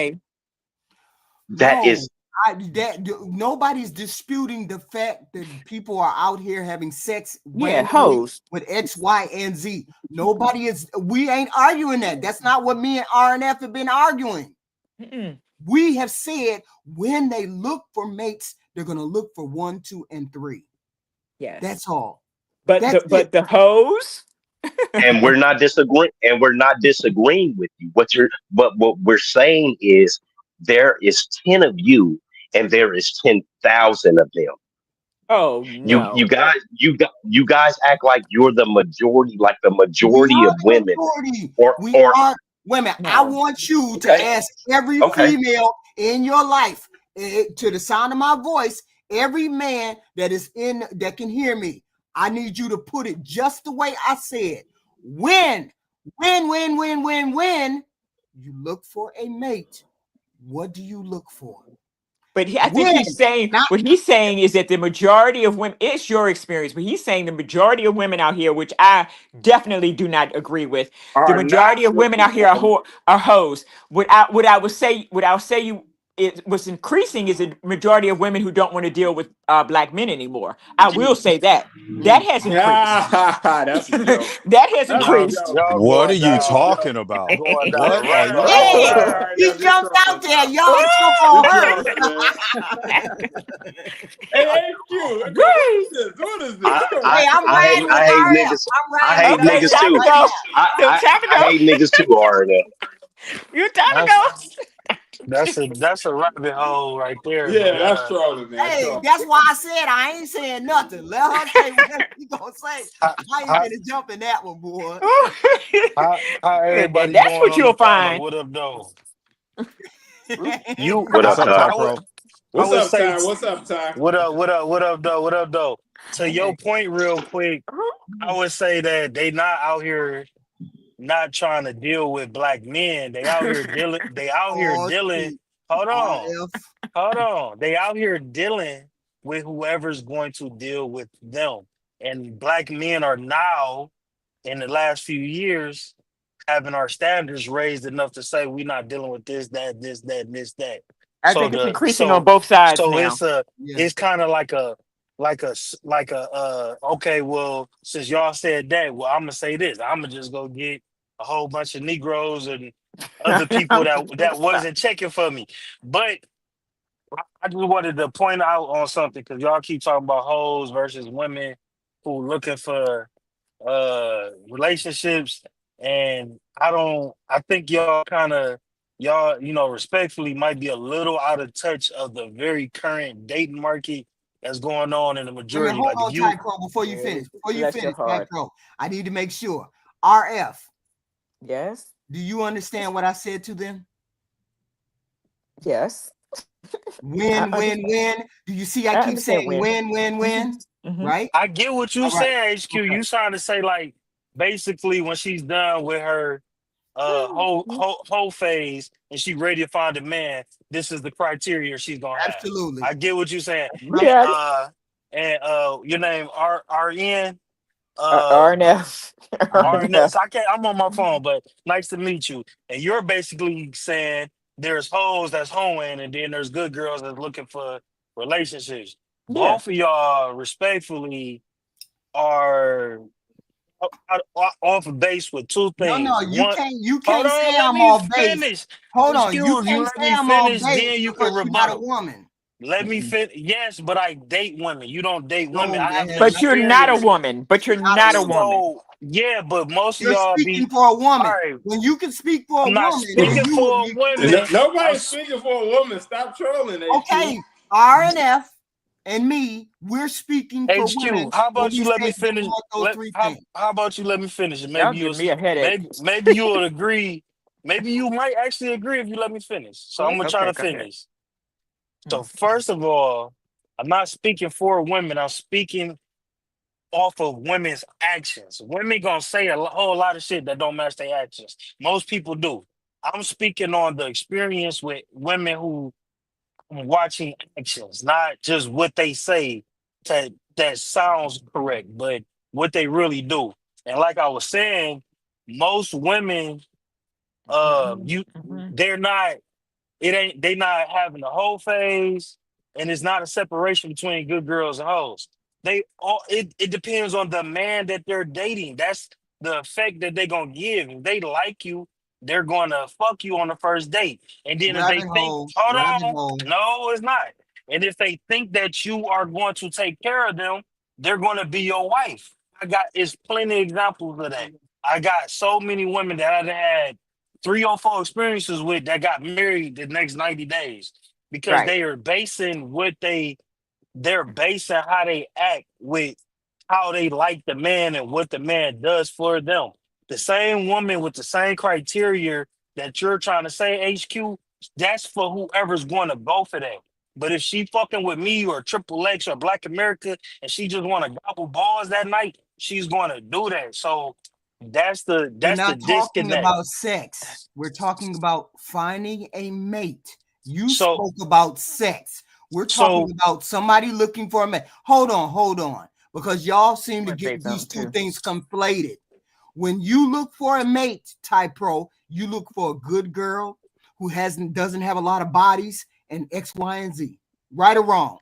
nobody's disputing the fact that people are out here having sex hoes with X, Y, and Z. We ain't arguing that. That's not what me and RNF have been arguing. We have said when they look for mates, they're gonna look for 1, 2, and 3. Yes. That's all. But the hoes. And we're not disagreeing with you. What we're saying is there is 10 of you and there is 10,000 of them. Oh no. You guys act like you're the majority, like the majority of women. We are women. No. I want you to ask every female in your life, to the sound of my voice, every man that can hear me. I need you to put it just the way I said. When you look for a mate, what do you look for? But I think he's saying, what he's saying is that the majority of women, it's your experience, but he's saying the majority of women out here, which I definitely do not agree with, the majority of women out here are hoes. What I would say it was increasing is the majority of women who don't want to deal with black men anymore. I will say that. That has increased. That's a joke. That has increased. What are you talking about? Going down What are you Hey, talking about? he jumped out there. Y'all jump on her. Hey, HQ. What is this? I hate niggas too. I hate niggas too, Arna. You time to go. That's a rabbit hole right there. Yeah, that's trolling, man. Hey, that's why I said I ain't saying nothing. Let her say whatever she gonna say. I ain't gonna jump in that one, boy. How everybody that's doing what on you'll the panel? find. What up, though? What up, Ty? Bro? What's up, Ty? What's up, Ty? What up, though? To your point, real quick, I would say that they not out here not trying to deal with black men. They out here dealing. Hold on. They out here dealing with whoever's going to deal with them. And black men are now, in the last few years, having our standards raised enough to say we're not dealing with this, that, this, that, this, that. I think it's increasing on both sides now. It's kind of like a okay, well, since y'all said that, well, I'm gonna say this. I'm gonna just go get a whole bunch of Negroes and other people that wasn't checking for me. But I just wanted to point out on something because y'all keep talking about hoes versus women who looking for relationships, and I think y'all respectfully might be a little out of touch of the very current dating market that's going on in the majority. Hold on, Ty Crow, before you finish, Ty Crow, I need to make sure. RF. Yes. Do you understand what I said to them? Yes. Win. Do you see I keep saying win? Mm-hmm. Right? I get what you saying, HQ. Okay. You trying to say, like, basically when she's done with her whole phase and she ready to find a man, this is the criteria she's gonna have. Absolutely. I get what you're saying. Yeah. And your name RN? RNF. I'm on my phone, but nice to meet you. And you're basically saying there's hoes that's hoeing, and then there's good girls that's looking for relationships. Yeah. Both of y'all, respectfully, are off base with two things. No, you can't say I'm off base. Hold on, you can't say I'm off base then you can rebuttal. You're not a woman. Let me finish. Yes, but I date women. You don't date women. But you're not a woman. Yeah, but most of you're y'all speaking for a woman. Right. When you can speak for a woman, speaking for a woman. Nobody's speaking for a woman. Stop trolling. Okay, RNF. and me, we're speaking for women. HQ, how When about we you let say me we finish? want those three things. How about you let me finish? And Y'all maybe give me a headache. maybe you would agree. Maybe you might actually agree if you let me finish. So I'm gonna try Okay, to go ahead. finish. So first of all, I'm not speaking for women. I'm speaking off of women's actions. Women gonna say a whole lot of shit that don't match their actions. Most people do. I'm speaking on the experience with women who watching actions, not just what they say that sounds correct, but what they really do. And like I was saying, most women, they're not. They not having the whole phase, and it's not a separation between good girls and hoes. It depends on the man that they're dating. That's the effect that they're gonna give. If they like you, they're gonna fuck you on the first date. And then if they Rabbit think, hole, hold rabbit on, hole. no, it's not. And if they think that you are going to take care of them, they're gonna be your wife. It's plenty of examples of that. I got so many women that I've had 3 or 4 experiences with that got married the next 90 days because Right. they are basing they're basing how they act with how they like the man and what the man does for them. The same woman with the same criteria that you're trying to say, HQ, that's for whoever's going to go for that. But if she fucking with me or Triple X or Black America and she just want to gobble balls that night, she's going to do that. So We're that's the not talking disconnect. about sex. We're talking about finding a mate. You So spoke about sex. We're talking so about somebody looking for a mate. Hold on. Because y'all seem to I'm gonna say get these something two too. things conflated. When you look for a mate, Type Pro, you look for a good girl who doesn't have a lot of bodies and X, Y, and Z. Right or wrong?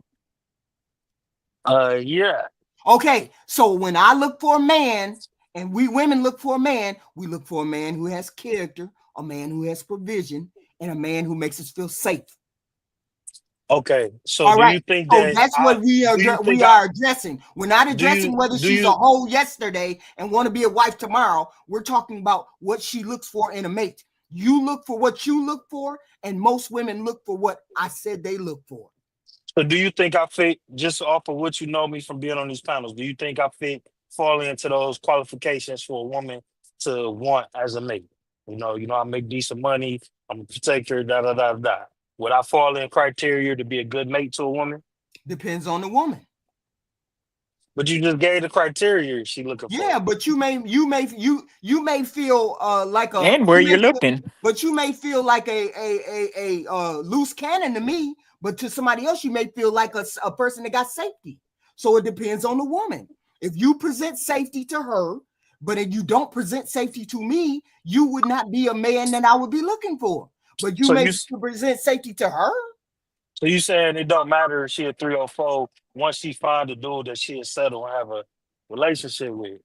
yeah. Okay, so when I look for a man, and we women look for a man, we look for a man who has character, a man who has provision, and a man who makes us feel safe. Okay. So All do right. you think So that that's what we are addressing. We're not addressing whether do she's a you hoe yesterday and want to be a wife tomorrow. We're talking about what she looks for in a mate. You look for what you look for, and most women look for what I said they look for. so do you think I fit, just off of what you know me from being on these panels, do you think I fit falling into those qualifications for a woman to want as a mate? I make decent money, I'm a protector, da da da da. Would I fall in criteria to be a good mate to a woman? Depends on the woman. But you just gave the criteria she looking for. Yeah, but you may feel like And where you're looking. but you may feel like a loose cannon to me, but to somebody else you may feel like a person that got safety. So it depends on the woman. If you present safety to her, but if you don't present safety to me, you would not be a man that I would be looking for. But you So may you present safety to her. so you saying it don't matter if she a 304 once she find a dude that she'll settle and have a relationship with.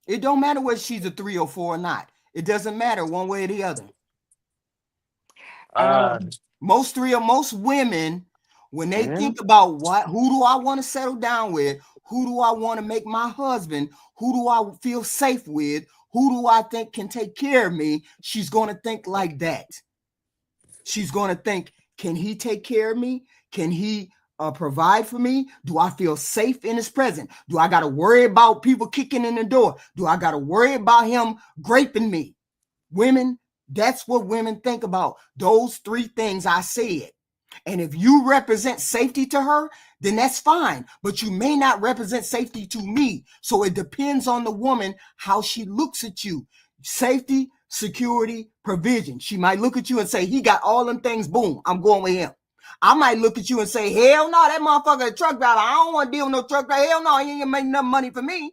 It don't matter whether she's a 304 or not. It doesn't matter one way or the other. Most women, when they think about who do I want to settle down with, who do I want to make my husband, who do I feel safe with, who do I think can take care of me, she's going to think like that. She's going to think, can he take care of me? Can he provide for me? Do I feel safe in his presence? Do I got to worry about people kicking in the door? Do I got to worry about him graping me? Women, that's what women think about. Those 3 things I said. And if you represent safety to her, then that's fine. But you may not represent safety to me. So it depends on the woman, how she looks at you. Safety, security, provision. She might look at you and say, he got all them things. Boom, I'm going with him. I might look at you and say, hell no, that motherfucker a truck driver. I don't want to deal with no truck driver. Hell no, he ain't gonna make enough money for me.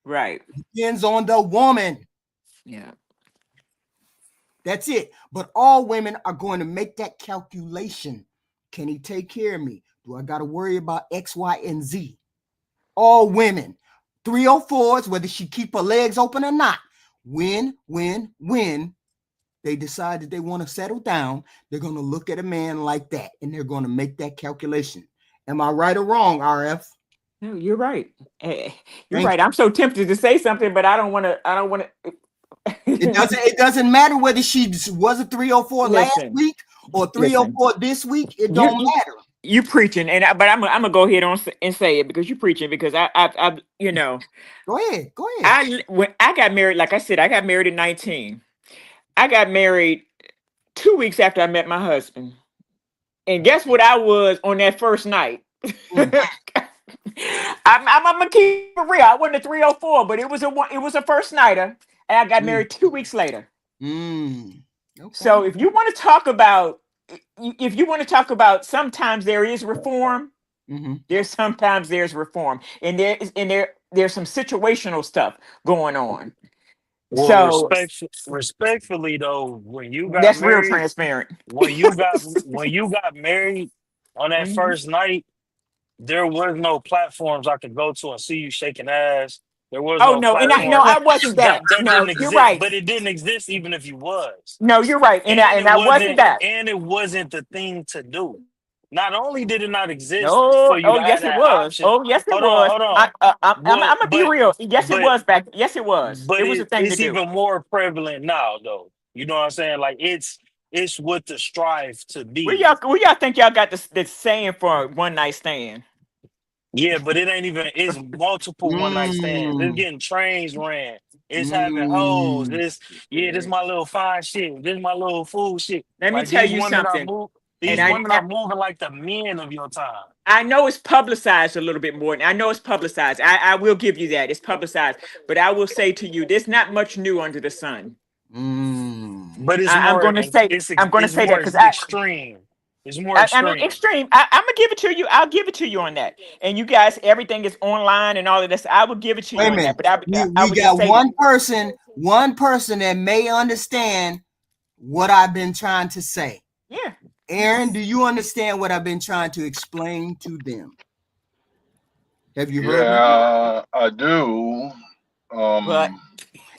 Right. Depends on the woman. Yeah. That's it. But all women are going to make that calculation. Can he take care of me? Do I got to worry about X, Y, and Z? All women. 304s, whether she keep her legs open or not. When they decide that they want to settle down, they're going to look at a man like that, and they're going to make that calculation. Am I right or wrong, RF? No, you're right. You're right. I'm so tempted to say something, but I don't want to. It doesn't matter whether she was a 304 last week or 304 this week. It don't matter. You preaching, but I'm gonna go ahead on and say it because you preaching because I you know. Go ahead. When I got married, like I said, I got married at 19. I got married 2 weeks after I met my husband, and guess what I was on that first night. I'm gonna keep it real. I wasn't a 304, but it was a first nighter, and I got married 2 weeks later. Okay. So if you want to talk about sometimes there is reform, sometimes there's reform, and there's some situational stuff going on. Well, So respectfully though, when you got that's real married, transparent. when you got married on that first night, there was no platforms I could go to and see you shaking ass. There was Oh no no, and platform I wasn't that. that No, didn't you're exist, right. but it didn't exist even if you was. No, you're right, and I wasn't that. And it wasn't the thing to do. Not only did it not exist No, for you oh to have yes it that was. option. Oh yes it Hold on, was. hold on. I'm Well, gonna be real. Yes it but was back. Yes it was. but It was a thing to it's do. even more prevalent now though. You know what I'm saying? Like it's what to strive to Where be. y'all think y'all got this saying for one night stand? Yeah, but it ain't even, it's multiple one night stands. It's getting trains ran. It's having hoes. This my little fine shit. This my little fool shit. Let me Like tell these you women are something. these women are moving like the men of your time. I know it's publicized a little bit more. I know it's publicized. I will give you that. It's publicized. But I will say to you, there's not much new under the sun. But it's I'm more going to say that because extreme. It's more extreme. I mean, extreme. I'm gonna give it to you. I'll give it to you on that. And you guys, everything is online and all of this. I will give it to you Wait a on minute. that. But I We would just got say one person that may understand what I've been trying to say. Yeah. Aaron, do you understand what I've been trying to explain to them? Have you heard me? Yeah, I do.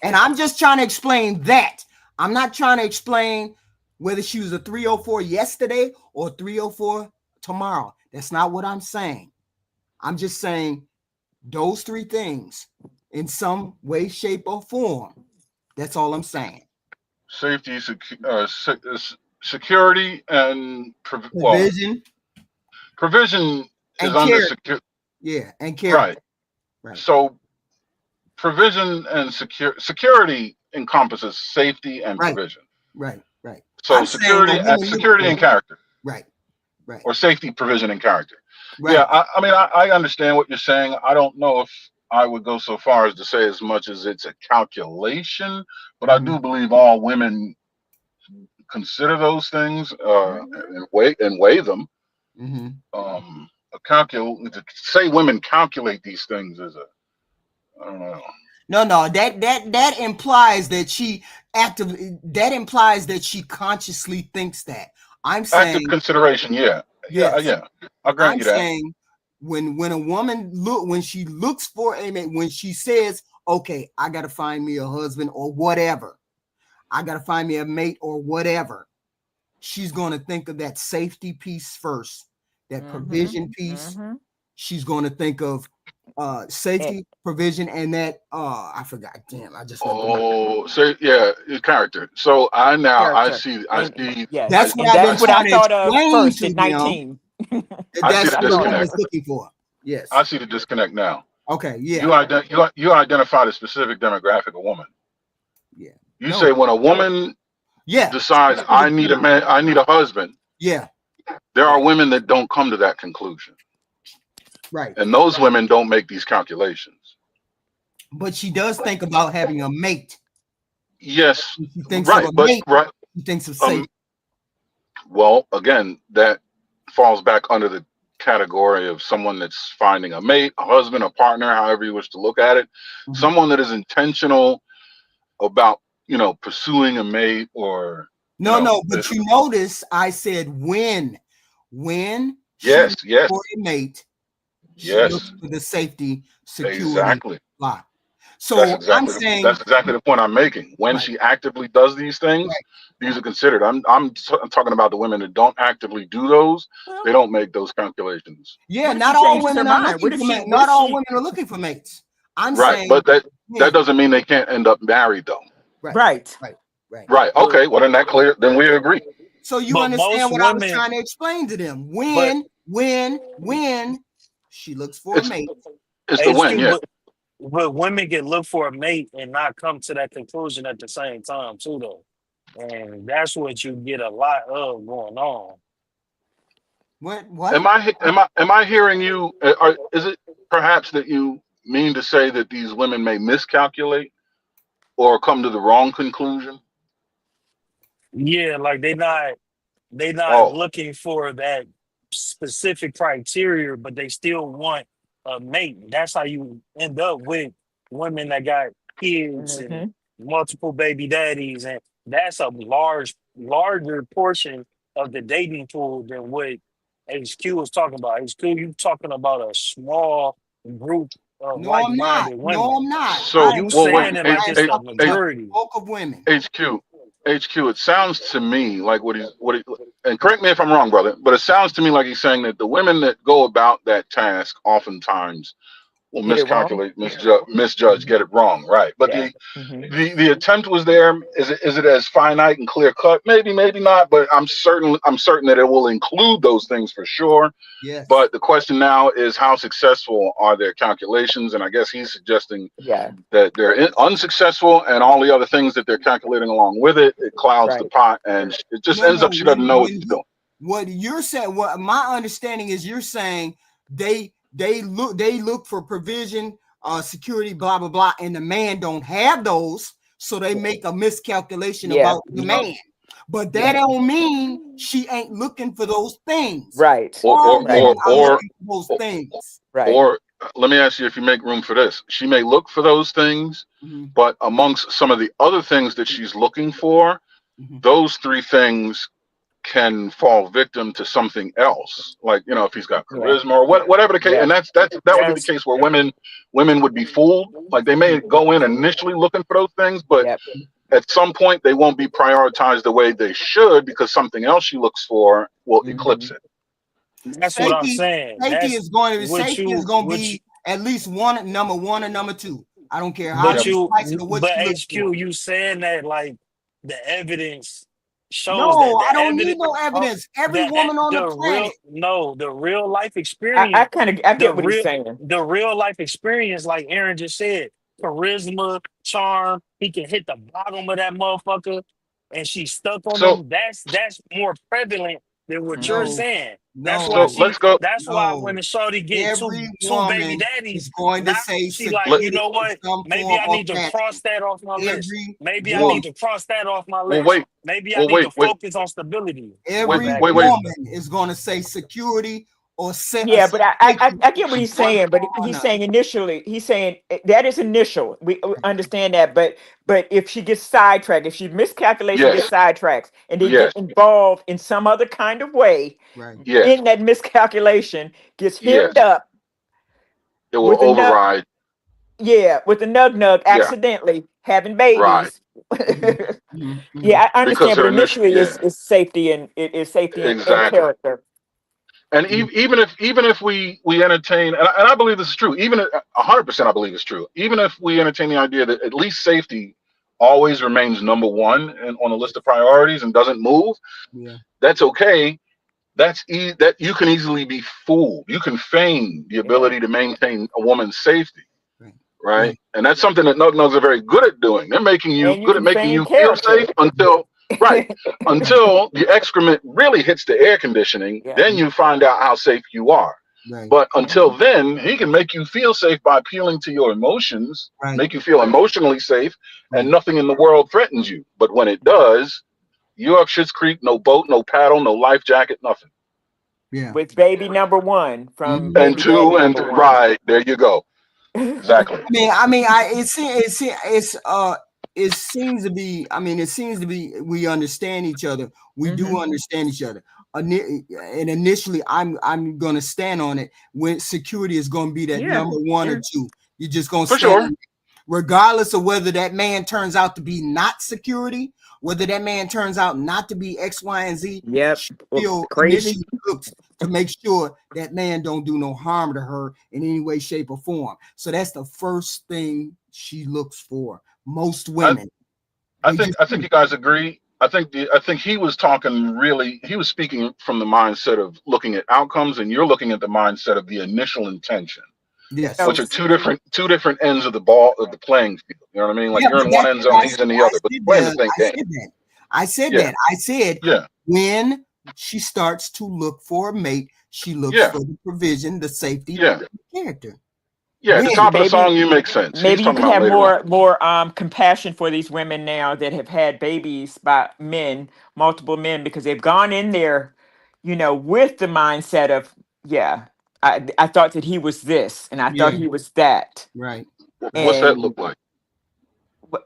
And I'm just trying to explain that. I'm not trying to explain whether she was a 304 yesterday or 304 tomorrow. That's not what I'm saying. I'm just saying those three things in some way, shape, or form. That's all I'm saying. Safety, security, and provision. Provision is under security. Yeah, and character. Right. So provision and security encompasses safety and provision. Right. So security and character. Right. Or safety, provision, and character. Right. Yeah, I mean, I understand what you're saying. I don't know if I would go so far as to say as much as it's a calculation, but I do believe all women consider those things and weigh them. To say women calculate these things is I don't know. No, that implies that she implies that she consciously thinks that. I'm saying active consideration, yeah. I'll grant you that. I'm saying when a woman when she looks for a mate, when she says, okay, I gotta find me a husband or whatever, I gotta find me a mate or whatever, she's gonna think of that safety piece first, that provision piece. She's gonna think of safety, provision, and that I forgot. Damn, I just character. So I see. Yes. That's what I've been trying to explain first to at 19. I see the disconnect. What I was looking for. Yes. I see the disconnect now. Okay. Yeah. You identified a specific demographic of woman. Yeah. You say when a woman decides I need a man, I need a husband. Yeah. There are women that don't come to that conclusion. Right. And those women don't make these calculations. But she does think about having a mate. Yes. She thinks of a mate. Right. She thinks of safety. Well, again, that falls back under the category of someone that's finding a mate, a husband, a partner, however you wish to look at it. Someone that is intentional about, pursuing a mate or but you notice I said when yes for a mate, she looks for the safety, security. Exactly. Lot. So I'm saying that's exactly the point I'm making. When she actively does these things, these are considered. I'm talking about the women that don't actively do those. They don't make those calculations. Yeah, not all women are looking for mates. Not all women are looking for mates. I'm saying, but that doesn't mean they can't end up married though. Right. Okay. Well, then we agree. So you understand what I was trying to explain to them. When when she looks for a mate. It's the when, yeah. But women can look for a mate and not come to that conclusion at the same time too, though. And that's what you get a lot of going on. What? Am I hearing you? Is it perhaps that you mean to say that these women may miscalculate or come to the wrong conclusion? Yeah, like they not Oh, looking for that specific criteria, but they still want a mate. That's how you end up with women that got kids and multiple baby daddies, and that's a larger portion of the dating pool than what HQ was talking about. HQ, you talking about a small group of No, I'm not. like-minded No, women. I'm not. so You well, wait, saying it like it's the majority. Bulk of women. HQ. It sounds to me like and correct me if I'm wrong, brother, but it sounds to me like he's saying that the women that go about that task oftentimes will Get it wrong. miscalculate, misjudge, get it wrong, right? But Yeah. the attempt was there. Is it as finite and clear cut? Maybe not, but I'm certain that it will include those things for sure. Yes. But the question now is how successful are their calculations? And I guess he's suggesting that they're unsuccessful, and all the other things that they're calculating along with it clouds the pot, and it just ends up she doesn't know what she's doing. What you're saying, what my understanding is, you're saying they look for provision, security, blah blah blah, and the man don't have those, so they make a miscalculation about the man. But that don't mean she ain't looking for those things. Right. Or those things. Right. Or let me ask you if you make room for this. She may look for those things, but amongst some of the other things that she's looking for, those three things can fall victim to something else. Like, if he's got charisma or whatever the case. And that would be the case where women would be fooled. Like they may go in initially looking for those things, but at some point they won't be prioritized the way they should because something else she looks for will eclipse it. That's what I'm saying. Safety is going to be at least number one or number two. I don't care how but HQ, you saying that like the evidence shows I don't need no evidence. Every woman on the planet. The real life experience. I get what he's saying. The real life experience, like Aaron just said, charisma, charm. He can hit the bottom of that motherfucker, and she's stuck on him. That's more prevalent than what you're saying. That's why That's why when the shorty get two baby daddies, is going to say she like, you know what? Maybe I need to cross that off my list. Maybe I need to cross that off my list. Maybe I need to focus on stability. Every woman is going to say security or but I get what he's saying, but he's saying initially, that is initial. We understand that, but if she gets sidetracked, if she miscalculates and gets sidetracked, and they get involved in some other kind of way in that miscalculation, gets hemmed up, it will override. With the nug accidentally having babies. I understand, but initially it's safety and it is safety and character. And even if we entertain, and I believe this is true, even 100% I believe it's true, even if we entertain the idea that at least safety always remains number one and on the list of priorities and doesn't move, that's okay. That you can easily be fooled. You can feign the ability to maintain a woman's safety, right? And that's something that nugs are very good at doing. They're making you good at making you feel safe until the excrement really hits the air conditioning. Then you find out how safe you are. But until then, he can make you feel safe by appealing to your emotions, make you feel emotionally safe, and nothing in the world threatens you. But when it does, you're up Schitt's Creek, no boat, no paddle, no life jacket, nothing. With baby number one from and two and right there you go. Exactly. It seems to be we understand each other. We do understand each other. And initially, I'm going to stand on it. When security is going to be that number one or two, you're just going to stand, regardless of whether that man turns out to be not security, whether that man turns out not to be X, Y, and Z. Still crazy. Looks to make sure that man don't do no harm to her in any way, shape, or form. So that's the first thing she looks for. Most women. I think you guys agree I think he was talking really. He was speaking from the mindset of looking at outcomes, and you're looking at the mindset of the initial intention, Yes. which are two different ends of the ball of the playing field. You know what I mean? Like Yeah, you're but in one end zone, he's in the other, but playing the same game. I said Yeah. that. I said Yeah. when she starts to look for a mate, she looks Yeah. for the provision, the safety, Yeah. the character. Yeah. At the When? top of the song, you make sense. He's Maybe you talking could about have later on. more compassion for these women now that have had babies by men, multiple men, because they've gone in there, with the mindset of, yeah, I thought that he was this and I thought he was that. Right. What's that And look like?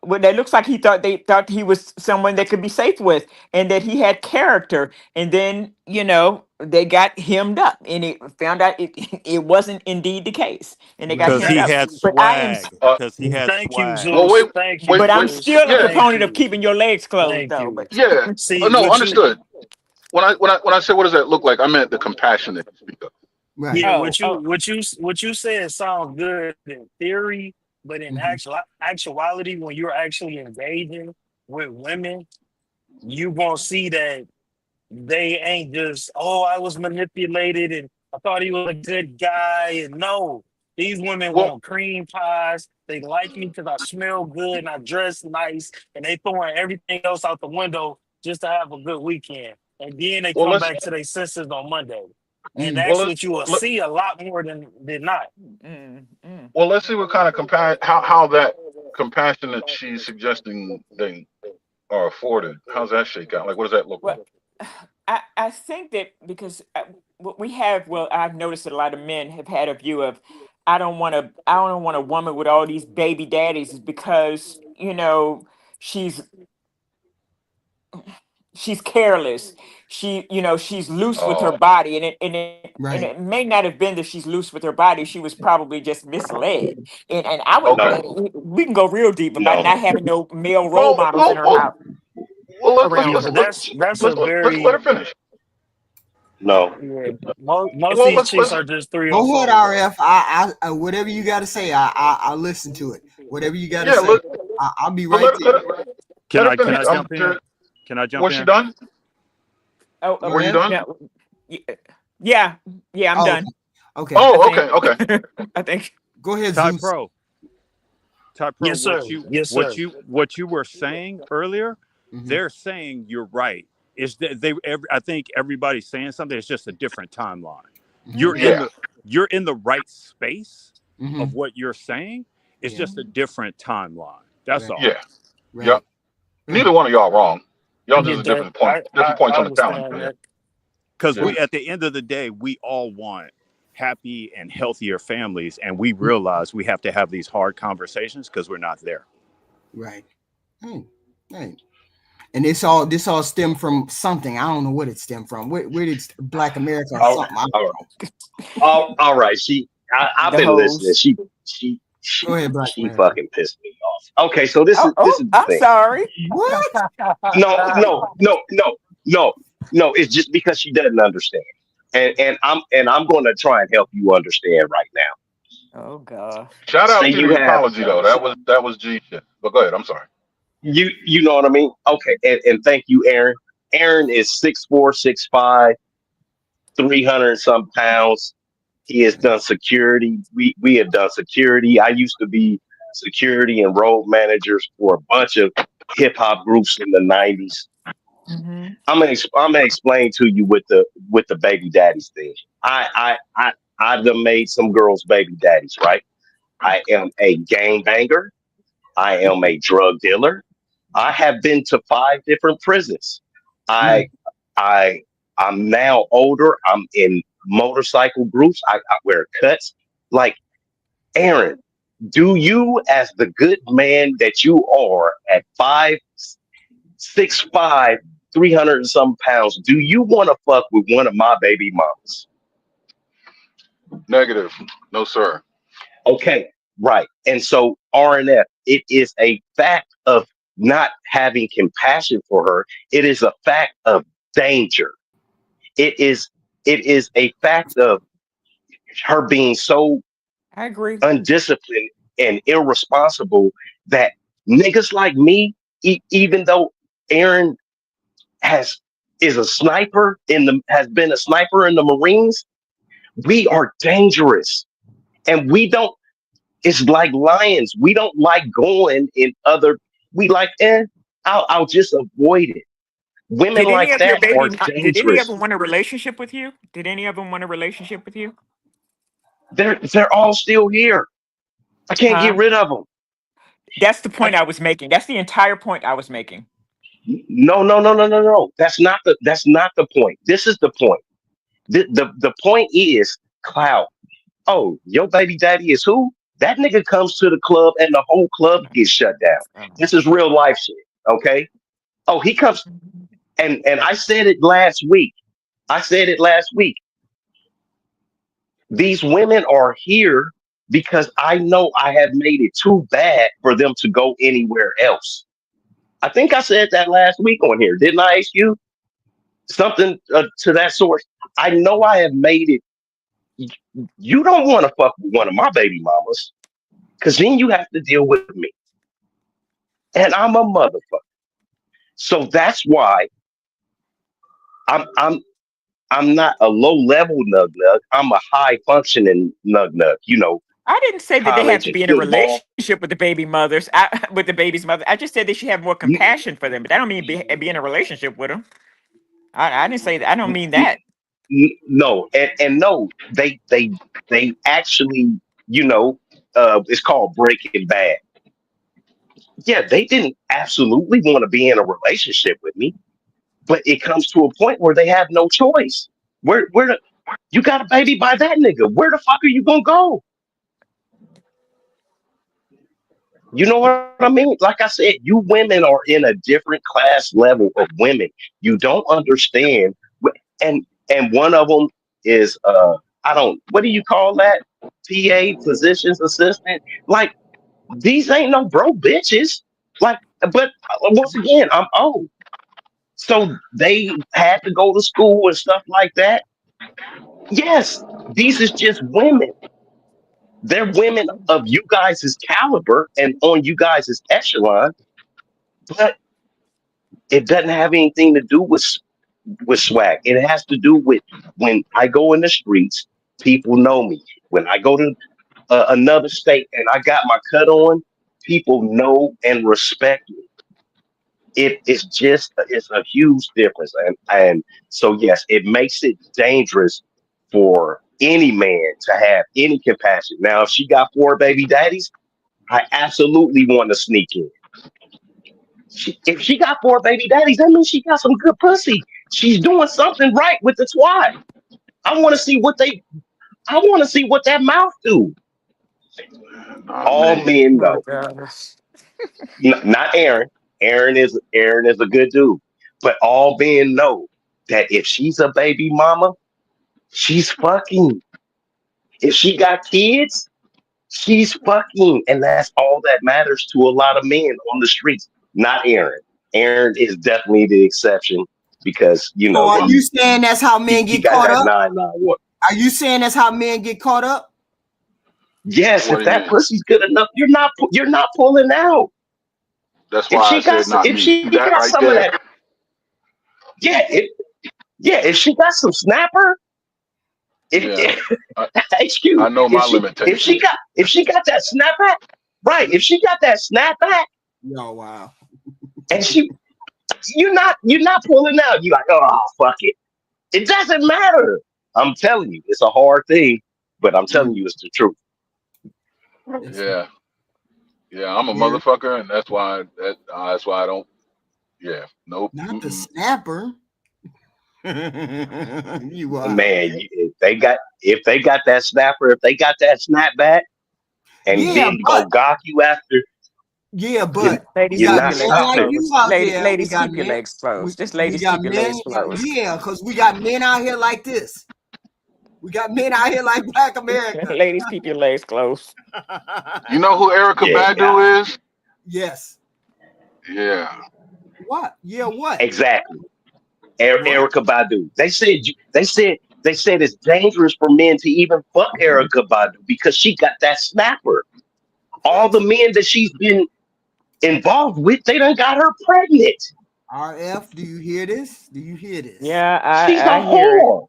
what that looks like, they thought he was someone they could be safe with and that he had character. And then, they got hemmed up and it found out it wasn't indeed the case. And they got Because hemmed he up. had But I am swag. Because he had Thank you, swag. Well, Zeus. wait, Thank you, wait, but I'm wait. Zeus. still a Yeah. Thank proponent of you. keeping your legs closed Thank though. you. But Yeah. See, No, what you understood. When I said what does that look like, I meant the compassion that you speak of. Right. yeah, oh, what you said sounds good in theory, but in Mhm. actuality, when you're actually engaging with women, you won't see that they ain't just, oh, I was manipulated and I thought he was a good guy. And no, these women Well, want cream pies. They like me because I smell good and I dress nice, and they throwing everything else out the window just to have a good weekend. And then they well, come let's back to their senses on Monday. And Mm. well that's let's what you will let, see a lot more than not. well let's see what kind of how that compassion that she's suggesting they are afforded. How's that shake out? Like, what does that look like? well, I think that because what we have, well, I've noticed that a lot of men have had a view of, I don't want a woman with all these baby daddies, is because she's she's careless. She's loose with her Oh, body, and Right. it may not have been that she's loose with her body. She was probably just misled. And I would, okay. No, we can go real deep about no. not having no male role Well, models in well, her well, house well around Yeah, her. but that's a let's let her very, finish. No. yeah, most of Well, these let's chicks are just three or Go ahead, four though. RF. I whatever you got to say, I'll listen to it. Whatever you got to yeah. say, I'll be But right there. let Can her I can finish. I jump in? Can I jump Was she in? done? Oh, Go Were you ahead. done? no, yeah, yeah, I'm Oh, done. okay. I Oh, think. okay, okay. I think. Go ahead, Ty Zeus. Pro. Ty Pro, Yes, sir. Yes, sir. what you were saying earlier, Mm-hmm. they're saying you're right. Is that I think everybody's saying something, it's just a different timeline. You're Mm-hmm. in Yeah, the right space Mm-hmm. of what you're saying. It's Yeah. just a different timeline. That's Right. all. yeah, Right. yep. Right. Neither one of y'all wrong. I Y'all just get a that. different point, different I points on the challenge. understand Yeah, that. Because yeah. we, at the end of the day, we all want happy and healthier families, and we realize we have to have these hard conversations because we're not there. Right. Hey. Hey. And this all stemmed from something. I don't know what it stemmed from. Where did Black America or All, something? I all, don't know. all right. I've The been listening. hose. She, Go ahead, Black she America. fucking pissed me off. Okay, so this is the I'm thing. sorry. What? No. It's just because she doesn't understand, and I'm going to try and help you understand right now. Oh gosh. Shout Say out to you the have apology though. That was G shit. But go ahead. I'm sorry. you know what I mean. Okay, and thank you, Aaron. Aaron is 6'4", 6'5", 300 and some pounds. He has done security. We have done security. I used to be security and road managers for a bunch of hip hop groups in the '90s. Mm-hmm. I'm gonna explain to you with the baby daddies thing. I've done made some girls baby daddies, right? I am a gangbanger. I am a drug dealer. I have been to 5 different prisons. I I I'm now older. I'm in motorcycle groups. I wear cuts. Like, Aaron, do you, as the good man that you are at 5'6'5", 300 and some pounds, do you want to fuck with one of my baby mamas? Negative. No, sir. Okay, right. And so RNF, it is a fact of not having compassion for her. It is a fact of danger. It is a fact of her being so I agree. undisciplined and irresponsible that niggas like me, even though Aaron is a sniper has been a sniper in the Marines. We are dangerous, and we don't. It's like lions. We don't like going in other. We like, I'll just avoid it. Women Did any like of your that are did any of dangerous. them want a relationship with you? Did any of them want a relationship with you? They're all still here. I can't get Huh? rid of them. That's the point I was making. That's the entire point I was making. No, no, no, no, no, no. That's not the point. This is the point. The point is clout. Oh, your baby daddy is who? That nigga comes to the club and the whole club gets shut down. This is real life shit. Okay. Oh, he comes and I said it last week. I said it last week. These women are here because I know I have made it too bad for them to go anywhere else. I think I said that last week on here, didn't I, ask you? Something to that sort. I know I have made it. You don't want to fuck with one of my baby mamas, because then you have to deal with me, and I'm a motherfucker. So that's why I'm I'm not a low level nug nug. I'm a high functioning nug nug. I didn't say that they have College to and be in a football. relationship with the baby mothers, with the baby's mother. I just said they should have more N- compassion for them, but I don't mean be in a relationship with them. I didn't say that. I don't mean n- that. no, and no, they actually, it's called Breaking Bad. Yeah, they didn't absolutely want to be in a relationship with me, but it comes to a point where they have no choice. You got a baby by that nigga. Where the fuck are you gonna go? You know what I mean? Like I said, you women are in a different class level of women. You don't understand, and one of them is I don't. What do you call that? PA, physician's assistant. Like, these ain't no broke bitches. Like, but once again, I'm old. So they had to go to school and stuff like that. Yes, these is just women. They're women of you guys' caliber and on you guys' echelon, but it doesn't have anything to do with swag. It has to do with when I go in the streets, people know me. When I go to another state and I got my cut on, people know and respect me. It's a huge difference, and so yes, it makes it dangerous for any man to have any compassion. Now, if she got four baby daddies, I absolutely want to sneak in. If she got four baby daddies, that means she got some good pussy. She's doing something right with the twat. I want to see what they. I want to see what that mouth do. Oh All man. men Oh know, gosh. not Aaron. Aaron is a good dude, but all men know that if she's a baby mama, she's fucking. If she got kids, she's fucking, and that's all that matters to a lot of men on the streets. Not Aaron. Aaron is definitely the exception because So are Well, you saying that's how men he get got caught that up? 991. Are you saying that's how men get caught up? Yes, what if do you that mean? pussy's good enough, you're not pulling out. That's If why I she got said not if me. she That got right some of there. that, yeah, if she got some snapper, if Yeah. I, I HQ, know if my she if she limitations. got if she got that snapback, right? If she got that snapback, Yo, wow. and you're not pulling out. You like, oh fuck it. It doesn't matter. I'm telling you, it's a hard thing, but I'm telling you, it's the truth. It's Yeah. Yeah. I'm a here, motherfucker, and that's why I don't. Yeah. Nope. not the Mm-mm. snapper. You wild. Man, if they got that snapper, if they got that snapback, and Yeah, then go but gawk you after, yeah, you but Ladies, we you're got keep not your men legs like stopping. you closed. out there. We Ladies, got keep your men. legs closed. Just We ladies, got keep your men. legs closed. Yeah, because we got men out here like this. We got men out here like Black America. Ladies, keep your legs closed. You know who Erica Yeah, Badu is? Yes. Yeah. What? Yeah, what? exactly. What? Erica Badu. They said it's dangerous for men to even fuck Erica Badu because she got that snapper. All the What? men that she's been involved with, they done got her pregnant. RF, do you hear this? Do you hear this? Yeah, She's a I hear it. whore.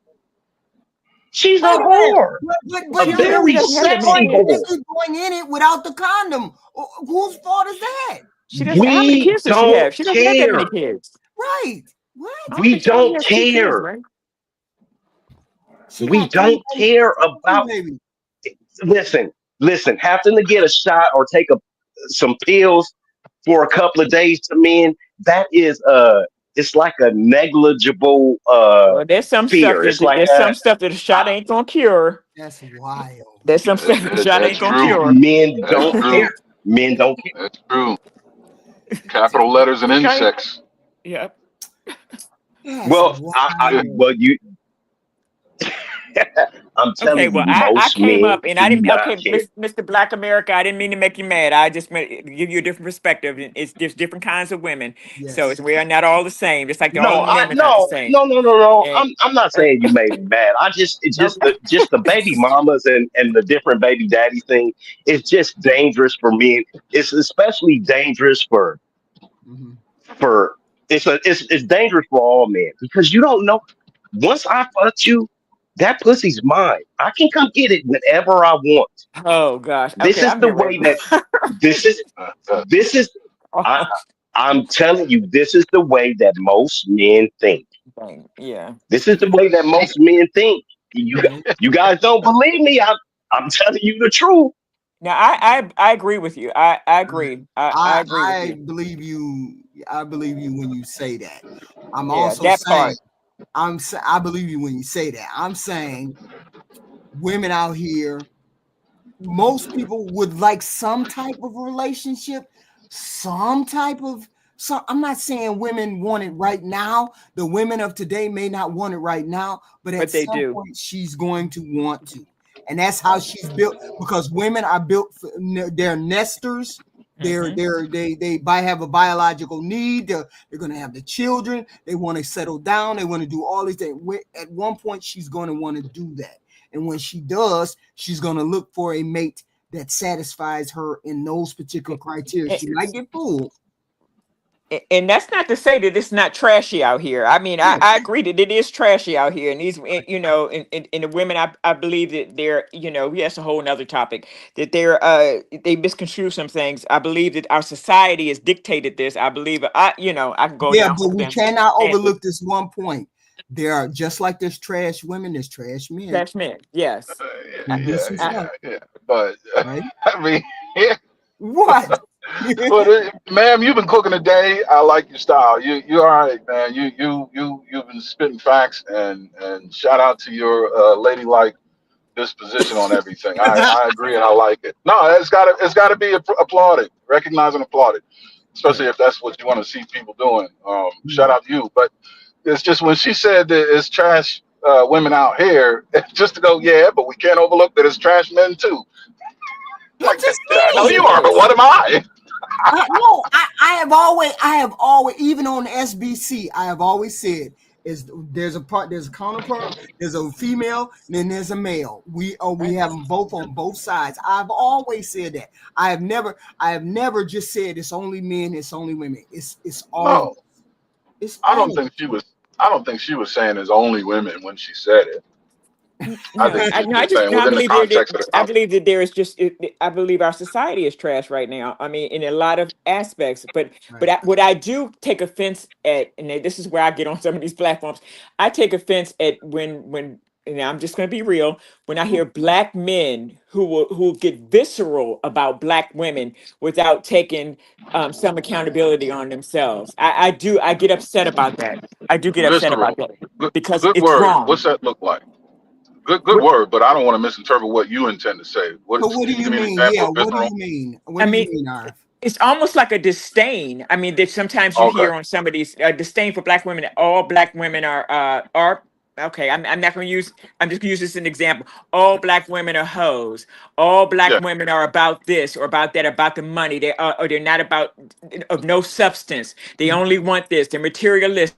She's a Wait a minute. whore. But A She really very doesn't have that many sexy kids. whore. she's going in it without the condom. Whose fault is that? She doesn't. How many We kids does she don't have? She doesn't have that many care. kids. Right. What? I don't We think she only don't has 2 kids, care. right? She We got 3 don't care about. baby. Listen. Having to get a shot or take some pills for a couple of days to men, that is it's like a negligible Well, there's some stuff fear. that It's like a shot ain't gonna cure. That's wild. There's some stuff that a shot That's ain't gonna true. cure. men That's don't true. care. Men don't care. That's true. Capital letters and Okay. insects. Yep. That's Well, wild. I'm Okay. telling Well, you, I most came men up and I do didn't. not Okay, care. Mr. Black America, I didn't mean to make you mad. I just meant to give you a different perspective. And it's just different kinds of women, so Yes. we are not all the same. Just like all No, the men are not the same. no. And I'm not saying you made me mad. It's no, just the baby mamas and the different baby daddy thing. It's just dangerous for men. It's especially dangerous Mhm. for it's dangerous for all men because you don't know. Once I fucked you, that pussy's mine. I can come get it whenever I want. oh gosh. This Okay, is I'm the getting ready. way that this is this is I Oh, I'm telling you, this is the way that most men think. dang. Yeah. This is the way that most men think. Right. You guys don't believe me. I'm telling you the truth. Now I agree with you. I Right. agree. I agree with I you. believe you. I believe you when you say that. I'm Yeah, also that saying part. I believe you when you say that. I'm saying women out here, most people would like some type of relationship, some type of I'm not saying women want it right now. The women of today may not want it right now, but at But they some do. point she's going to want to. And that's how she's built, because women are built for, they're nesters. They have a biological need. They're going to have the children. They want to settle down. They want to do all these things. At one point, she's going to want to do that. And when she does, she's going to look for a mate that satisfies her in those particular criteria. She might get fooled. And that's not to say that it's not trashy out here. I mean, I agree that it is trashy out here, and these, and the women, I believe that they're, that's a whole nother topic. That they misconstrue some things. I believe that our society has dictated this. I believe, I can go Yeah, down but some we damn cannot tangents. overlook this one point. There are, just like there's trash women, there's trash men Trash men, yes. who do some stuff, Yeah. But right? I mean, yeah. What? But ma'am, you've been cooking today. I like your style. You all right, man. You've been spitting facts, and shout out to your ladylike disposition on everything. I agree and I like it. No, it's gotta be applauded, recognized and applauded, especially if that's what you want to see people doing. Shout out to you. But it's just when she said that it's trash women out here, just to go, yeah, but we can't overlook that it's trash men too. I'm Like, just I know saying. you are, but what am I? No, I have always, even on SBC, I have always said there's a counterpart, there's a female, and then there's a male. We have them both on both sides. I've always said that. I have never just said it's only men, it's only women. It's all. No, It's I don't all. think she was. I don't think she was saying it's only women when she said it. I No, think she was I just just saying no, I within the believe there. context of the I conversation. believe that there is just. I believe our society is trash right now. I mean, in a lot of aspects. But Right. what I do take offense at, and this is where I get on some of these platforms. I take offense at when. And I'm just going to be real. When I hear black men who get visceral about black women without taking some accountability on themselves, I do. I get upset about that. I do get upset about Visceral. that Good, because good it's word. wrong. What's that look like? Good word, but I don't want to misinterpret what you intend to say. So what do Can you you give me an mean? example Yeah, of what do visceral? you mean? What I do you mean, mean, Arf? it's almost like a disdain. I mean, that sometimes you Okay. hear on some of these disdain for black women. That all black women are okay. I'm not going to use. I'm just going to use this as an example. All black women are hoes. All black Yeah. women are about this or about that, about the money. They are, or they're not about of no substance. They only want this. They're materialistic.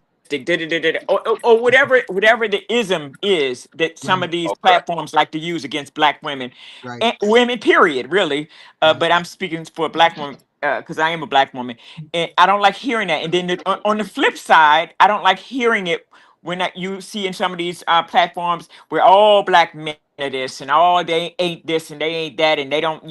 Or whatever the ism is that some Right, of these Okay. platforms like to use against black women right, and women. Period. Really, right. but I'm speaking for black women. because I am a black woman, and I don't like hearing that. And then on the flip side, I don't like hearing it when you see in some of these platforms where all black men are this and all they ain't this and they ain't that and they don't,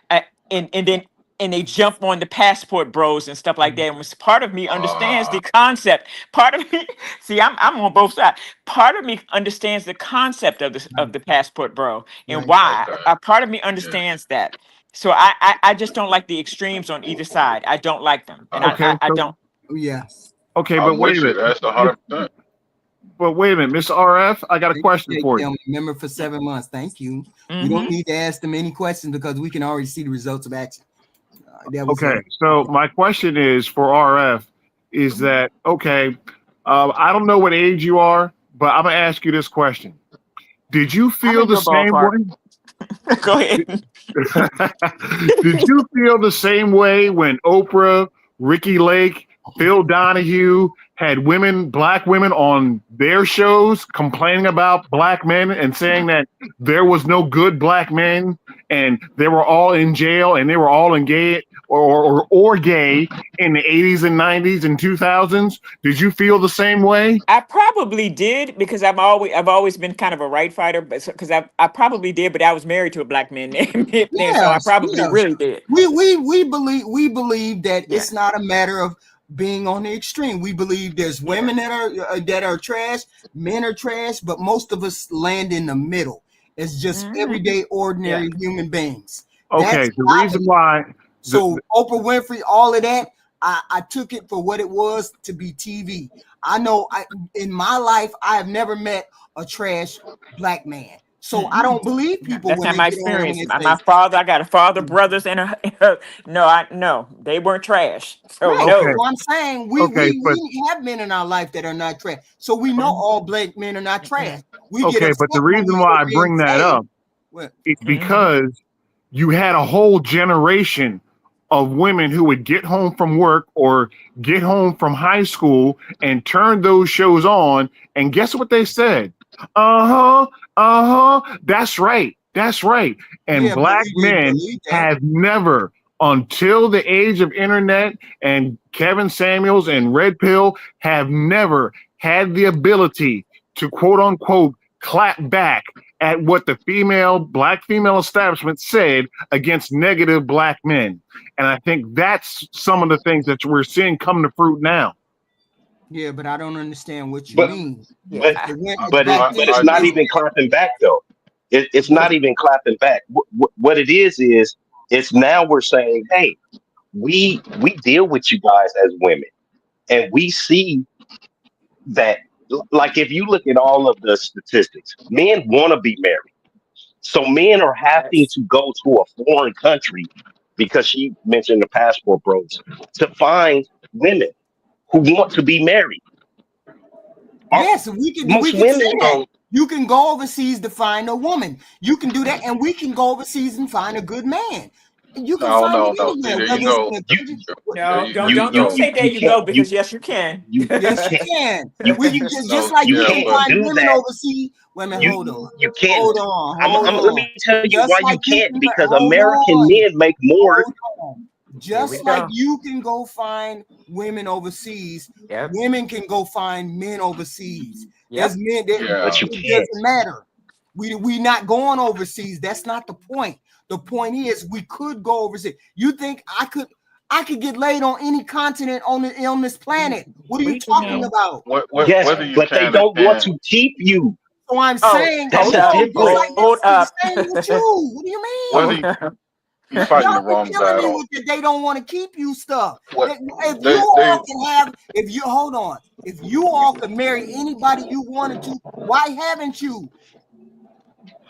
uh, and then and they jump on the passport bros and stuff like that. And part of me understands the concept. Part of me, see, I'm on both sides. Part of me understands the concept of the passport bro and why. Okay. Part of me Yeah. understands that. So I just don't like the extremes on either side. I don't like them, and Okay, I so don't. Yes. okay, but I'm wait a with you. minute. That's 100%. But wait a minute, Mr. RF, I got a question for you. Remember for 7 months. Thank you. Mm-hmm. You don't need to ask them any questions because we can already see the results of action. Okay, so my question is for RF is that, okay, I don't know what age you are, but I'm going to ask you this question. Did you I'm feel in the your same ballpark. way? Go ahead. Did you feel the same way when Oprah, Ricky Lake, Phil Donahue had black women on their shows complaining about black men and saying that there was no good black men and they were all in jail and they were all in gay or gay in the 80s and 90s and 2000s? Did you feel the same way? I probably did because I've always been kind of a right fighter, but because I probably did, but I was married to a black man then, so I probably really did. We believe that Yeah. it's not a matter of being on the extreme. We believe there's women that are trash, men are trash, but most of us land in the middle. It's just everyday, ordinary human beings. Okay, the reason why. So Oprah Winfrey, all of that, I took it for what it was to be TV. I know in my life, I have never met a trash black man. So I don't believe people That's when not they my get on there experience. and My they say, father, I got a father, brothers, and no, they weren't trash. So right. no. So I'm saying we have men in our life that are not trash. So we know all black men are not trash. We get Okay, upset but the when we reason hear why I men bring that say, up is because you had a whole generation of women who would get home from work or get home from high school and turn those shows on, and guess what they said? That's right. That's right. And yeah, but black we didn't men believe that. have never, until the age of internet and Kevin Samuels and Red Pill, have never had the ability to quote unquote clap back at what the black female establishment said against negative black men. And I think that's some of the things that we're seeing come to fruit now. Yeah, but I don't understand what you But mean. but Back then, it's not even clapping back though. It's not even clapping back. What it is it's now we're saying, hey, we deal with you guys as women, and we see that, like, if you look at all of the statistics, men want to be married. So men are having to go to a foreign country, because she mentioned the passport bros, to find women who want to be married. Yes, we can Most say women. that. You can go overseas to find a woman. You can do that, and we can go overseas and find a good man. You can find it No. See, anywhere, there you whether it's go. in a country. No, You don't go. say there you go, because yes, you can. Yes, you can. We can just like You you can can't find do women that. overseas. Wait a minute, hold on. You can't. Hold on. Let me tell you Just why you like you can't, can because hold American on. men make more. Hold on. Here we Just like go. you can go find women overseas, Yep. women can go find men overseas. Yep. There's men that But you it can't. doesn't matter. We not going overseas. That's not the point. The point is we could go overseas. You think I could get laid on any continent on this planet? What are you talking about? Yes, Whether you but they can or don't want can't. to keep you. So I'm saying, That's a no, difference. just like Hold that's up. the same with you. What do you Whether mean? you fighting the Y'all wrong be killing me battle. with they don't want to keep you stuff. What If they you all can have, if you hold on, if you all could marry anybody you wanted to, why haven't you?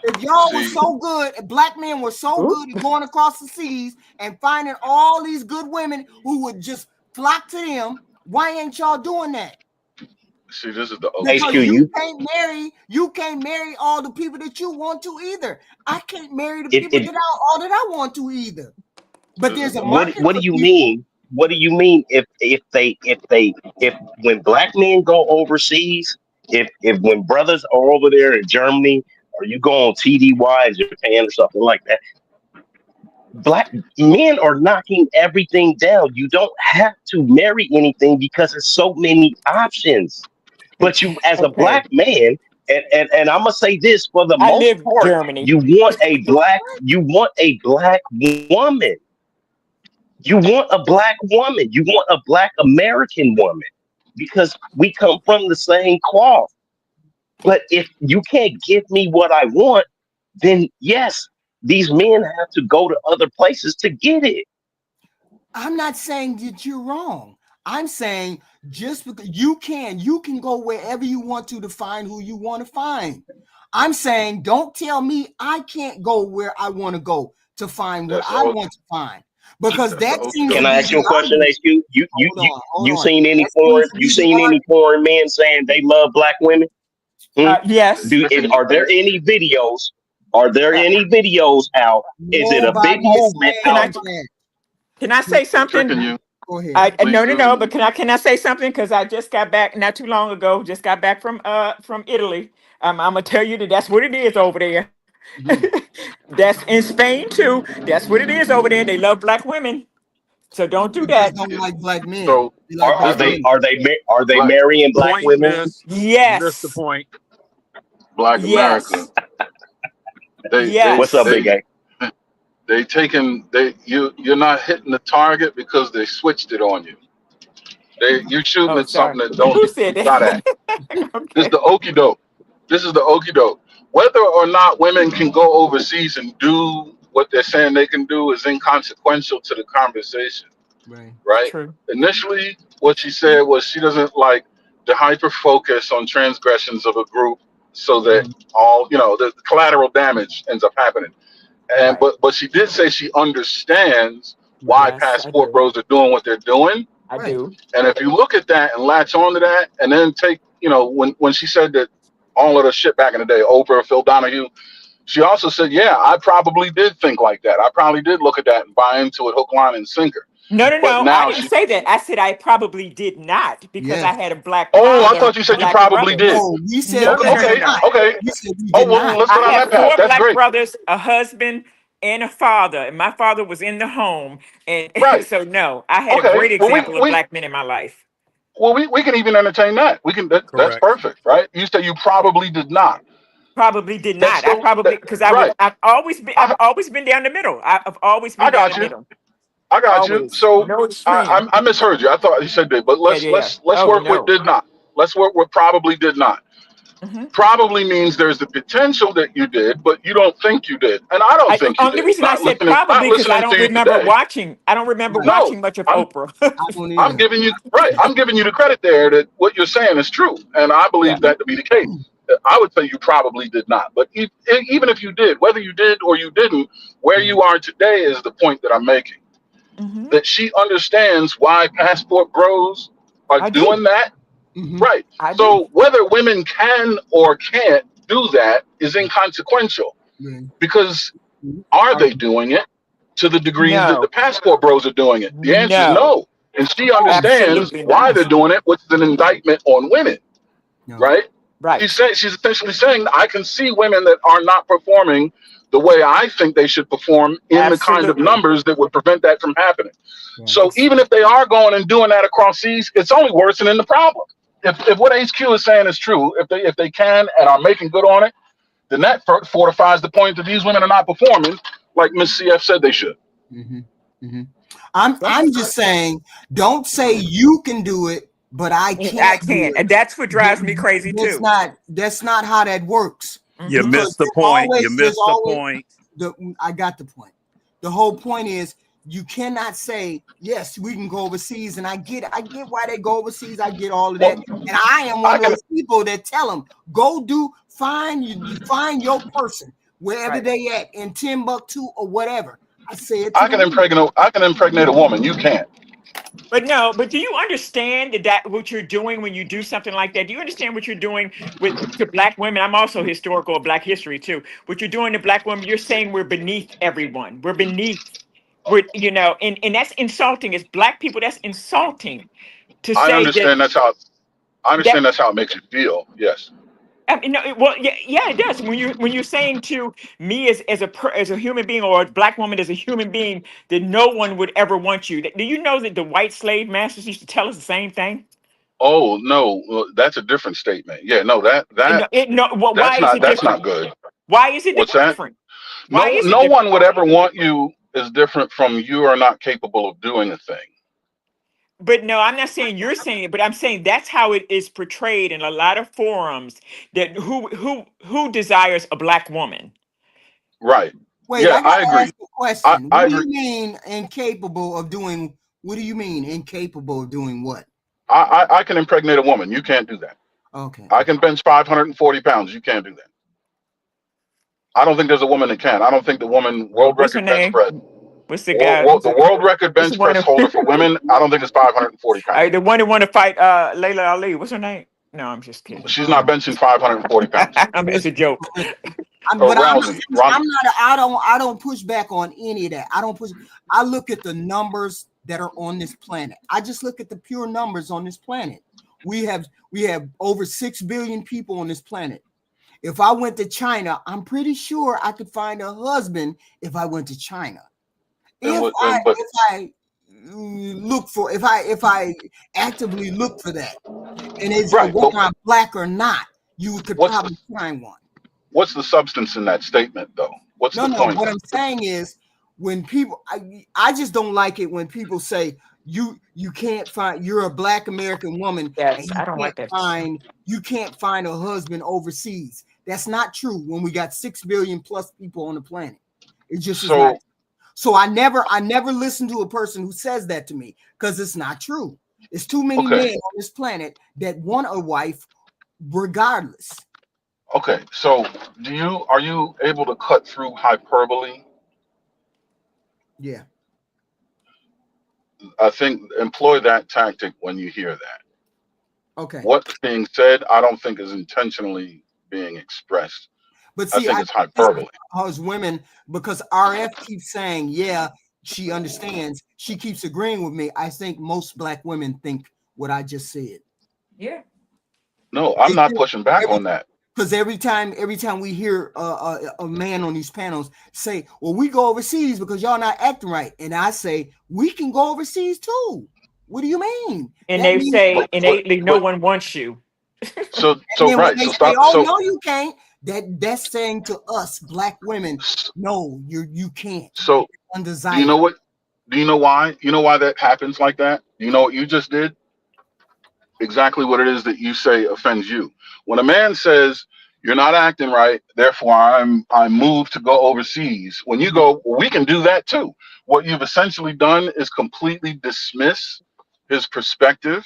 If y'all was see. so good, if black men were so good at going across the seas and finding all these good women who would just flock to them, why ain't y'all doing that? See, this is the Because HQ, you can't marry all the people that you want to either. I can't marry the it, people it, all that I want to either. But there's a market what for do you people. mean? What do you mean if when black men go overseas, if when brothers are over there in Germany, or you go on TDY in Japan or something like that, Black men are knocking everything down. You don't have to marry anything because there's so many options. But you, as a Okay. black man, and I'm gonna say this for the I most live part, Germany. you want a black woman. You want a black woman. You want a black American woman because we come from the same cloth. But if you can't give me what I want, then yes, these men have to go to other places to get it. I'm not saying that you're wrong. I'm saying just because you can go wherever you want to find who you want to find. I'm saying don't tell me I can't go where I want to go to find what That's I all. want to find because That's the that okie seems Can to doke. I be ask you a the question, argument. HQ? Hold on. That seems to You be the seen any argument. foreign men saying they love black women? Hmm? They're Yes. tricking you, Are there man. any videos? Are there Uh, any videos out? Is it a big Nobody is movement can I out? saying that. say They're tricking something? you. Go ahead. Please do. No, but can I say something? Because I just got back not too long ago. Just got back from Italy. I'm gonna tell you that's what it is over there. Mhm. That's in Spain too. That's what it is over there. They love black women. So don't do They just that. don't like black men. So They like Are this black is the they women. are they are they black marrying black Point, women? miss. You missed the Yes. point. Black America. Yes. They they What's up, Yes. Big they A? they taking you're not hitting the target because they switched it on you. You're shooting Oh, at sorry. something that don't Who need to said be shot at. that? This is Okay. the okie doke. This is the okie doke. Whether or not women can go overseas and do what they're saying they can do is inconsequential to the conversation, Right. right? True. Initially, what she said was she doesn't like the hyper focus on transgressions of a group so that Mhm. all, the collateral damage ends up happening. And Right. but she did say she understands Right. why Yes, I passport do. bros are doing what they're doing. I Right. do. And if you look at that and latch onto that, and then take, when she said that all of the shit back in the day, Oprah, Phil Donahue, she also said, yeah, I probably did think like that. I probably did look at that and buy into it, hook, line, and sinker. No, no, But no. I now didn't say that. I said I probably did not because Yes. I had a black oh, I father, thought you said you black probably did. brothers. No, we said No, we Okay, no, no, did no, okay, no. not. okay. We said we Oh, did well, not. let's go I down had that path. four That's black great. brothers, a husband, and a father. And my father was in the home. And Right. so, no, I had a Okay. great Well, example of black men in my life. we can even entertain that. We can. That's Correct. perfect, right? You said you probably did not. Probably did That's not. I still probably because right. I've always been down the middle. I've always I been down the got you. middle. I got you. Always. So No extreme. I misheard you. I thought you said did, but Yeah, let's yeah, yeah. let's let's Oh work with no. did not. Let's work with probably did not. Hmm. Probably means there's the potential that you did, but you don't think you did, and I don't think you Only did. reason I said Not probably because I listening don't to you remember today. watching. I don't remember Right. No, watching much of I'm Oprah. I don't I'm either. giving you right. I'm giving you the credit there that what you're saying is true, and I Yeah. believe that to be the case. I would say you probably did not, but even if you did, whether you did or you didn't, where Right. you are today is the point that I'm making. Hmm. That she understands why passport bros are I do. doing that. Mm-hmm. Right. I do. So whether women can or can't do that is inconsequential Right. because Mhm. are Are they doing it to the degrees that the No. passport bros are doing it? The answer is No. no. And she understands Absolutely why they're not. doing it, which is an indictment on women, no. right? Right. She's essentially saying I can see women that are not performing the way I think they should perform in the kind of Absolutely. numbers that would prevent that from happening. Right. So even if they are going and doing that across seas, it's only worsening the problem. If what HQ is saying is true, if they can and are making good on it, then that fortifies the point that these women are not performing like Miss CF said they should. Mm-hmm. Mm-hmm. I'm That's just saying, don't say you can do it, but I I can't do can't. it. And that's what drives me crazy That's too. not how that works. You Hmm. Because missed the point. You there's missed the always point. I got the point. The whole point is you cannot say yes, we can go overseas, and I get why they go overseas. I get all of that, Well, and I am I one of can those people that tell them go find your person wherever Right. they at in Timbuktu or whatever. I say it to the women. I can impregnate a woman. You can't. But no, but do you understand that what you're doing when you do something like that? Do you understand what you're doing to black women? I'm also historical of black history too. What you're doing to black women, you're saying we're beneath everyone. We're beneath. And that's insulting. As black people, that's insulting to I say that understand that's how I that understand that's how it makes you feel. Yes. I mean, no, well, yeah, it does. When you're saying to me as a human being, or a black woman as a human being, that no one would ever want you. Do you know that the white slave masters used to tell us the same thing? Oh no, well, that's a different statement. Yeah, no, Why is it that's not different? good. Why is it What's that? different? Why No, is it no different? one would ever want you is different from you are not capable of doing a thing. But no, I'm not saying you're saying it, but I'm saying that's how it is portrayed in a lot of forums. That who desires a black woman? Right. Wait, Yeah, I I gotta agree. ask a question. I What do agree. you mean incapable of doing? What do you mean incapable of doing what? I can impregnate a woman. You can't do that. Okay. I can bench 540 pounds. You can't do that. I don't think there's a woman that can. I don't think the woman world What's her record bench name? press, What's the guy? the world record What's the bench one? press holder for women. I don't think it's 540 pounds. The one that want to fight Layla Ali. What's her name? No, I'm just kidding. She's not benching 540 pounds. It's a joke. But I'm Rousey, not. I don't push back on any of that. I don't push. I look at the numbers that are on this planet. I just look at the pure numbers on this planet. We have over 6 billion people on this planet. If I went to China, I'm pretty sure I could find a husband if I went to China. If I actively look for that, and it's whether I'm black or not, you could probably find one. What's the substance in that statement, though? What's the point? What I'm saying is, when people, I just don't like it when people say you can't find, you're a black American woman, and I don't like that. You can't find a husband overseas. That's not true when we got 6 billion plus people on the planet. It just is not. So I never listen to a person who says that to me, because it's not true. It's too many men on this planet that want a wife regardless. Okay, so are you able to cut through hyperbole? Yeah. I think employ that tactic when you hear that. Okay. What's being said, I don't think is intentionally being expressed. But see, I think it's hyperbole. As women, because RF keeps saying, yeah, she understands. She keeps agreeing with me. I think most black women think what I just said. Yeah. No, I'm not pushing back on that. Because every time we hear a man on these panels say, well, we go overseas because y'all not acting right. And I say, we can go overseas too. What do you mean? And they say innately no one wants you. So right. So stop. Oh, no, you can't. That's saying to us, black women, no, you can't. So undesirable. Do you know what? Do you know why? You know why that happens like that? You know what you just did? Exactly what it is that you say offends you. When a man says you're not acting right, therefore I'm moved to go overseas. When you go, well, we can do that too. What you've essentially done is completely dismiss his perspective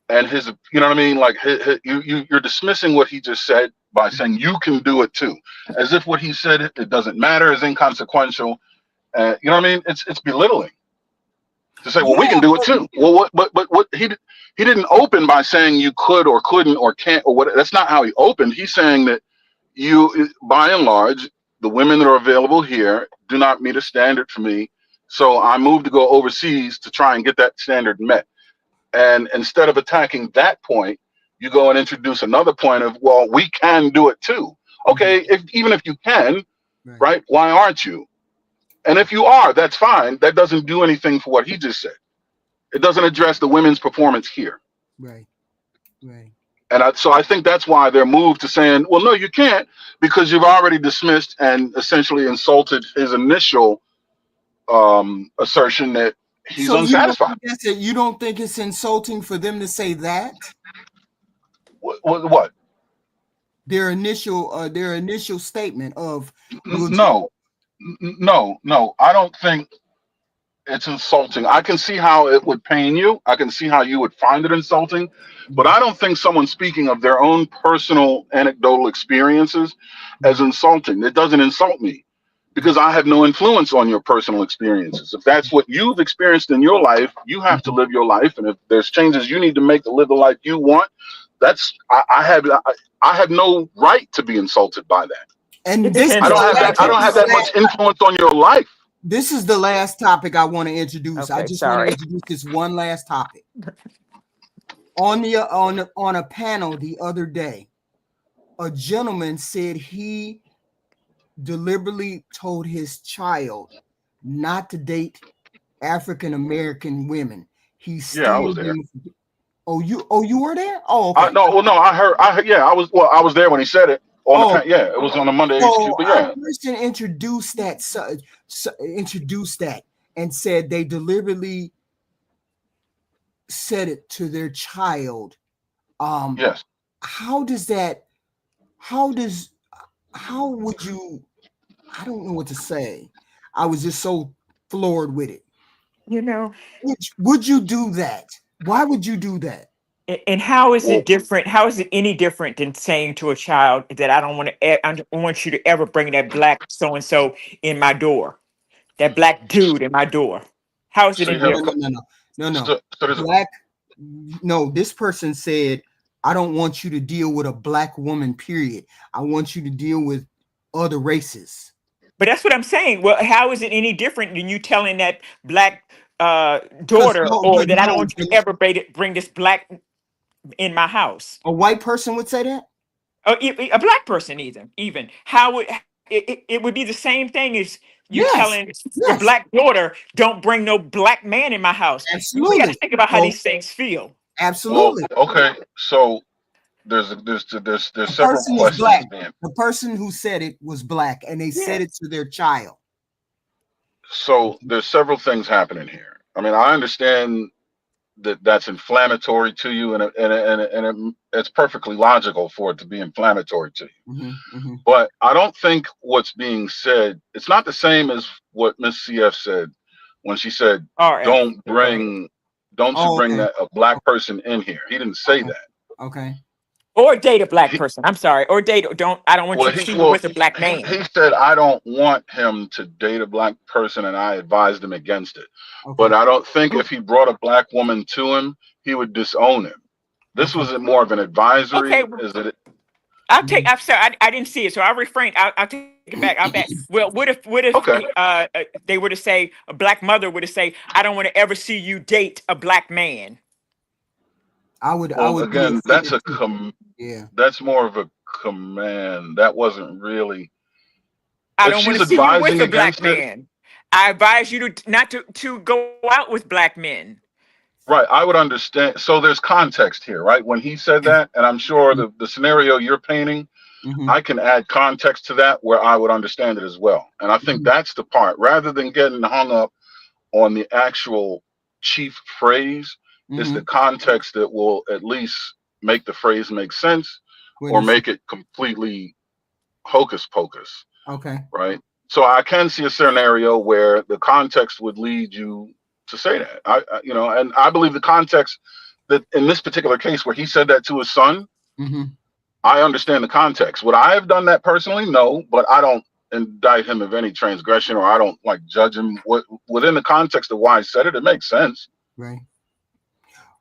and his, you know what I mean? Like you're dismissing what he just said by saying you can do it too, as if what he said it doesn't matter, is inconsequential. You know what I mean? It's belittling to say, well, we can do it too. Well, what he didn't open by saying you could or couldn't or can't or what. That's not how he opened. He's saying that you, by and large, the women that are available here do not meet a standard for me. So I moved to go overseas to try and get that standard met. And instead of attacking that point, you go and introduce another point of, well, we can do it too. Okay, even if you can, right? Why aren't you? And if you are, that's fine. That doesn't do anything for what he just said. It doesn't address the women's performance here. Right. And so I think that's why they're moved to saying, well, no, you can't, because you've already dismissed and essentially insulted his initial assertion that he's unsatisfied. You don't think it's insulting for them to say that? What? Their initial statement of no, I don't think it's insulting. I can see how it would pain you. I can see how you would find it insulting, but I don't think someone speaking of their own personal anecdotal experiences as insulting. It doesn't insult me because I have no influence on your personal experiences. If that's what you've experienced in your life, you have to live your life. And if there's changes you need to make to live the life you want, I have no right to be insulted by that. And I don't have that much influence on your life. This is the last topic I want to introduce. Okay, I just want to introduce this one last topic. On a panel the other day, a gentleman said he deliberately told his child not to date African American women. He Yeah, I was steered there. them. Oh, you were there? Oh, okay. No, I heard. Yeah, I was there when he said it. Oh, Yeah, it was on the Monday HQ. so But our yeah, person introduced that, and said they deliberately said it to their child. yes. How would you, I don't know what to say. I was just so floored with it. You know, Would you do that? Why would you do that? and how is Well, it different? How is it any different than saying to a child that I don't want to, I don't want you to ever bring that black so and so in my door, that black dude in my door? How is it so you any have different? No. so there's Black. No, this person said, I don't want you to deal with a black woman, period. I want you to deal with other races. But that's what I'm saying. Well, how is it any different than you telling that black Because daughter, no, or but that I don't no, want you to ever bring this black in my house? a white person would say that? Or a black person even. How would it would be the same thing as you Yes. telling your Yes. black daughter, don't bring no black man in my house. We got to Absolutely. think about how So, these things feel. well, absolutely. okay. So there's The several person is black. questions being. The person who said it was black, and they Yeah. said it to their child. So there's several things happening here. I mean, I understand that that's inflammatory to you, and it's perfectly logical for it to be inflammatory to you. But I don't think what's being said, it's not the same as what Miss CF said when she said, RF. don't Yeah, go ahead. you Oh, bring okay. a black person in here. He didn't say Okay. that. Okay. Or date a black He, person. I'm sorry. Or date. I don't want you to see me with a black man. he said, I don't want him to date a black person, and I advised him against it. Okay. But I don't think if he brought a black woman to him, he would disown him. This was more of an advisory. Okay. Is it? I'm sorry. I didn't see it, so I'll refrain. I'll take it back. I'll back. Well, what if Okay. they were to say, a black mother were to say, I don't want to ever see you date a black man. I would be Again, offended too. that's more of a command. That wasn't really. I If don't want she's to see you with advising a black against it, man. I advise you not to go out with black men. right? I would understand. So there's context here, right? When he said that, and I'm sure the scenario you're painting, I can add context to that where I would understand it as well. And I think that's the part, rather than getting hung up on the actual chief phrase, it's the context that will at least make the phrase make sense or make it completely hocus pocus. Okay. Right. So I can see a scenario where the context would lead you to say that. And I believe the context that in this particular case where he said that to his son, I understand the context. Would I have done that personally? No, but I don't indict him of any transgression, or I don't like judge him. Within the context of why I said it, it makes sense. Right.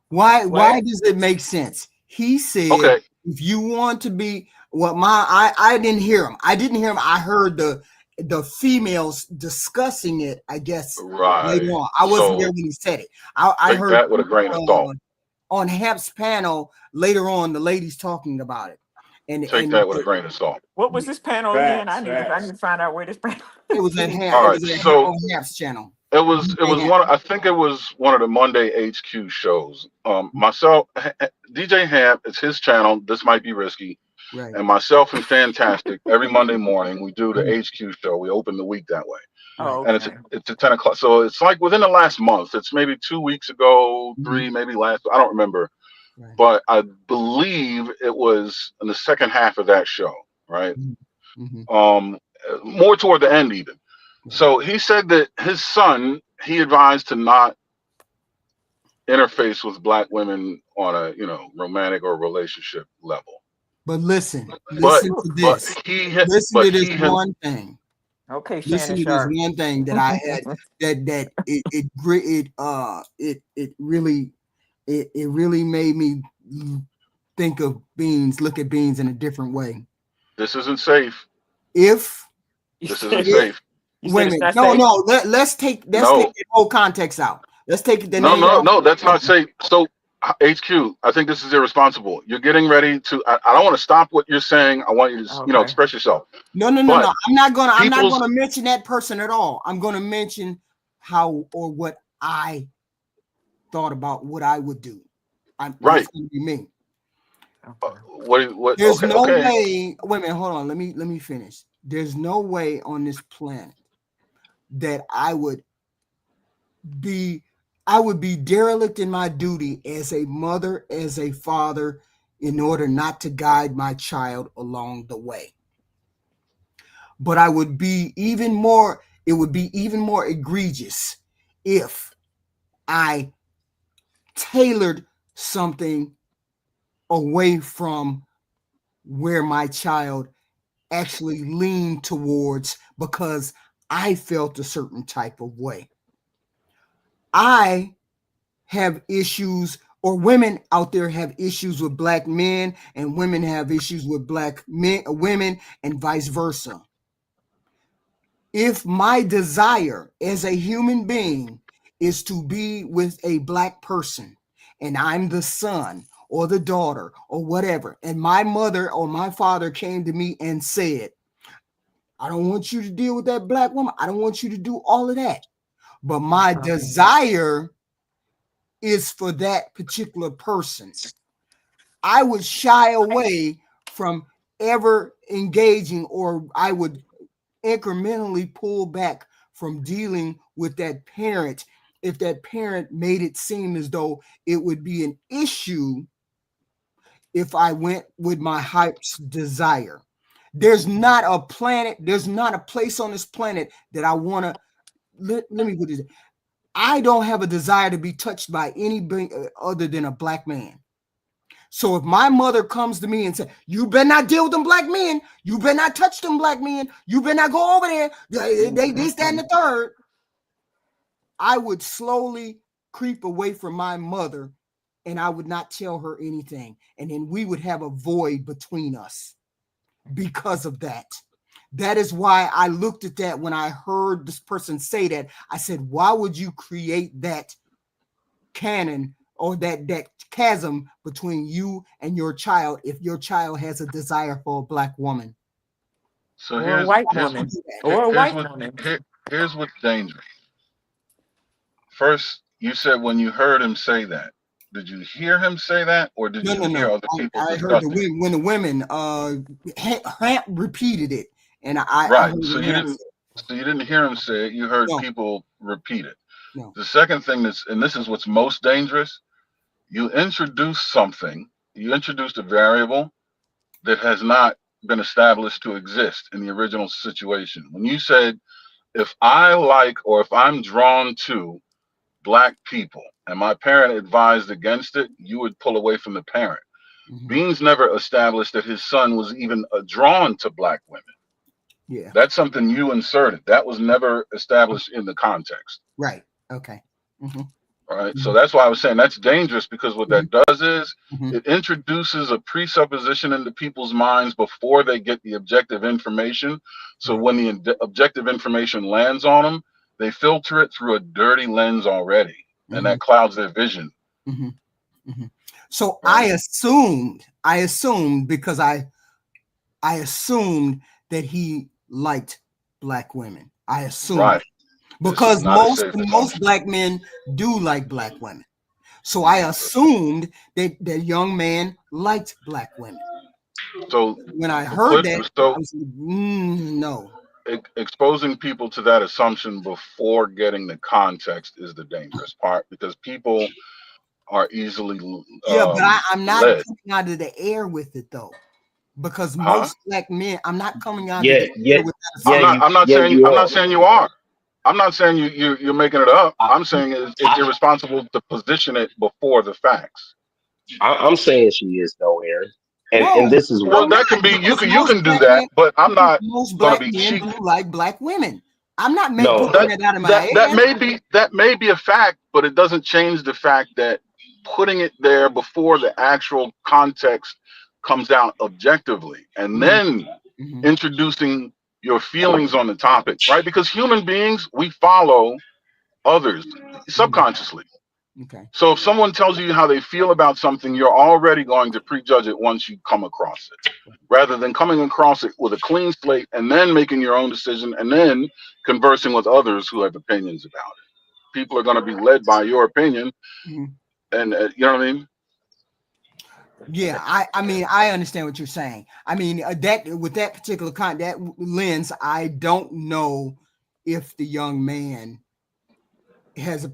Why does it make sense? He said, okay, if you want to be I didn't hear him. I heard the females discussing it, I guess, later on. I wasn't there when he said it. I heard that with a grain of salt. On Hap's panel later on, the ladies talking about it. And that with a grain of salt. What was this panel again? I need to find out where this panel. It was at Hap. All right, it was so on Hap's channel. It was one. I think it was one of the Monday HQ shows. Myself, DJ Hamp, it's his channel. This might be risky. Right. And myself and Fantastic, every Monday morning we do the HQ show. We open the week that way. Oh, okay. And it's at 10 o'clock. So it's like within the last month. It's maybe 2 weeks ago, 3, maybe last. I don't remember. Right. But I believe it was in the second half of that show. Right. More toward the end even. So he said that his son, he advised to not interface with black women on a, romantic or relationship level. But listen to this. Listen to this one thing. Okay, listen to this one thing that I had that it really made me look at beans in a different way. This isn't safe. This isn't safe. Wait a minute. Let's take the whole context out. Let's take it. No, that's not safe. So HQ, I think this is irresponsible. You're getting ready to. I don't want to stop what you're saying. I want you to, Okay. express yourself. No. But I'm not people's gonna mention that person at all. I'm gonna mention how or what I thought about what I would do. That's right. gonna be me. Okay. What? There's Okay, no okay. way. Wait a minute, hold on. Let me finish. There's no way on this planet that I would be derelict in my duty as a mother, as a father, in order not to guide my child along the way. But I would be even more, it would be even more egregious if I tailored something away from where my child actually leaned towards because I felt a certain type of way. I have issues, or women out there have issues with black men, and women have issues with black women, and vice versa. If my desire as a human being is to be with a black person, and I'm the son or the daughter or whatever, and my mother or my father came to me and said, I don't want you to deal with that black woman. I don't want you to do all of that. But my desire is for that particular person. I would shy away from ever engaging, or I would incrementally pull back from dealing with that parent if that parent made it seem as though it would be an issue if I went with my heart's desire. There's not a planet, there's not a place on this planet that I want to, let me put this. I don't have a desire to be touched by anybody other than a black man. So if my mother comes to me and says, you better not deal with them black men, you better not touch them black men, you better not go over there, they this, that, and the third, I would slowly creep away from my mother, and I would not tell her anything. And then we would have a void between us because of that. That is why I looked at that when I heard this person say that. I said, why would you create that canon or that chasm between you and your child if your child has a desire for a black woman? So Or a white woman. Or a white woman. Here's what's dangerous. First, you said when you heard him say that, did you hear him say that, or did you hear other people I heard discussing? when the women Hamp repeated it, and I Right. heard So what you Hamp didn't. So you didn't hear him say it. You heard No. people repeat it. No. The second thing and this is what's most dangerous. You introduced something. You introduced a variable that has not been established to exist in the original situation. When you said, if I like or if I'm drawn to black people and my parent advised against it, you would pull away from the parent. Beans never established that his son was even drawn to black women. Yeah. That's something you inserted. That was never established in the context. Right. Okay. All right. So that's why I was saying that's dangerous, because what that does is it introduces a presupposition into people's minds before they get the objective information. So when the objective information lands on them, they filter it through a dirty lens already, and that clouds their vision. So right. I assumed because I assumed that he liked black women. I assumed. Right. Because most black men do like black women. So I assumed that the young man liked black women. So when I heard that, I was like, no. Exposing people to that assumption before getting the context is the dangerous part, because people are easily but I'm not coming out of the air with it though, because most black men, I'm not coming out of the air with that. I'm not saying you are. I'm not saying you're making it up. I'm saying it's irresponsible to position it before the facts. I'm saying she is though, Aaron. And this is well, that can be you can do that, but I'm not most black men do like black women. I'm not putting that out of my ass. That may be a fact, but it doesn't change the fact that putting it there before the actual context comes out objectively, and then introducing your feelings on the topic, right? Because human beings, we follow others subconsciously. Okay. So if someone tells you how they feel about something, you're already going to prejudge it once you come across it, rather than coming across it with a clean slate and then making your own decision and then conversing with others who have opinions about it. People are going to be led by your opinion, Mm-hmm. and you know what I mean? Yeah, I mean, I understand what you're saying. I mean, that with that particular that lens, I don't know if the young man has a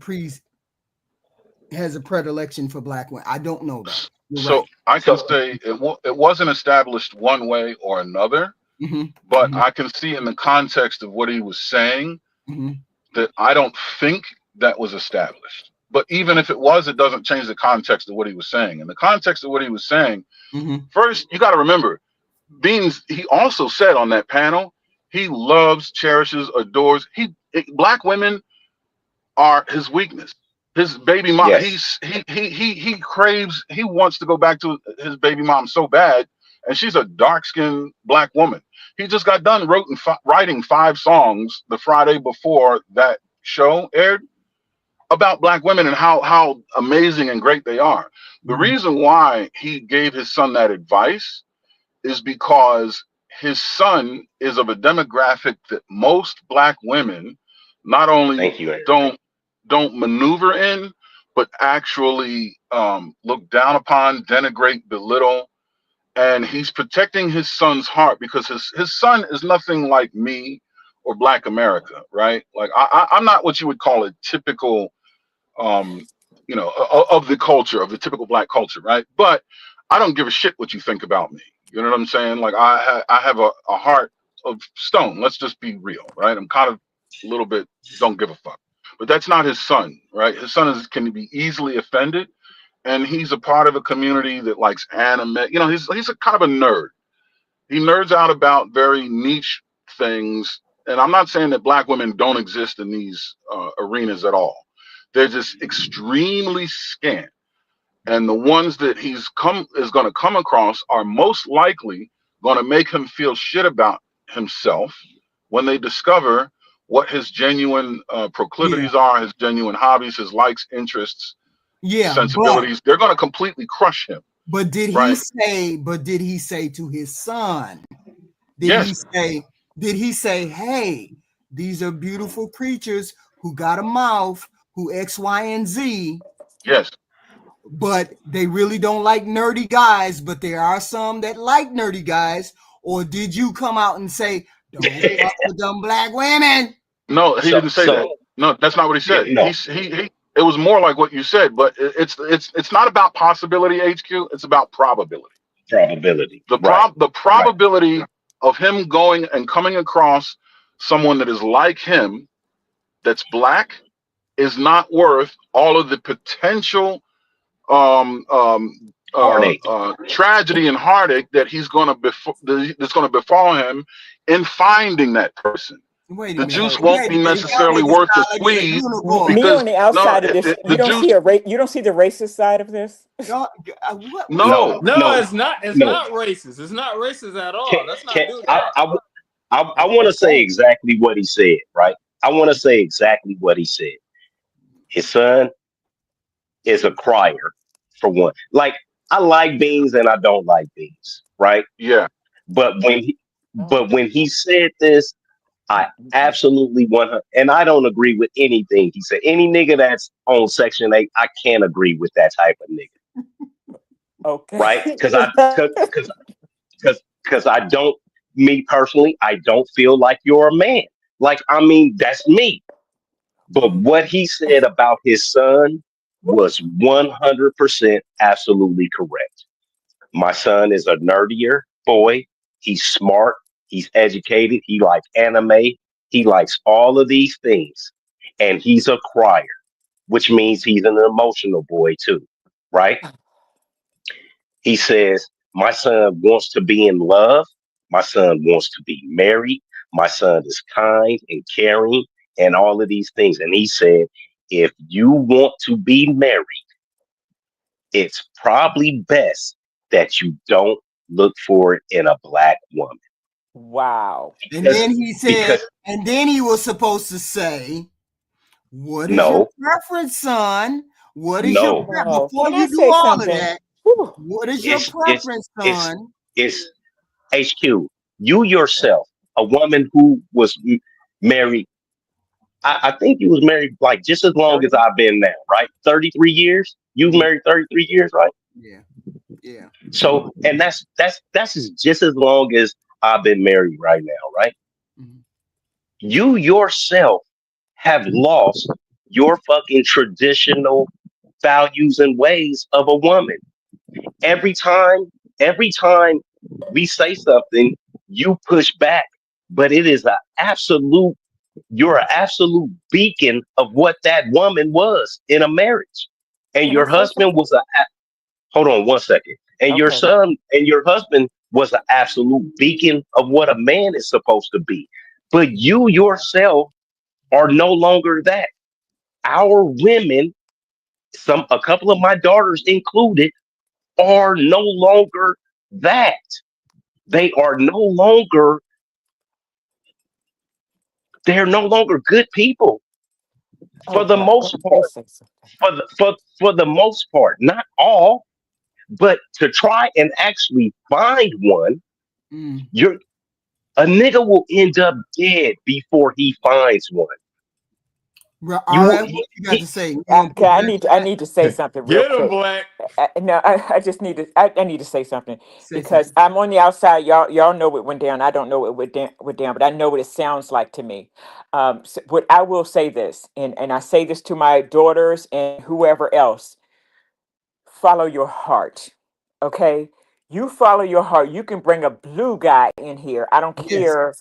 predilection for black women. I don't know that. You're So right. I can say it wasn't established one way or another, Mm-hmm. but Mm-hmm. I can see in the context of what he was saying Mm-hmm. that I don't think that was established. But even if it was, it doesn't change the context of what he was saying. In the context of what he was saying, Mm-hmm. first, you got to remember, he also said on that panel, he loves, cherishes, adores. Black women are his weakness. His baby mom, Yes. he craves, he wants to go back to his baby mom so bad, and she's a dark-skinned black woman. He just got done writing 5 songs the Friday before that show aired about black women and how amazing and great they are. The Mm-hmm. reason why he gave his son that advice is because his son is of a demographic that most black women not only Thank you, Aaron. don't maneuver in, but actually look down upon, denigrate, belittle. And he's protecting his son's heart because his son is nothing like me or Black America, right? Like I'm not what you would call a typical um, of the culture, of the typical black culture, right? But I don't give a shit what you think about me. You know what I'm saying? Like I have a heart of stone. Let's just be real, right? I'm kind of a little bit don't give a fuck. But that's not his son, right? His son can be easily offended, and he's a part of a community that likes anime. You know, he's a kind of a nerd. He nerds out about very niche things, and I'm not saying that black women don't exist in these arenas at all. They're just extremely scant, and the ones that is going to come across are most likely going to make him feel shit about himself when they discover what his genuine Yeah. proclivities are, his genuine hobbies, his likes, interests, Yeah. sensibilities. They're going to completely crush him, But did he right? say? But did he say to his son? Did Yes, he say? Did he say, "Hey, these are beautiful creatures who got a mouth, who X, Y, and Z, yes. but they really don't like nerdy guys, but there are some that like nerdy guys"? Or did you come out and say, "Don't fuck with them black women"? No, he So didn't say that. so No, that's not what he yeah, said. no He it was more like what you said, but it's not about possibility, HQ. It's about probability. probability. The Right. Right. probability of him going and coming across someone that is like him, that's black, is not worth all of the potential Heartache. tragedy and heartache that that's going to befall him in finding that person. Wait a The minute. juice won't Wait a be minute. Y'all necessarily make it worth the sound like it's a squeeze unicorn. Me because on the no, outside of this, the you don't juice. see you don't see the racist side of this. Y'all, what No, No, y'all? No, no, it's not. It's no. not racist. It's not racist at Can, all. Let's can, not do that. I want to say Okay. exactly what he said, right? I want to say exactly what he said. His son is a crier, for one. Like, I like beans and I don't like beans, right? yeah, But when he, Oh, but when he said this, I absolutely want her, and I don't agree with anything he said. Any nigga that's on Section 8, I can't agree with that type of nigga, right? okay. Because I don't, me personally, I don't feel like you're a man. Like, I mean, that's me. But what he said about his son was 100% absolutely correct. My son is a nerdier boy. He's smart. He's educated. He likes anime. He likes all of these things. And he's a crier, which means he's an emotional boy too, right? He says, my son wants to be in love. My son wants to be married. My son is kind and caring and all of these things. And he said, if you want to be married, it's probably best that you don't look for it in a black woman. Wow. And Because, then he said, because and then he was supposed to say, "What is your no, preference, son? What is your No. before Can I you do say all of something? that? Whew. What is your It's it's preference, it's son? it's HQ. You yourself, a woman who was married. I think you was married like just as long as 30. I've been now, right? 33 years. You was married 33 years, right? Yeah, yeah. So, and that's just as long as I've been married right now, right? Mhm. You yourself have lost your fucking traditional values and ways of a woman. Every time, every time we say something, you push back, but it is an absolute, you're an absolute beacon of what that woman was in a marriage. And Can I your say husband something? was hold on one second. And your Okay. son and your husband was an absolute beacon of what a man is supposed to be. But you yourself are no longer that. Our women, a couple of my daughters included, are no longer that. They are no longer, they're no longer good people for the Okay. most Let me part. say something. For the most part, not all, but to try and actually find one, Mm. you're a nigga will end up dead before he finds one. All right, what He, you got to he say? You want to Okay, put I black need on to, I that? need to say something real Get him, quick. Black. No, I just need to. I need to say something Say because something. I'm on the outside. Y'all know what went down. I don't know what went down, but I know what it sounds like to me. What I will say this, and I say this to my daughters and whoever else: follow your heart. Okay, you follow your heart. You can bring a blue guy in here. I don't Yes, care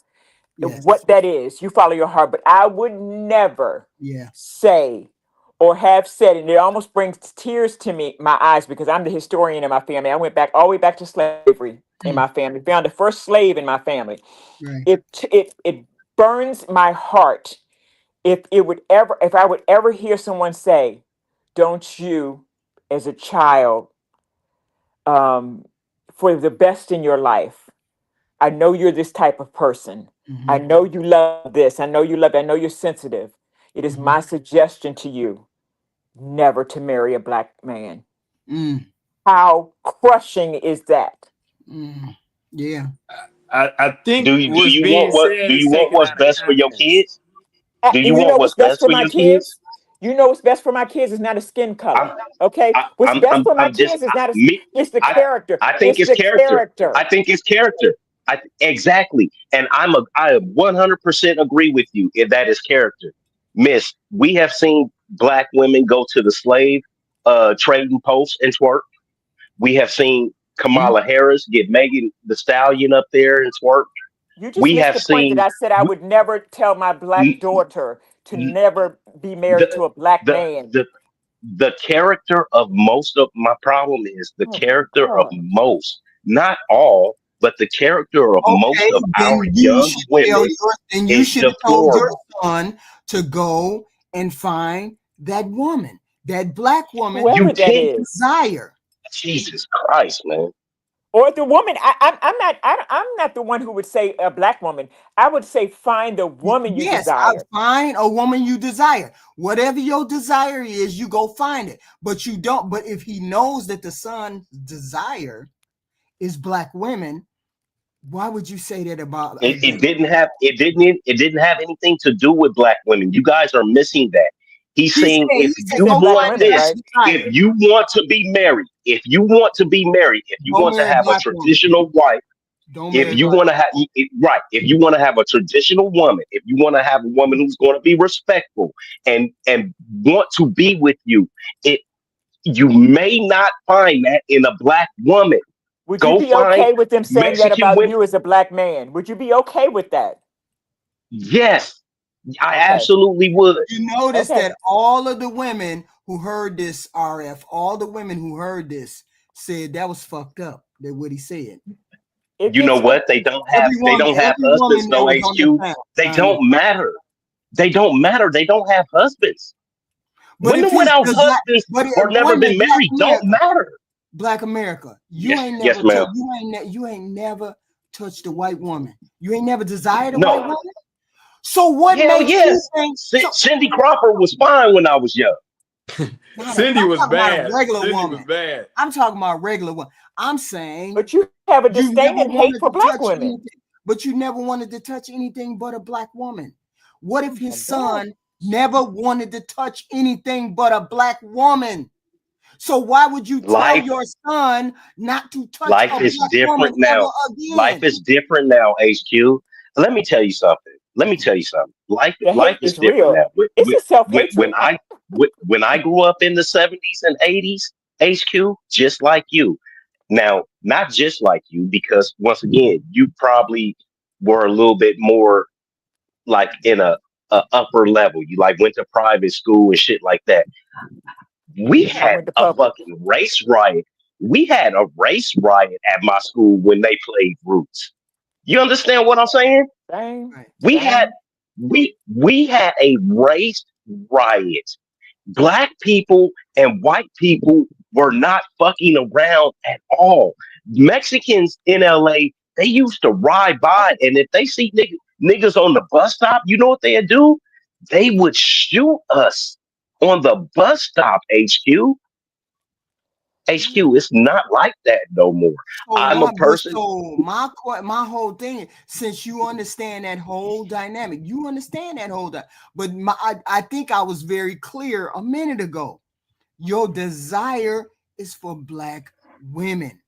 yes, what that is. You follow your heart, but I would never yeah. say or have said, and it almost brings tears to me my eyes because I'm the historian in my family. I went back all the way back to slavery in Mm. my family, found the first slave in my family. Right. It burns my heart if I would ever hear someone say, "Don't you, as a child, um, for the best in your life." I know you're this type of person. I Mm-hmm. know you love this. I know you love it. I know you're sensitive. It is Mm-hmm. my suggestion to you never to marry a black man. Mm. How crushing is that? Mm. Yeah. I think do what's you being want what said do is you want taken what's out of best for your context. kids? Do you And you want know what's what's best best for for my your kids? kids? You know what's best for my kids is not a skin I'm color. Okay? What's best for my I'm just kids is not a, me. it's the I character. I think It's it's the character. character. I think it's character. Exactly, and I 100% agree with you if that is character. Miss, we have seen black women go to the slave trading post and twerk. We have seen Mm. Kamala Harris get Megan the Stallion up there and twerk. You just We missed have the point that seen I said I would never tell my black daughter to never be married the to a black the man. the the character of most of my problem is the Oh my character of God. most, not all, but the character of most Okay, of our then you young should tell women your. Then you is should have told your deplorable. son to go and find that woman, that black woman You Whoever that that can't, you is. desire. Jesus Christ, man. Or the woman, I'm not the one who would say a black woman. I would say find the woman you Yes, I desire. find a woman you desire. Whatever your desire is, you go find it. But you don't. But if he knows that the son's desire is black women, why would you say that about a It black? didn't have anything to do with black women. You guys are missing that. He's saying if He He said you said go black want find women, that this, right? desire. if you want to be married, if you want to be married, if you Don't want to marry a have a black woman. traditional wife, Don't if marry a you black. want to have right, if you want to have a traditional woman, if you want to have a woman who's going to be respectful and want to be with you, it you may not find that in a black woman. Would you Go be find okay with them saying that Mexican about women. you as a black man? Would you be okay with that? Yes, I Okay. absolutely would. You notice Okay. that all of the women who heard this RF, all the women who heard this said that was fucked up. That what he said. If You know it's what? They don't have Every husbands, woman that no was on the HQ. panel They signed up. don't matter. They don't matter. They don't have husbands. But if Women he's without the black, husbands but or wait never a minute, been Black married don't America, matter. Black America, you Yes, ain't yes, never ma'am. you ain't never touched a white woman. You ain't never desired a white No. woman. So what Hell makes you yes. think? So Cindy Crawford was fine when I was young. Cindy was bad. Regular Cindy woman. was bad. I'm talking about regular one. I'm saying, but you have a disdain and hate for black women. Anything, but you never wanted to touch anything but a black woman. What if his son never wanted to touch anything but a black woman? So why would you tell your son not to touch life a is black different woman now. ever again? Life is different now, HQ. Let me tell you something. Life is different real. now. It's a self-hatred. When I grew up in the 70s and 80s, HQ, just like you. Now, not just like you, because once again, you probably were a little bit more like in a upper level. You like went to private school and shit like that. We had a fucking race riot. We had a race riot at my school when they played Roots. You understand what I'm saying? We had a race riot. Black people and white people were not fucking around at all. Mexicans in LA, they used to ride by, and if they see niggas on the bus stop, you know what they'd do? They would shoot us on the bus stop, HQ. It's not like that no more. I'm a person. So my whole thing, since you understand that whole dynamic, but I think I was very clear a minute ago. Your desire is for black women.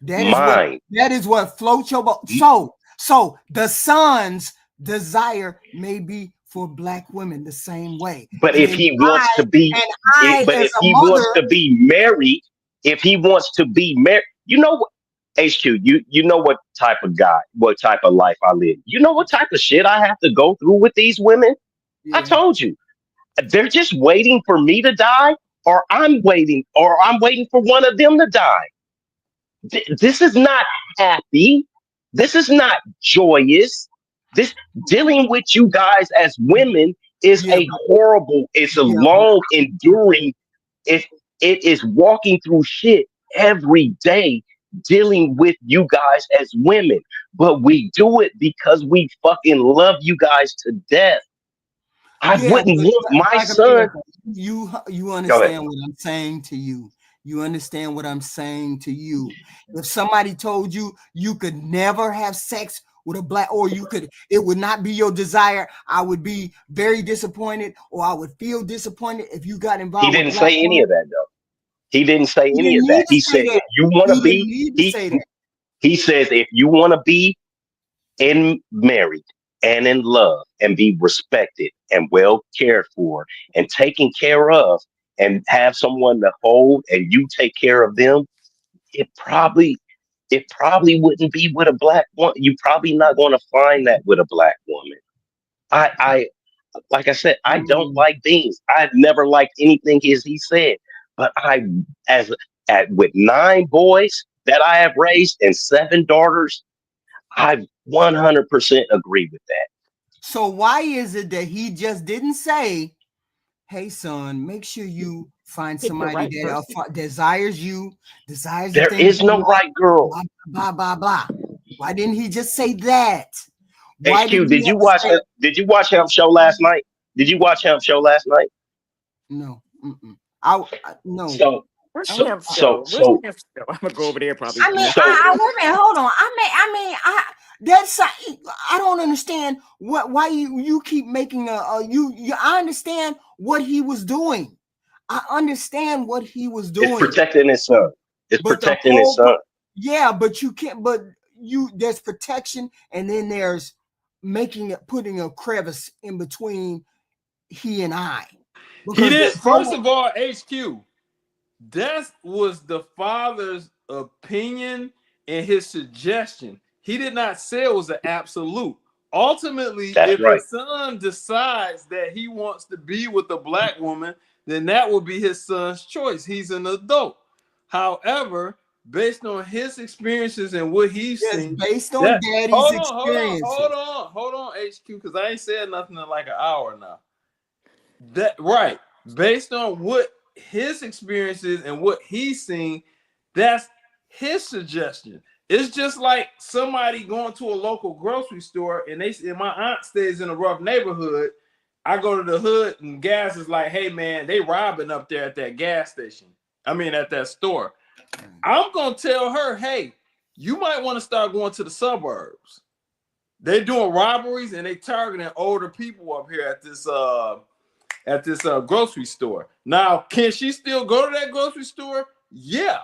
That is what floats your boat. So the son's desire may be for black women the same way. But if he wants to be, married, you know what, HQ, you know what type of guy, what type of life I live. You know what type of shit I have to go through with these women? Yeah. I told you. They're just waiting for me to die, or I'm waiting for one of them to die. This is not happy. This is not joyous. This dealing with you guys as women is it's a long enduring. It is walking through shit every day dealing with you guys as women, but we do it because we fucking love you guys to death. I wouldn't want my son. You understand what I'm saying to you. You understand what I'm saying to you. If somebody told you you could never have sex with a black, or it would not be your desire, I would be very disappointed, or I would feel disappointed if you got involved. He didn't say any of that though. He didn't say any of that. He said if you want to be, he says if you want to be married and in love and be respected and well cared for and taken care of and have someone to hold and you take care of them, it probably wouldn't be with a black woman. You're probably not going to find that with a black woman. I like I said, I don't like beans. I've never liked anything he said, but with 9 boys that I have raised and 7 daughters, I 100% agree with that. So why is it that he just didn't say, hey, son, make sure you find somebody that desires you, desires there is no right girl. Blah, blah, blah. Why didn't he just say that? HQ, did you watch him show last night? Did you watch him show last night? No. No. So I'm gonna go over there probably. I mean, wait a minute, hold on. I don't understand why you keep making I understand what he was doing. I understand what he was doing. It's protecting his son. Yeah, but you can't. But there's protection, and then there's putting a crevice in between he and I. He did. First of all, HQ. That was the father's opinion and his suggestion. He did not say it was an absolute. Ultimately, his son decides that he wants to be with a black woman, then that will be his son's choice. He's an adult. However, based on his experiences and what he's seen, based on daddy's experience. Hold on, HQ, because I ain't said nothing in like an hour now. Based on what his experiences and what he's seen, that's his suggestion. It's just like somebody going to a local grocery store and my aunt stays in a rough neighborhood. I go to the hood and gas is like, hey man, they robbing up there at that gas station. I mean, at that store. I'm gonna tell her, hey, you might want to start going to the suburbs. They're doing robberies and they targeting older people up here at this grocery store. Now, can she still go to that grocery store? Yeah,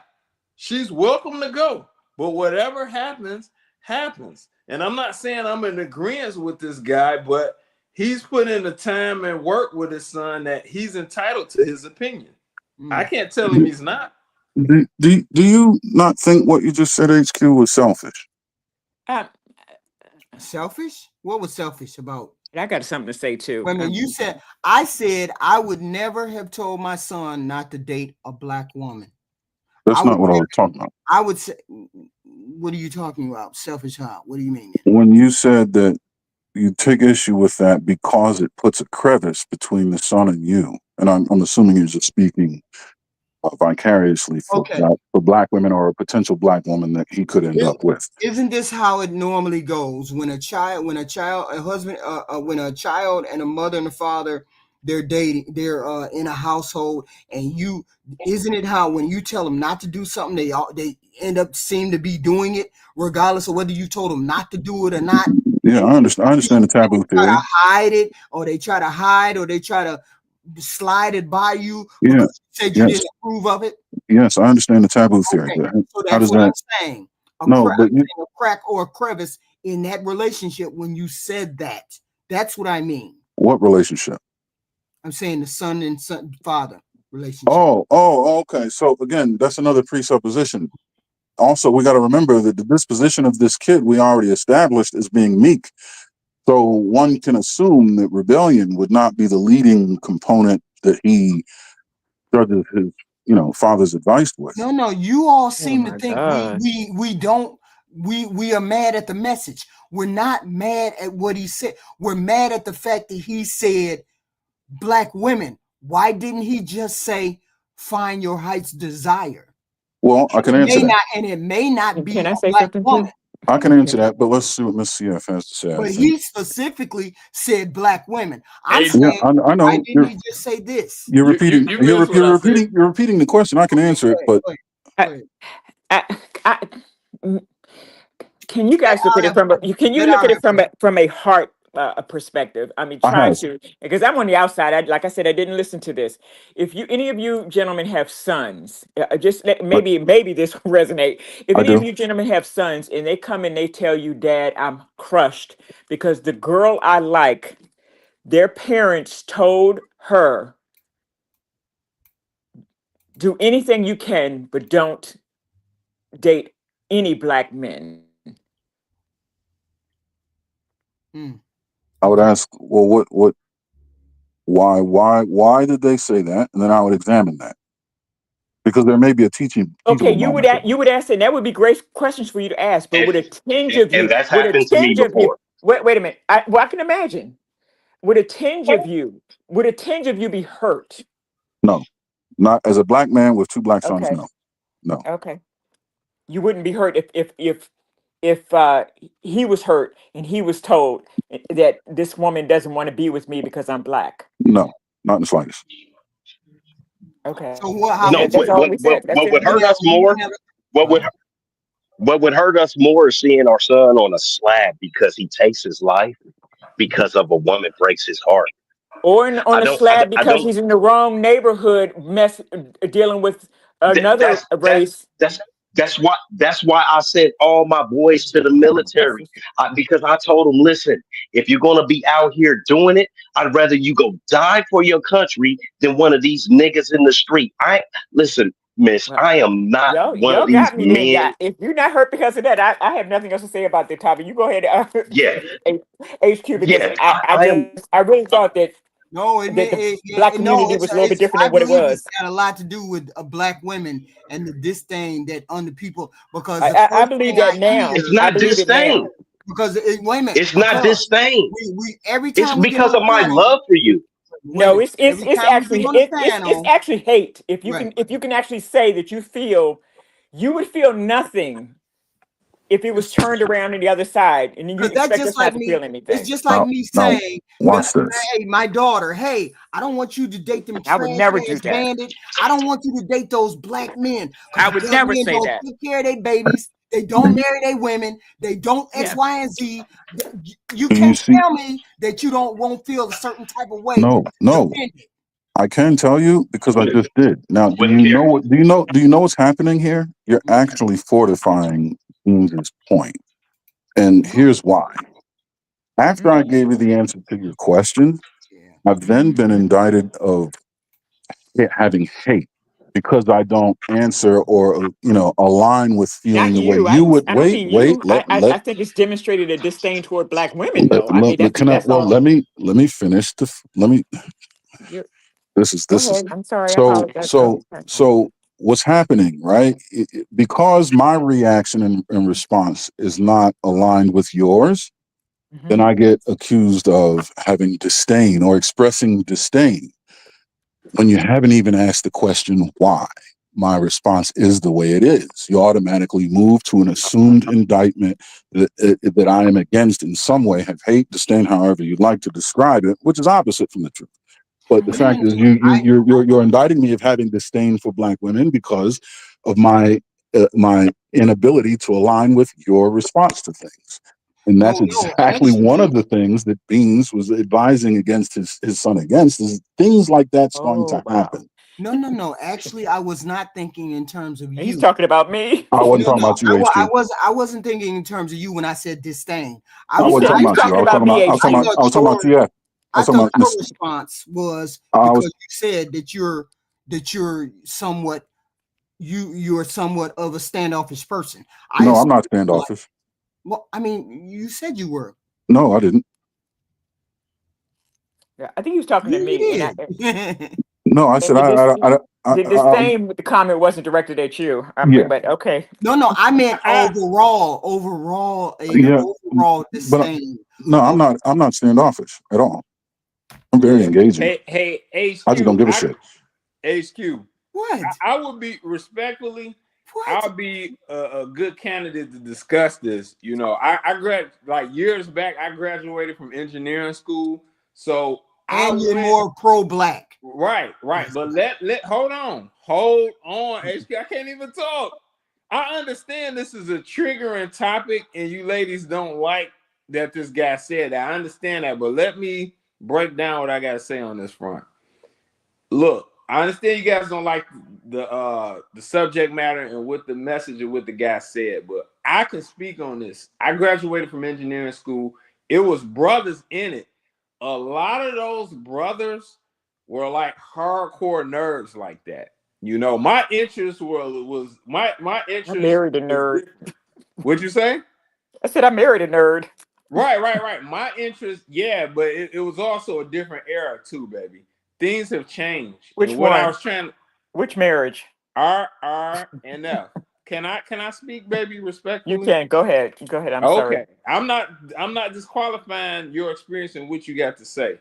she's welcome to go. But whatever happens, happens. And I'm not saying I'm in agreement with this guy, but he's put in the time and work with his son that he's entitled to his opinion. I can't tell him he's not. Do you not think what you just said, HQ, was selfish? Selfish? What was selfish about? I got something to say too. Well, I mean, I said I would never have told my son not to date a black woman. That's not what I was talking about. I would say, what are you talking about? Selfish how? What do you mean? When you said that you take issue with that because it puts a crevice between the son and you, and I'm assuming you're just speaking vicariously for black women or a potential black woman that he could end up with. Isn't this how it normally goes when a child and a mother and a father, they're dating, they're in a household, and isn't it how when you tell them not to do something, they end up seem to be doing it regardless of whether you told them not to do it or not? Yeah, I understand the taboo theory. Try to hide it, or they try to slide it by you because you said you didn't approve of it. Yes, I understand the taboo theory. Okay. So that's what I'm saying. A crack or a crevice in that relationship when you said that. That's what I mean. What relationship? I'm saying the son and father relationship. Oh, okay. So again, that's another presupposition. Also, we got to remember that the disposition of this kid we already established as being meek. So one can assume that rebellion would not be the leading component that he judges his, father's advice with. No, you all seem to think we are mad at the message. We're not mad at what he said. We're mad at the fact that he said black women. Why didn't he just say find your heart's desire? Well, I can answer that. And it may not be Can I say black something woman. too? I can answer that, but let's see what Miss CF has to say. But he specifically said black women. I know. Why didn't he just say this? You're repeating. You're repeating the question. I can answer it, but can you guys look at it from a heart perspective? I mean, trying to, because I'm on the outside. Like I said, I didn't listen to this. If any of you gentlemen have sons, maybe this will resonate. If any of you gentlemen have sons and they come and they tell you, Dad, I'm crushed because the girl I like, their parents told her, do anything you can, but don't date any black men. I would ask, well, why did they say that? And then I would examine that. Because there may be a teaching. Okay, you would ask, and that would be great questions for you to ask, but with a tinge of you, and that's happened to me before. Wait a minute. I can imagine. Would a tinge of you be hurt? No, not as a black man with two black sons. No. Okay. You wouldn't be hurt if he was hurt and he was told that this woman doesn't want to be with me because I'm black. No, not in the slightest. Okay. So what would hurt us more? What would hurt us more is seeing our son on a slab because he takes his life because of a woman breaks his heart. Or on a slab because he's in the wrong neighborhood, dealing with another race. That's why I sent all my boys to the military, because I told them, listen, if you're going to be out here doing it, I'd rather you go die for your country than one of these niggas in the street. Listen, miss, I am not one of these men. If you're not hurt because of that, I have nothing else to say about the topic. You go ahead. HQ, because I really thought that the black community was a little bit different than what it was. It's got a lot to do with black women and the disdain that under people, because I believe that now. It's not disdain. Because wait a minute, it's not disdain. Every time it's because of my love for you. No, it's actually hate. If you can actually say that you would feel nothing if it was turned around on the other side, and then you expect us not to feel anything. It's just like me now, saying, watch this. hey, my daughter, hey, I don't want you to date them I would trash never ass do that. bandits. I don't want you to date those black men. I would Black never men say don't that. take care of their babies. They don't marry their women. They don't X, Yeah. Y, and Z. You Do you can't see? tell me that you won't feel a certain type of way. No. I can tell you because I just did. Now, do you know what's happening here? You're actually fortifying Beans' point. And here's why. After I gave you the answer to your question, I've then been indicted of having hate because I don't answer or align with feeling Not the way you. you would. I don't mean Wait. you. I think it's demonstrated a disdain toward black women, though. I mean, Can I? that's Well, all. let me finish. This is Go ahead. I'm sorry. I so apologize. what's happening, right? Because my reaction and response is not aligned with yours, then I get accused of having disdain or expressing disdain when you haven't even asked the question why my response is the way it is. You automatically move to an assumed indictment that I am against in some way, have hate, disdain, however you'd like to describe it, which is opposite from the truth. But the fact is, you're indicting me of having disdain for black women because of my inability to align with your response to things, and that's exactly one of the things that Beans was advising against his son against is things like that's going to happen. No. Actually, I was not thinking in terms of you. He's talking about me. I wasn't talking about you, HQ. I wasn't thinking in terms of you when I said disdain. I wasn't talking about you. I was talking about you. I thought your response was because you said that you're somewhat of a standoffish person. No, I'm not standoffish. Well, I mean, you said you were. No, I didn't. Yeah, I think he was talking to me. No, I said the disdain with the comment wasn't directed at you. But okay. No, I meant overall disdain. No, I'm not standoffish at all. I'm very engaging. Hey, HQ. I just don't give a shit. HQ. What? I would be respectfully. I'll be a good candidate to discuss this. You know, I years back. I graduated from engineering school, so you're more pro-black. Right. But hold on, HQ. I can't even talk. I understand this is a triggering topic, and you ladies don't like that this guy said that. I understand that, but let me break down what I got to say on this front. Look, I understand you guys don't like the subject matter and what the message and what the guy said, but I can speak on this. I graduated from engineering school. It was brothers in it. A lot of those brothers were like hardcore nerds like that. You know, my interest was my interest. I married a nerd. What'd you say? I said I married a nerd. Right. My interest, yeah, but it was also a different era too, baby. Things have changed. Which one? Which marriage? R and F. Can I speak, baby, respectfully? You can. Go ahead. I'm sorry. Okay. I'm not disqualifying your experience and what you got to say.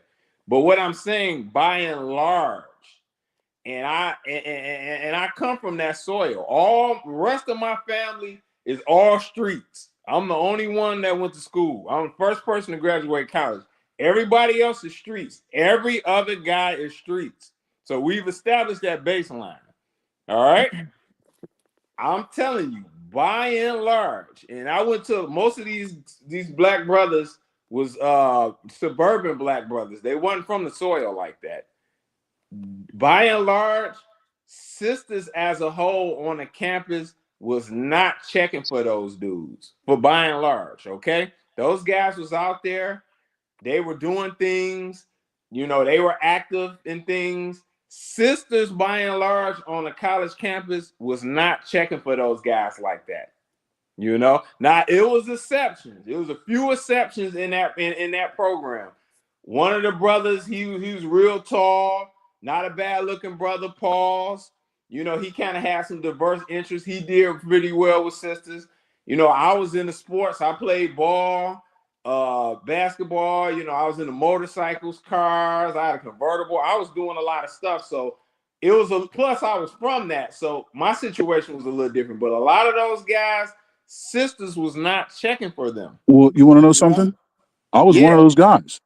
But what I'm saying, by and large, and I come from that soil. All the rest of my family is all streets. I'm the only one that went to school. I'm the first person to graduate college. Everybody else is streets. Every other guy is streets. So we've established that baseline. All right. I'm telling you, by and large, and I went to most of these black brothers was suburban black brothers. They wasn't from the soil like that. By and large, sisters as a whole on the campus was not checking for those dudes. For by and large, okay? Those guys was out there. They were doing things. You know, they were active in things. Sisters, by and large, on the college campus was not checking for those guys like that. You know, now it was exceptions. It was a few exceptions in that program. One of the brothers, he was real tall, not a bad looking brother, Pauls. You know, he kind of had some diverse interests. He did pretty well with sisters. You know, I was in the sports. I played ball, basketball. You know, I was in the motorcycles, cars. I had a convertible. I was doing a lot of stuff. So it was plus I was from that. So my situation was a little different. But a lot of those guys, sisters was not checking for them. Well, you want to know something? I was one of those guys.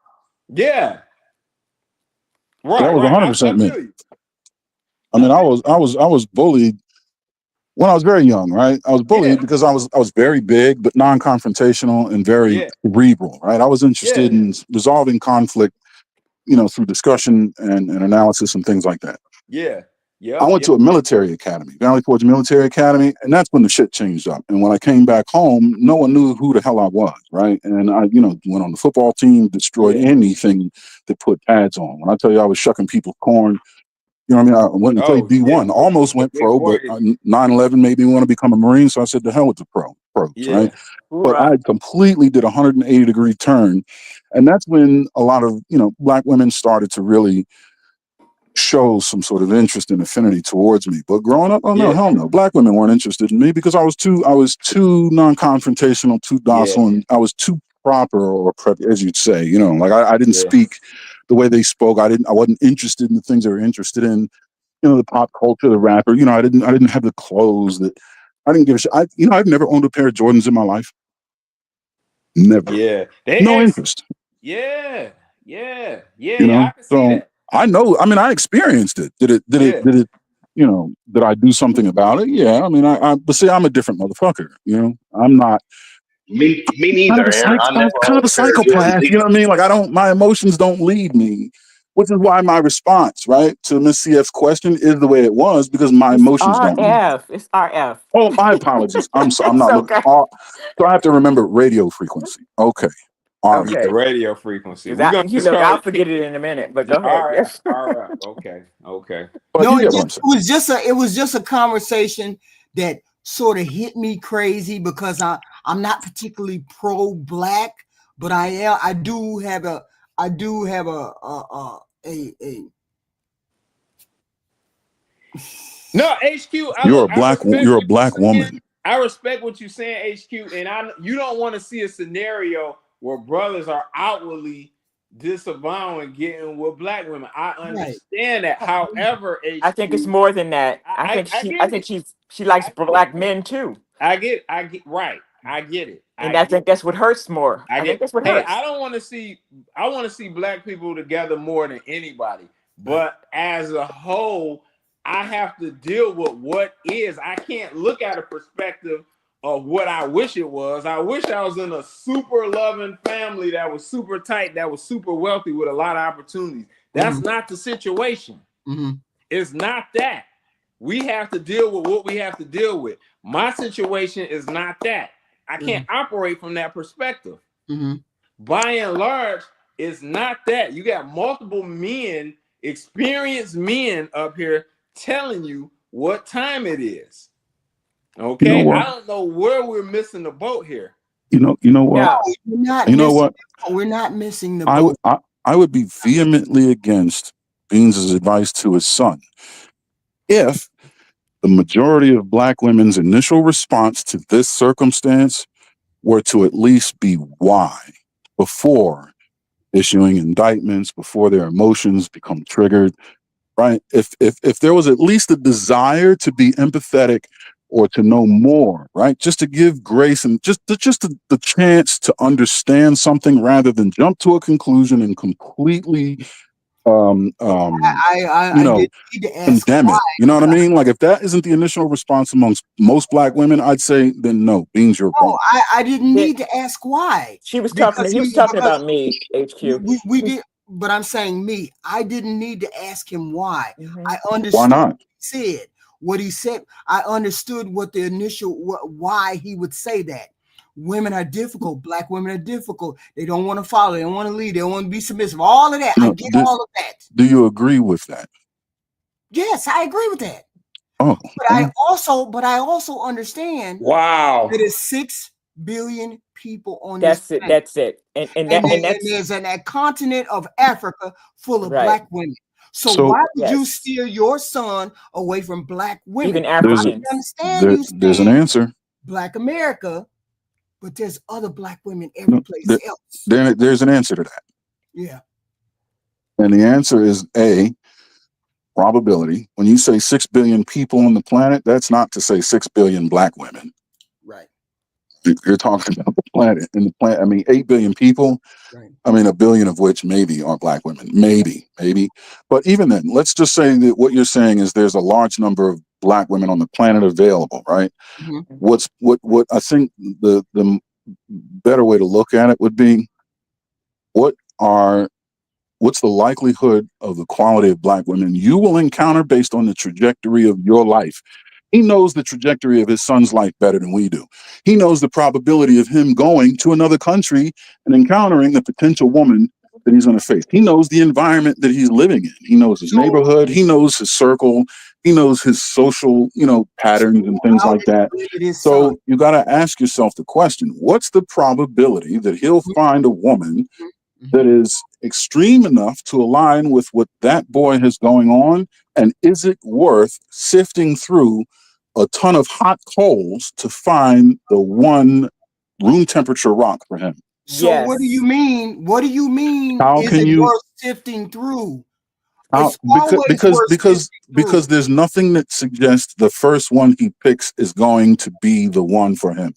Yeah. That was 100% me. feel you. I mean, I was bullied when I was very young, right? I was bullied because I was very big, but non-confrontational and very cerebral, right? I was interested in resolving conflict, through discussion and analysis and things like that. Yeah. I went to a military academy, Valley Forge Military Academy, and that's when the shit changed up. And when I came back home, no one knew who the hell I was, right? And I, went on the football team, destroyed anything that put pads on. When I tell you I was shucking people's corn, I went and played D1, almost went pro, but 9/11 made me want to become a Marine, so I said, the hell with the pros, right? But I completely did a 180-degree turn, and that's when a lot of, Black women started to really show some sort of interest and affinity towards me. But growing up, oh no, hell no. Black women weren't interested in me because I was too non-confrontational, too docile, and I was too proper or preppy, as you'd say, I didn't speak the way they spoke. I wasn't interested in the things they were interested in, the pop culture, the rapper, I didn't have the clothes that I didn't give a shit. I've never owned a pair of Jordans in my life. Never. Yeah. No interest. Yeah. I can see so that. I know, I experienced it. Did it, did I do something about it? Yeah. But see, I'm a different motherfucker, I'm not. Me neither. Kind of a psychopath, you know what I mean? Like my emotions don't lead me, which is why my response, right, to Miss CF's question is the way it was, because my emotions don't lead me. It's RF. Oh, my apologies. I'm sorry. I'm not looking. Okay. So I have to remember radio frequency. Okay. Okay. The radio frequency. I'll forget it in a minute, but go ahead. All right. Okay. But no, it was just a conversation that sort of hit me crazy because I'm not particularly pro-Black, but I do have a No, HQ. You're a black woman. I respect what you're saying, HQ, and you don't want to see a scenario where brothers are outwardly disavowing getting with Black women. I understand that. However, HQ, I think it's more than that. I think she likes Black men too. I get right. I get it. And I think that's what hurts more. I think that's what hurts. I want to see Black people together more than anybody. But as a whole, I have to deal with what is. I can't look at a perspective of what I wish it was. I wish I was in a super loving family that was super tight, that was super wealthy with a lot of opportunities. That's not the situation. It's not that. We have to deal with what we have to deal with. My situation is not that. I can't operate from that perspective. By and large, it's not that. You got multiple men, experienced men up here telling you what time it is. Okay, I don't know where we're missing the boat here. You know what? We're not missing the boat. I would be vehemently against Beans' advice to his son if the majority of Black women's initial response to this circumstance were to at least be why before issuing indictments, before their emotions become triggered. Right. If there was at least a desire to be empathetic or to know more, right, just to give grace and just the chance to understand something rather than jump to a conclusion and completely condemn it. You know what I mean? Like if that isn't the initial response amongst most Black women, I'd say then no, Beans, you're wrong. I didn't need to ask why. He was talking about me, HQ. We did. But I'm saying me. I didn't need to ask him why. I understood why not? What he said. I understood what the initial why he would say that. Women are difficult. Black women are difficult. They don't want to follow. They don't want to lead. They don't want to be submissive. All of that. I get all of that. Do you agree with that? Yes, I agree with that. Oh, but I also understand. Wow. That is 6 billion people on this planet. That's it. And there's a continent of Africa full of Black women. So why would you steer your son away from Black women? Even Africans. There's an answer. Black America, but there's other Black women every place else. There's an answer to that. Yeah. And the answer is A, probability. When you say 6 billion people on the planet, that's not to say 6 billion Black women. Right. You're talking about the planet, and the planet. I mean, 8 billion people. Right. I mean, 1 billion of which maybe are Black women. Maybe. But even then, let's just say that what you're saying is there's a large number of Black women on the planet available, right? Mm-hmm. What I think the better way to look at it would be what's the likelihood of the quality of Black women you will encounter based on the trajectory of your life. He knows the trajectory of his son's life better than we do. He knows the probability of him going to another country and encountering the potential woman that he's going to face. He knows the environment that he's living in. He knows his neighborhood. He knows his circle. He knows his social, patterns and things like that. So you got to ask yourself the question, what's the probability that he'll find a woman that is extreme enough to align with what that boy has going on? And is it worth sifting through a ton of hot coals to find the one room temperature rock for him? So what do you mean? What do you mean? How is can it you worth sifting through? Because there's nothing that suggests the first one he picks is going to be the one for him.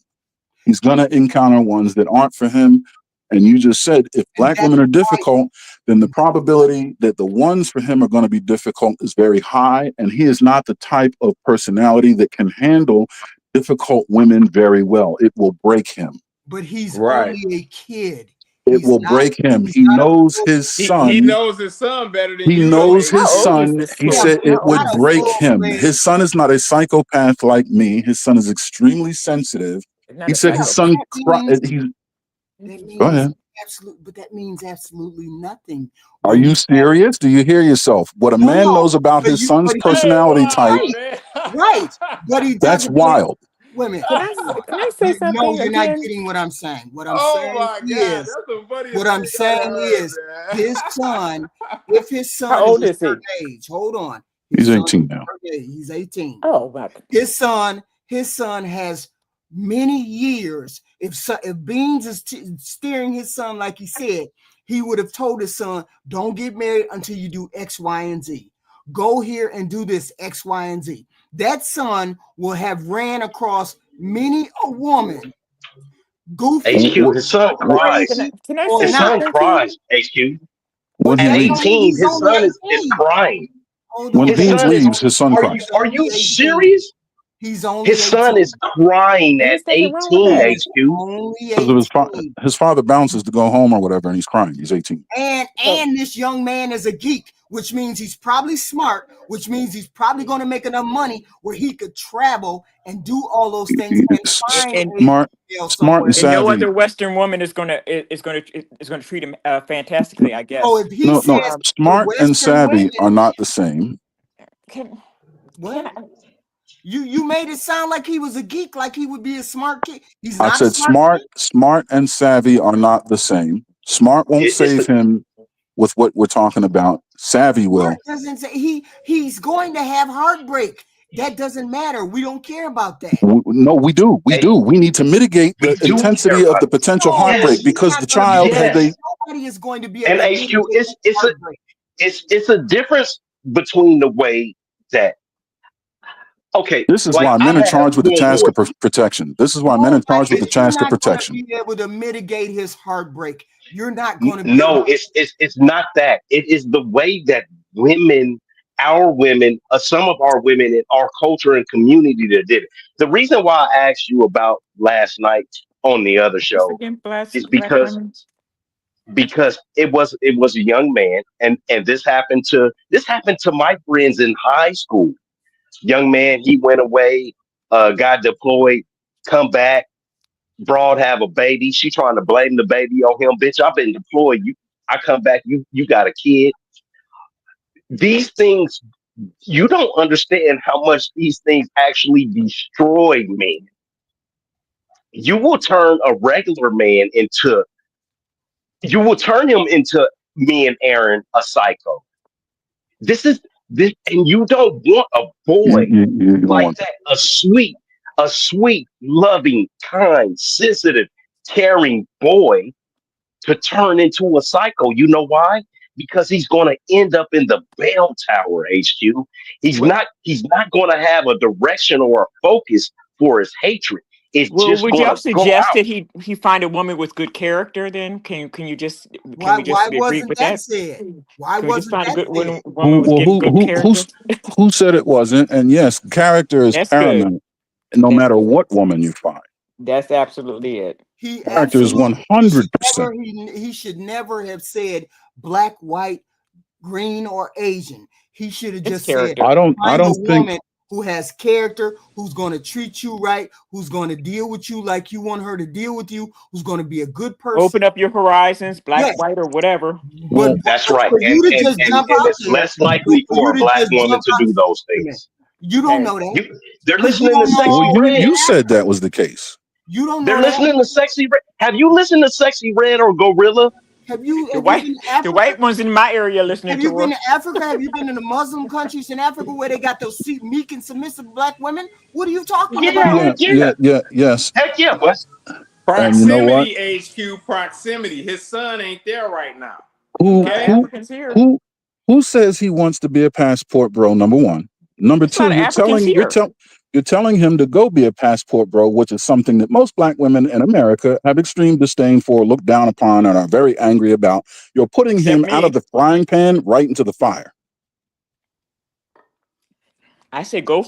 He's going to encounter ones that aren't for him. And you just said if Black women are difficult, then the probability that the ones for him are going to be difficult is very high. And he is not the type of personality that can handle difficult women very well. It will break him. But he's only a kid. It will break him. He knows his son. He knows his son better than He you. knows his son. He said it would break him. His son is not a psychopath like me. His son is extremely sensitive. He said his son. Go ahead. But that means absolutely nothing. Are you serious? Do you hear yourself? What a man knows about his son's personality type. Right. But he That's wild. Wait a minute. Can I say something? No, you're again? not getting what I'm saying. What I'm saying is his son, if his son How old is is he? age, hold on. He's 18 now. He's 18. Oh, wow. His son has many years. If Beans is steering his son like he said, he would have told his son, don't get married until you do X, Y, and Z. Go here and do this X, Y, and Z. That son will have ran across many a woman. Goofy. HQ, his son cries. Can I his son cries, HQ. At 18, his son is crying. When Beans leaves, his son cries. Are you serious? He's only his son 18. is crying at 18, HQ. Because his father bounces to go home or whatever, and he's crying. He's 18. And this young man is a geek, which means he's probably smart, which means he's probably going to make enough money where he could travel and do all those things and find smart and savvy. And no other Western woman is going to treat him fantastically, I guess. Oh, if he says smart and savvy are not the same. You made it sound like he was a geek, like he would be a smart kid. He's not. I said smart and savvy are not the same. Smart won't save him with what we're talking about. Savvy will. Doesn't say he's going to have heartbreak. That doesn't matter. We don't care about that. No, we do. We do. We need to mitigate the intensity of the potential heartbreak because the child nobody is going to be able and HQ it's a difference between the way that this is why men are charged with the task of protection. This is why men are charged with the task of protection. Be able to mitigate his heartbreak. You're not going to be it's not that. It is the way that women, our women, some of our women in our culture and community that did it. The reason why I asked you about last night on the other show is because it was a young man, and this happened to my friends in high school. Young man, he went away, got deployed, come back, broad have a baby. She trying to blame the baby on him. Bitch, I've been deployed. I come back, you got a kid. These things, you don't understand how much these things actually destroy men. You will turn a regular man into me and Aaron, a psycho. This, and you don't want a boy like that, a sweet, loving, kind, sensitive, caring boy to turn into a psycho. You know why? Because he's going to end up in the bell tower, HQ. He's not going to have a direction or a focus for his hatred. It's Well, just would going y'all to go suggest out. that he find a woman with good character? Then can we just Why agree wasn't with that that? said? Why Can we just wasn't find a that good said? woman with good character? Who said it wasn't? And yes, character is That's good. paramount, no That's matter good. what woman you find. That's absolutely it. He Character is absolutely should 100%. he should never have said black, white, green, or Asian. He should have It's just said character. I find a don't think. woman who has character, who's going to treat you right, who's going to deal with you like you want her to deal with you, who's going to be a good person. Open up your horizons, black, Yes. white, or whatever. But That's right. for you to And, just jump and out it's there, less likely for for you a to black just woman jump to out, do those wait a minute. things. You don't know that. They're Because you listening to don't know Sexy Well, all Red. you said that was the case. You don't They're know that. listening to Sexy Red. Have you listened to Sexy Red or Gorilla? Have you The been to the Africa? white ones in my area listening Have you to been her. to Africa? Have you been in the Muslim countries in Africa where they got those meek and submissive black women? What are you talking Yeah, about? heck yeah. Yes. Heck yeah, Wes. And you know what? Proximity, HQ, proximity. His son ain't there right now. Who A lot of Okay. Africans here. who says he wants to be a passport bro? Number one. Number There's a lot two, of Africans here. you're telling him to go be a passport bro, which is something that most black women in America have extreme disdain for, look down upon, and are very angry about. You're putting Except him out of me. the frying pan right into the fire. I say go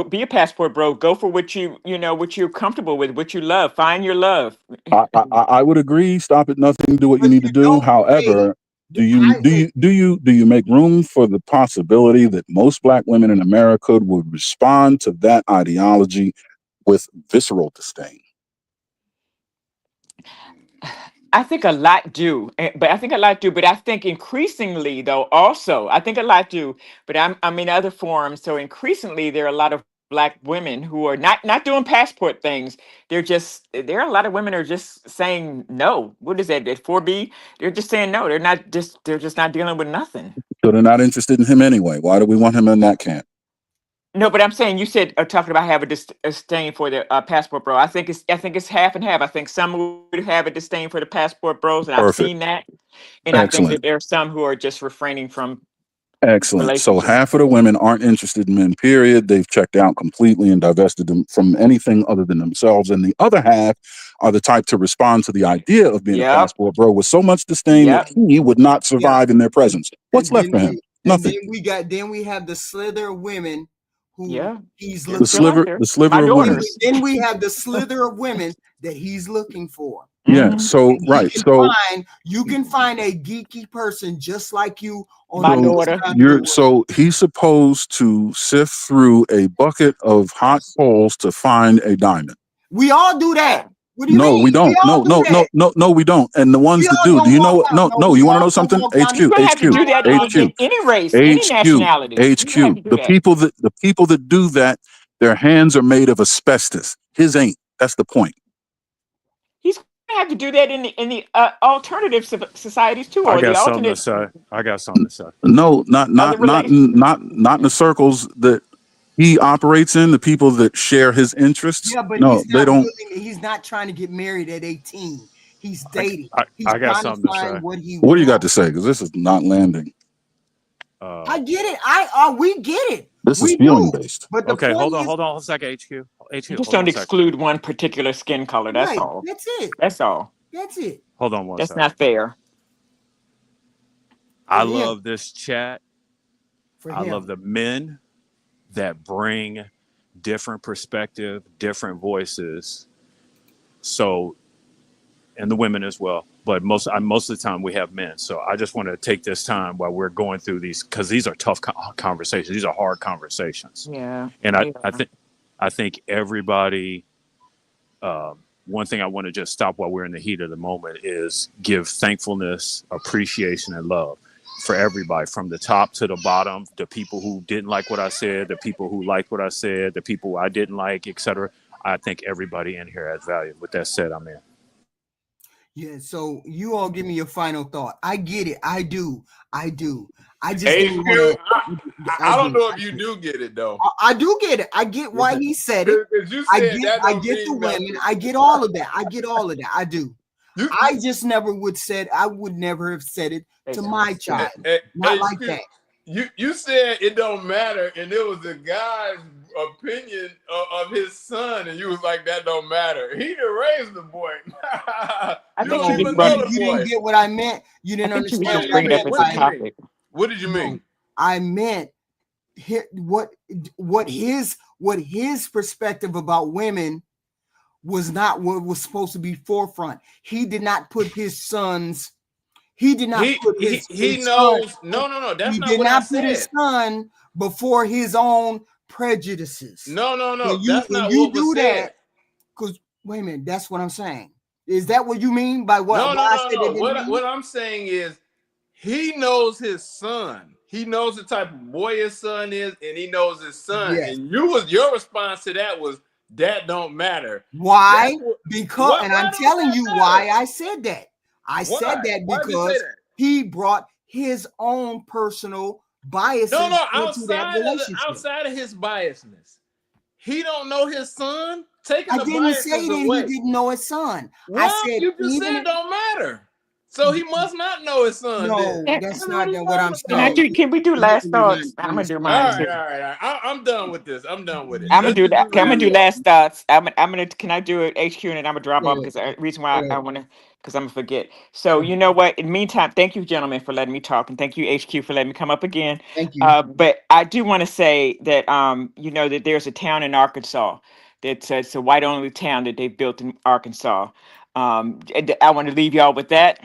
be a passport bro. Go for what what you're comfortable with, what you love. Find your love. I would agree. Stop at nothing. Do what you But need to do. don't However, do wait. you make room for the possibility that most black women in America would respond to that ideology with visceral disdain? I think a lot do, but I think increasingly though also I think a lot do, but I'm in other forums, so increasingly there are a lot of black women who are not doing passport things. There are a lot of women who are just saying no. What is that? At 4B, they're just saying no. They're just not dealing with nothing. So they're not interested in him anyway. Why do we want him in that camp? No, but I'm saying you said talking about have a disdain for the passport bro. I think it's half and half. I think some would have a disdain for the passport bros, and I've Perfect. seen that. And I think Excellent. that there are some who are just refraining from Excellent. So relationships. half of the women aren't interested in men, period. They've checked out completely and divested them from anything other than themselves. And the other half are the type to respond to the idea of being a Yep. passport bro with so much disdain Yep. that he would not survive in their presence. What's left for him? Nothing. Then we have the slither of women who he's They're looking still out for. there. The sliver My of women. daughters. Then we have the slither of women that he's looking for. Yeah. So right. So You can find a geeky person just like you on My the daughter. other side of the world. so he's supposed to sift through a bucket of hot coals to find a diamond. We all do that. What do you No, mean? we don't. all No, do that. no, we don't. And the ones We that all do don't you know walk what? down. No, we you want to all know don't something? walk down HQ, You're gonna have to do that in HQ, any race, any nationality. You're gonna have to do The that. people that do that, their hands are made of asbestos. His ain't. That's the point. He's gonna have to do that in the alternative societies too, I or the got something to alternate say. I got something to say. No, not other not relations. not not in the circles that he operates in, the people that share his interests. Yeah, but No, they don't. he's not trying to get married at 18. He's dating. He's I got trying to something to find say. what he What do you got wants. to say? Because this is not landing. I get it. We get it. This we is feeling do. based. But the Okay, point hold on a second, HQ. You just hold on don't a second. exclude one particular skin color. That's Right. all. That's it. That's all. That's it. Hold on one That's second. not fair. I For him. love this chat. For I him. love the men that bring different perspective, different voices. So, and the women as well. But most of the time we have men. So I just want to take this time while we're going through these, because these are tough conversations. These are hard conversations. Yeah. And I think everybody. One thing I want to just stop while we're in the heat of the moment is give thankfulness, appreciation, and love for everybody, from the top to the bottom, the people who didn't like what I said, the people who liked what I said, the people I didn't like, etc. I think everybody in here has value. With that said, I'm in. Yeah, so you all give me your final thought. I get it. I do. I just HQ, didn't I don't know if you do get it though. I do get it. I get why he said it. I get the women. I get all of that. I I do. I just never would never have said it to my child. Not like that. You said it don't matter, and it was a guy's opinion of his son, and you was like, that don't matter. He didn't raise the boy. I You think don't you even just know brought. the You boy. didn't get what I meant. You I didn't think you was understand just what I bringing it up meant as a by it. topic. What did you mean? No, I meant what his perspective about women was not what was supposed to be forefront. He did not put his sons. He did not put his knows. son. No. That's He not did what I not put his said. son before his own prejudices. No. That's not what was do said. that, because wait a minute, that's what I'm saying. Is that what you mean by what? No. I said that didn't mean? What I'm saying is, he knows his son. He knows the type of boy his son is, and he knows his son. Yes. And your response to that was, that don't matter. Why? Because, and I'm telling you why I said that. I said that Why did you say because that? he brought his own personal biases into that relationship. Outside of his biasness, he don't know his son. Taking I the didn't biases say that away. he didn't know his son. Well, I said you just even said it don't matter. So he must not know his son. no, then. that's not what I'm saying. Can we do last thoughts? I'm gonna do All mine right. too. I'm done with this. I'm done with it. I'm gonna do that. I'm gonna do last. last thoughts. I'm gonna. Can I do it HQ and then I'm gonna drop off Good. because the reason why I want to, because I'm gonna forget. So Mm-hmm. you know what? In the meantime, thank you, gentlemen, for letting me talk, and thank you, HQ, for letting me come up again. Thank you. But I do want to say that you know that there's a town in Arkansas that's it's a white only town that they built in Arkansas. And I want to leave y'all with that.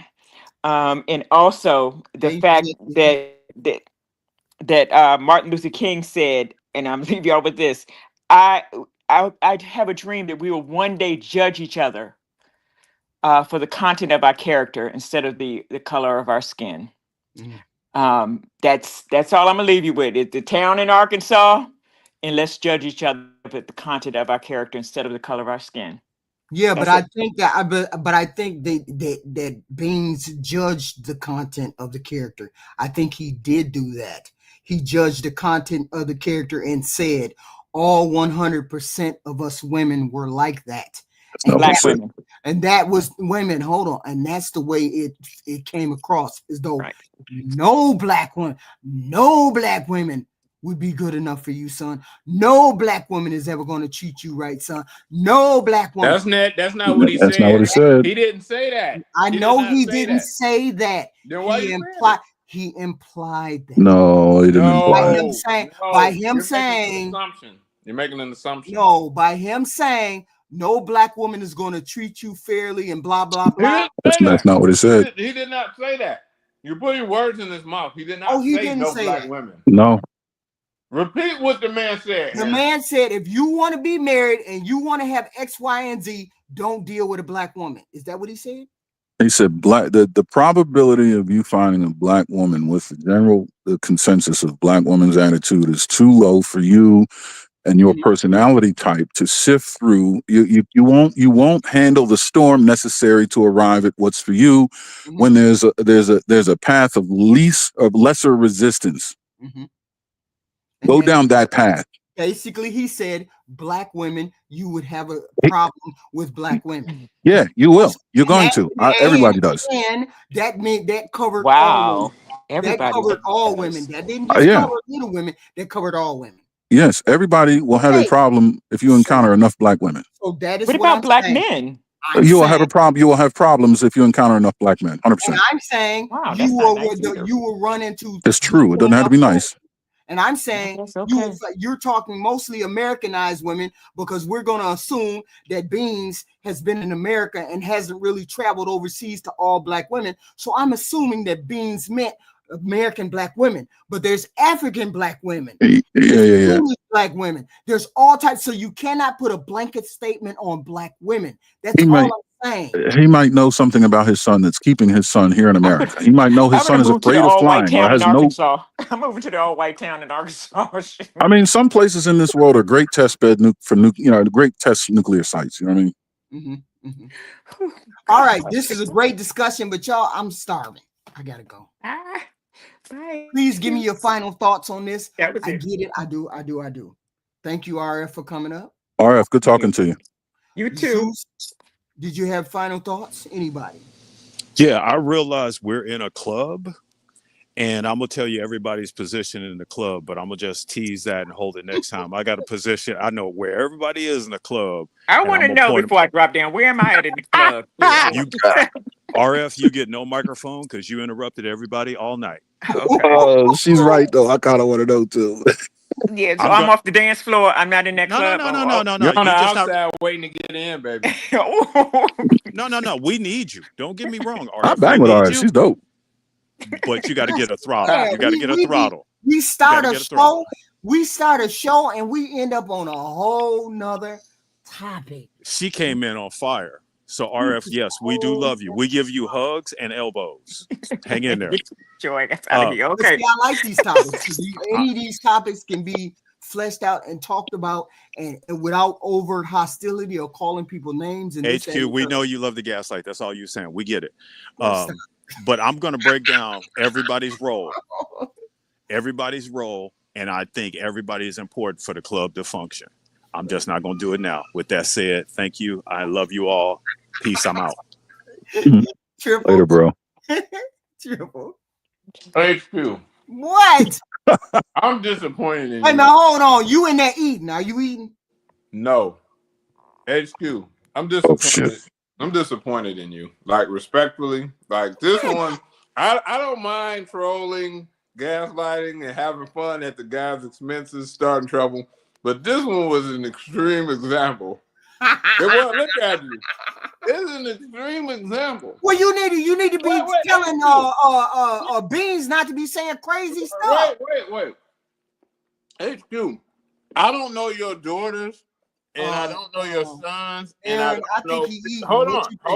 And also the fact that Martin Luther King said, and I'm leave y'all with this. I I have a dream that we will one day judge each other for the content of our character instead of the color of our skin. That's all I'm gonna leave you with. It's the town in Arkansas, and let's judge each other with the content of our character instead of the color of our skin. Yeah, but That's I think that but I think that Beans judged the content of the character. I think he did do that. He judged the content of the character and said all 100% of us women were like that. That's not what he said. women. And that was women. Hold on, and that's the way it came across, as though no black women would be good enough for you, son. No black woman is ever going to treat you right, son. No black woman. That's not what he That's said. not what he said. He didn't say that. I know he didn't say that. Then why He implied that. No, he didn't imply it. By him saying, you're making an assumption. No, by him saying no black woman is going to treat you fairly and blah blah blah. That's not what he said. He did not say that. You're putting words in his mouth. He did not he say didn't no say black that. women. No. Repeat what the man said. The man said, if you want to be married and you want to have X, Y, and Z, don't deal with a black woman. Is that what he said? He said the probability of you finding a black woman with the consensus of black women's attitude is too low for you and your personality type to sift through. You won't handle the storm necessary to arrive at what's for you when there's a path of lesser resistance. Go down that path. Basically, he said, black women, you would have a problem with black women. Yeah, you will. You're going to. Everybody does. And that meant that covered all women. Everybody that covered all does. women. That didn't just cover little women. That covered all women. Yes, everybody will have a problem if you encounter enough black women. So that is what about black men? You will have a problem. You will have problems if you encounter enough black men. 100%. And I'm saying wow, you will run into. It's true. It doesn't have to be nice. And I'm saying you're talking mostly Americanized women because we're going to assume that Beans has been in America and hasn't really traveled overseas to all black women. So I'm assuming that Beans meant American black women, but there's African black women, English black women. There's all types. So you cannot put a blanket statement on black women. That's all I'm saying. He might know something about his son that's keeping his son here in America. He might know his son is afraid of flying or has no. I'm moving to the all-white town in Arkansas. I mean, some places in this world are great test bed for great test nuclear sites. You know what I mean? All right, this is a great discussion, but y'all, I'm starving. I gotta go. Please give me your final thoughts on this. I get it. I do. Thank you, RF, for coming up. RF, good talking to you. You too. Did you have final thoughts? Anybody? Yeah, I realize we're in a club And I'm gonna tell you everybody's position in the club, but I'm gonna just tease that and hold it next time. I got a position. I know where everybody is in the club. I want to know before I drop down. Where am I at in the club? You, RF, you get no microphone because you interrupted everybody all night. Okay. Oh, she's right though. I kind of want to know too. Yeah, so I'm off the dance floor. I'm not in that club. No. You're on the You just outside waiting to get in, baby. No. We need you. Don't get me wrong, I RF. bang We with need her. you, She's dope. but you got to get a throttle. Yeah, You got to get a throttle. We start a throttle. show. We start a show, and we end up on a whole nother topic. She came in on fire. So RF, yes, we do love you. We give you hugs and elbows. Hang in there. Joy, that's out of here. Okay. See, I like these topics. Any of these topics can be fleshed out and talked about, and without overt hostility or calling people names. And HQ, we know you love the gaslight. That's all you're saying. We get it. But I'm going to break down everybody's role. Everybody's role, and I think everybody is important for the club to function. I'm just not going to do it now. With that said, thank you. I love you all. Peace. I'm out. Triple. Later, bro. Triple. HQ. What? I'm disappointed in Hey, you. now hold on. You in there eating? Are you eating? No. HQ. I'm disappointed. I'm disappointed in you. Like, respectfully. Like, this one, I don't mind trolling, gaslighting, and having fun at the guy's expenses, starting trouble. But this one was an extreme example. It was. Look at you. It's an extreme example. Well, you need to be telling Beans not to be saying crazy stuff. Wait. HQ. I don't know your daughters, and I don't know your sons, and Aaron, I don't know. Hold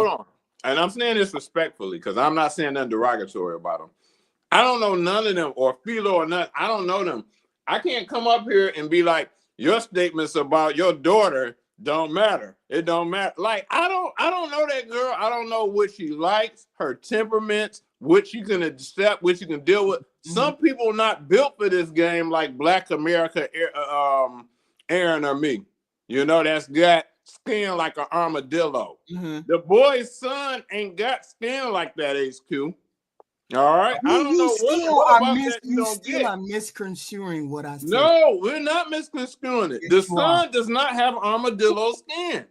on. And I'm saying this respectfully because I'm not saying nothing derogatory about them. I don't know none of them, or Philo or none. I don't know them. I can't come up here and be like, your statements about your daughter don't matter. It don't matter. Like, I don't know that girl. I don't know what she likes, her temperaments, what she can accept, what she can deal with. Some people not built for this game, like Black America, Aaron or me. You know, that's got skin like an armadillo. The boy's son ain't got skin like that, HQ. All right. I don't know what about that you don't get. I'm misconstruing what I said. No, we're not misconstruing it. The son does not have armadillo skin.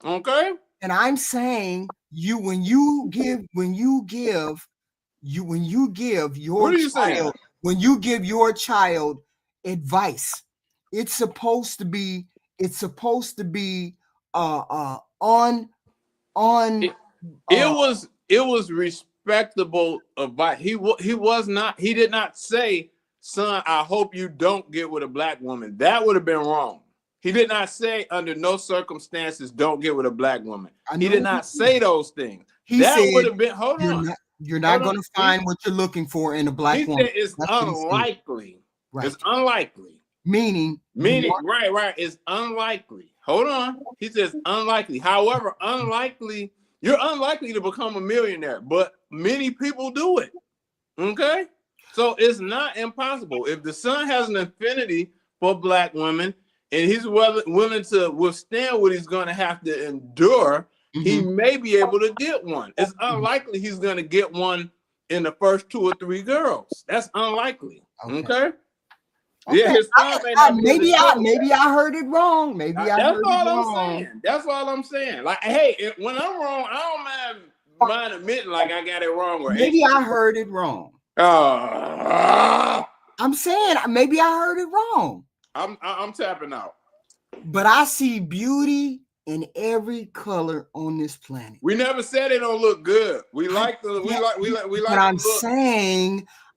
Okay. And I'm saying when you give your child advice, it's supposed to be it was respectable advice. He did not say, son, I hope you don't get with a black woman. That would have been wrong. He did not say under no circumstances don't get with a black woman. He did not say those things. That would have been you're not going to find what you're looking for in a black woman. He said it's unlikely. Right. It's unlikely. Meaning right. It's unlikely. Hold on. He says unlikely. However, you're unlikely to become a millionaire, but many people do it. Okay? So it's not impossible. If the son has an affinity for black women and he's willing to withstand what he's going to have to endure, he may be able to get one. It's unlikely he's going to get one in the first 2 or 3 girls. That's unlikely. Okay? Yeah, his son maybe I heard it wrong. That's all I'm saying. Like, hey, when I'm wrong, I don't mind admitting like I got it wrong. Maybe I heard it wrong. I'm saying maybe I heard it wrong. I'm tapping out. But I see beauty in every color on this planet. We never said it don't look good. We like the But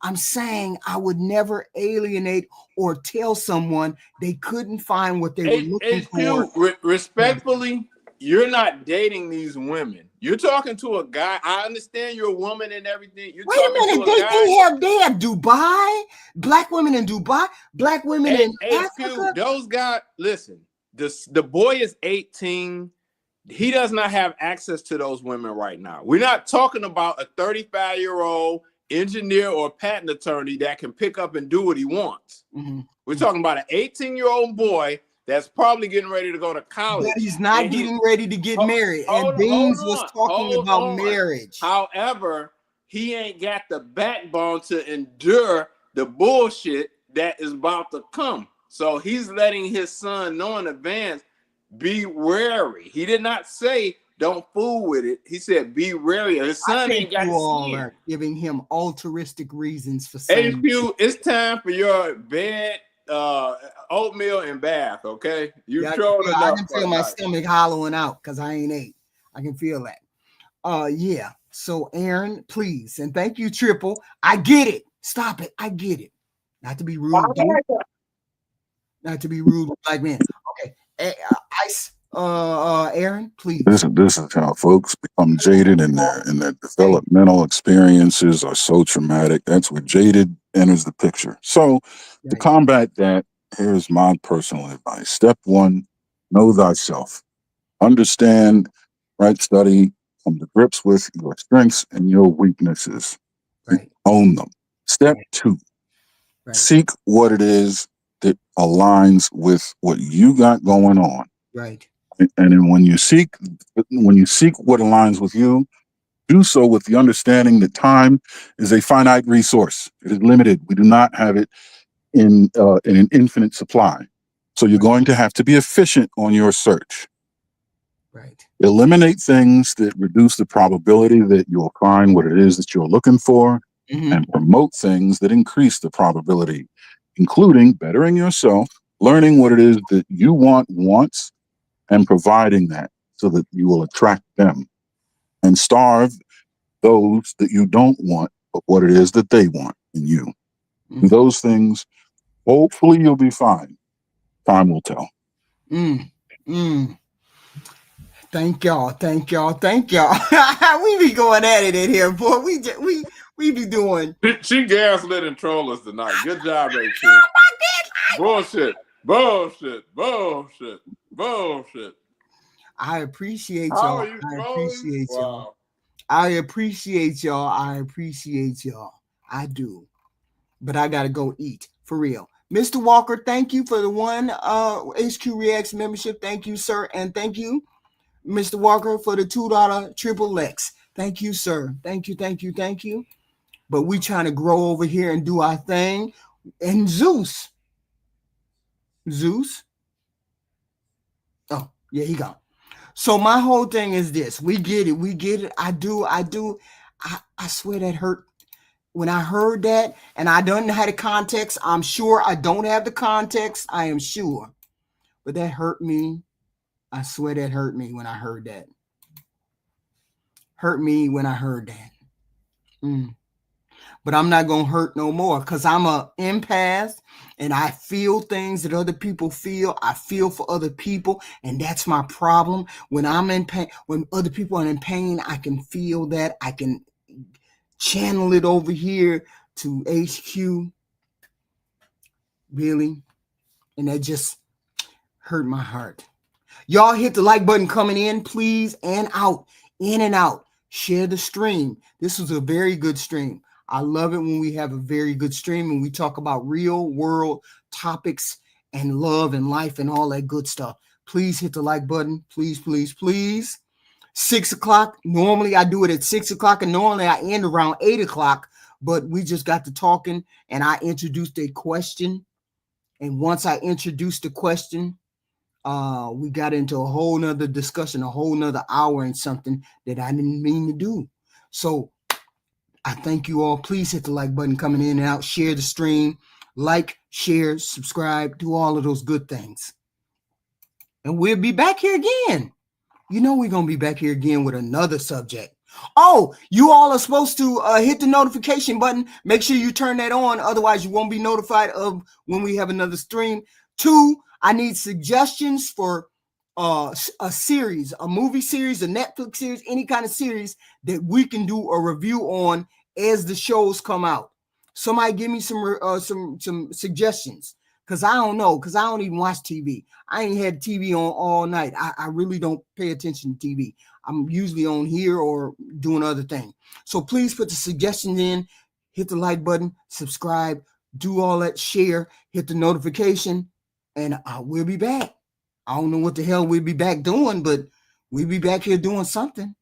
I'm saying I would never alienate or tell someone they couldn't find what they were looking for. Respectfully, you're not dating these women. You're talking to a guy. I understand you're a woman and everything. Wait a minute, they have Dubai, black women in Dubai, black women in Africa. Those guys, listen, the boy is 18. He does not have access to those women right now. We're not talking about a 35-year-old engineer or patent attorney that can pick up and do what he wants. We're talking about an 18-year-old boy that's probably getting ready to go to college. But he's not getting ready to get married. And Beans was talking about marriage. However, he ain't got the backbone to endure the bullshit that is about to come. So he's letting his son know in advance, be wary. He did not say don't fool with it. He said be wary. His son ain't got you all skin. are giving him altruistic reasons for saying. HQ, it's time for your bed, oatmeal and bath. Okay, you trolled enough. I can feel my stomach hollowing out because I ain't ate. I can feel that. Yeah. So Aaron, please, and thank you, Triple. I get it. Stop it. I get it. Not to be rude. Not to be rude, like man. Okay. Ice. Aaron, please. This is how folks become jaded, and their developmental experiences are so traumatic. That's where jaded enters the picture. So to combat that, here's my personal advice. Step one, know thyself. Understand, right? Study, come to grips with your strengths and your weaknesses. Right. Own them. Step two, seek what it is that aligns with what you got going on. Right. And then when you seek what aligns with you, do so with the understanding that time is a finite resource. It is limited. We do not have it in an infinite supply. So you're going to have to be efficient on your search. Right. Eliminate things that reduce the probability that you'll find what it is that you're looking for, and promote things that increase the probability, including bettering yourself, learning what it is that you want once, and providing that so that you will attract them, and starve those that you don't want, but what it is that they want in you. Do those things, hopefully you'll be fine. Time will tell. Thank y'all. We be going at it in here, boy. We be doing. She gaslit and troll us tonight. Good job, HQ. Bullshit. I appreciate How y'all. are you trolling? Wow. I appreciate y'all. I do. But I gotta go eat for real. Mr. Walker, thank you for the one HQ Reacts membership. Thank you, sir. And thank you, Mr. Walker, for the $2 triple X. Thank you, sir. Thank you. But we trying to grow over here and do our thing. And Zeus. Oh, yeah, he gone. So my whole thing is this. We get it. I do. I swear that hurt. When I heard that, and I don't have the context, I'm sure I don't have the context. I am sure. But that hurt me. I swear that hurt me when I heard that. But I'm not going to hurt no more because I'm an empath and I feel things that other people feel. I feel for other people, and that's my problem. When I'm in pain, when other people are in pain, I can feel that. I can channel it over here to HQ. Really? And that just hurt my heart. Y'all hit the like button coming in, please, and out, in and out. Share the stream. This was a very good stream. I love it when we have a very good stream and we talk about real world topics and love and life and all that good stuff. Please hit the like button. Please. 6 o'clock. Normally I do it at 6 o'clock and normally I end around 8 o'clock, but we just got to talking and I introduced a question. And once I introduced the question, we got into a whole nother discussion, a whole nother hour and something that I didn't mean to do. So I thank you all. Please hit the like button coming in and out. Share the stream. Like, share, subscribe. Do all of those good things. And we'll be back here again. You know we're going to be back here again with another subject. Oh, you all are supposed to hit the notification button. Make sure you turn that on. Otherwise, you won't be notified of when we have another stream. 2, I need suggestions for a series, a movie series, a Netflix series, any kind of series that we can do a review on as the shows come out. Somebody give me some suggestions, because I don't know, because I don't even watch TV. I ain't had TV on all night. I really don't pay attention to TV. I'm usually on here or doing other things. So please put the suggestions in, hit the like button, subscribe, do all that, share, hit the notification, and we'll be back. I don't know what the hell we'll be back doing, but we'll be back here doing something.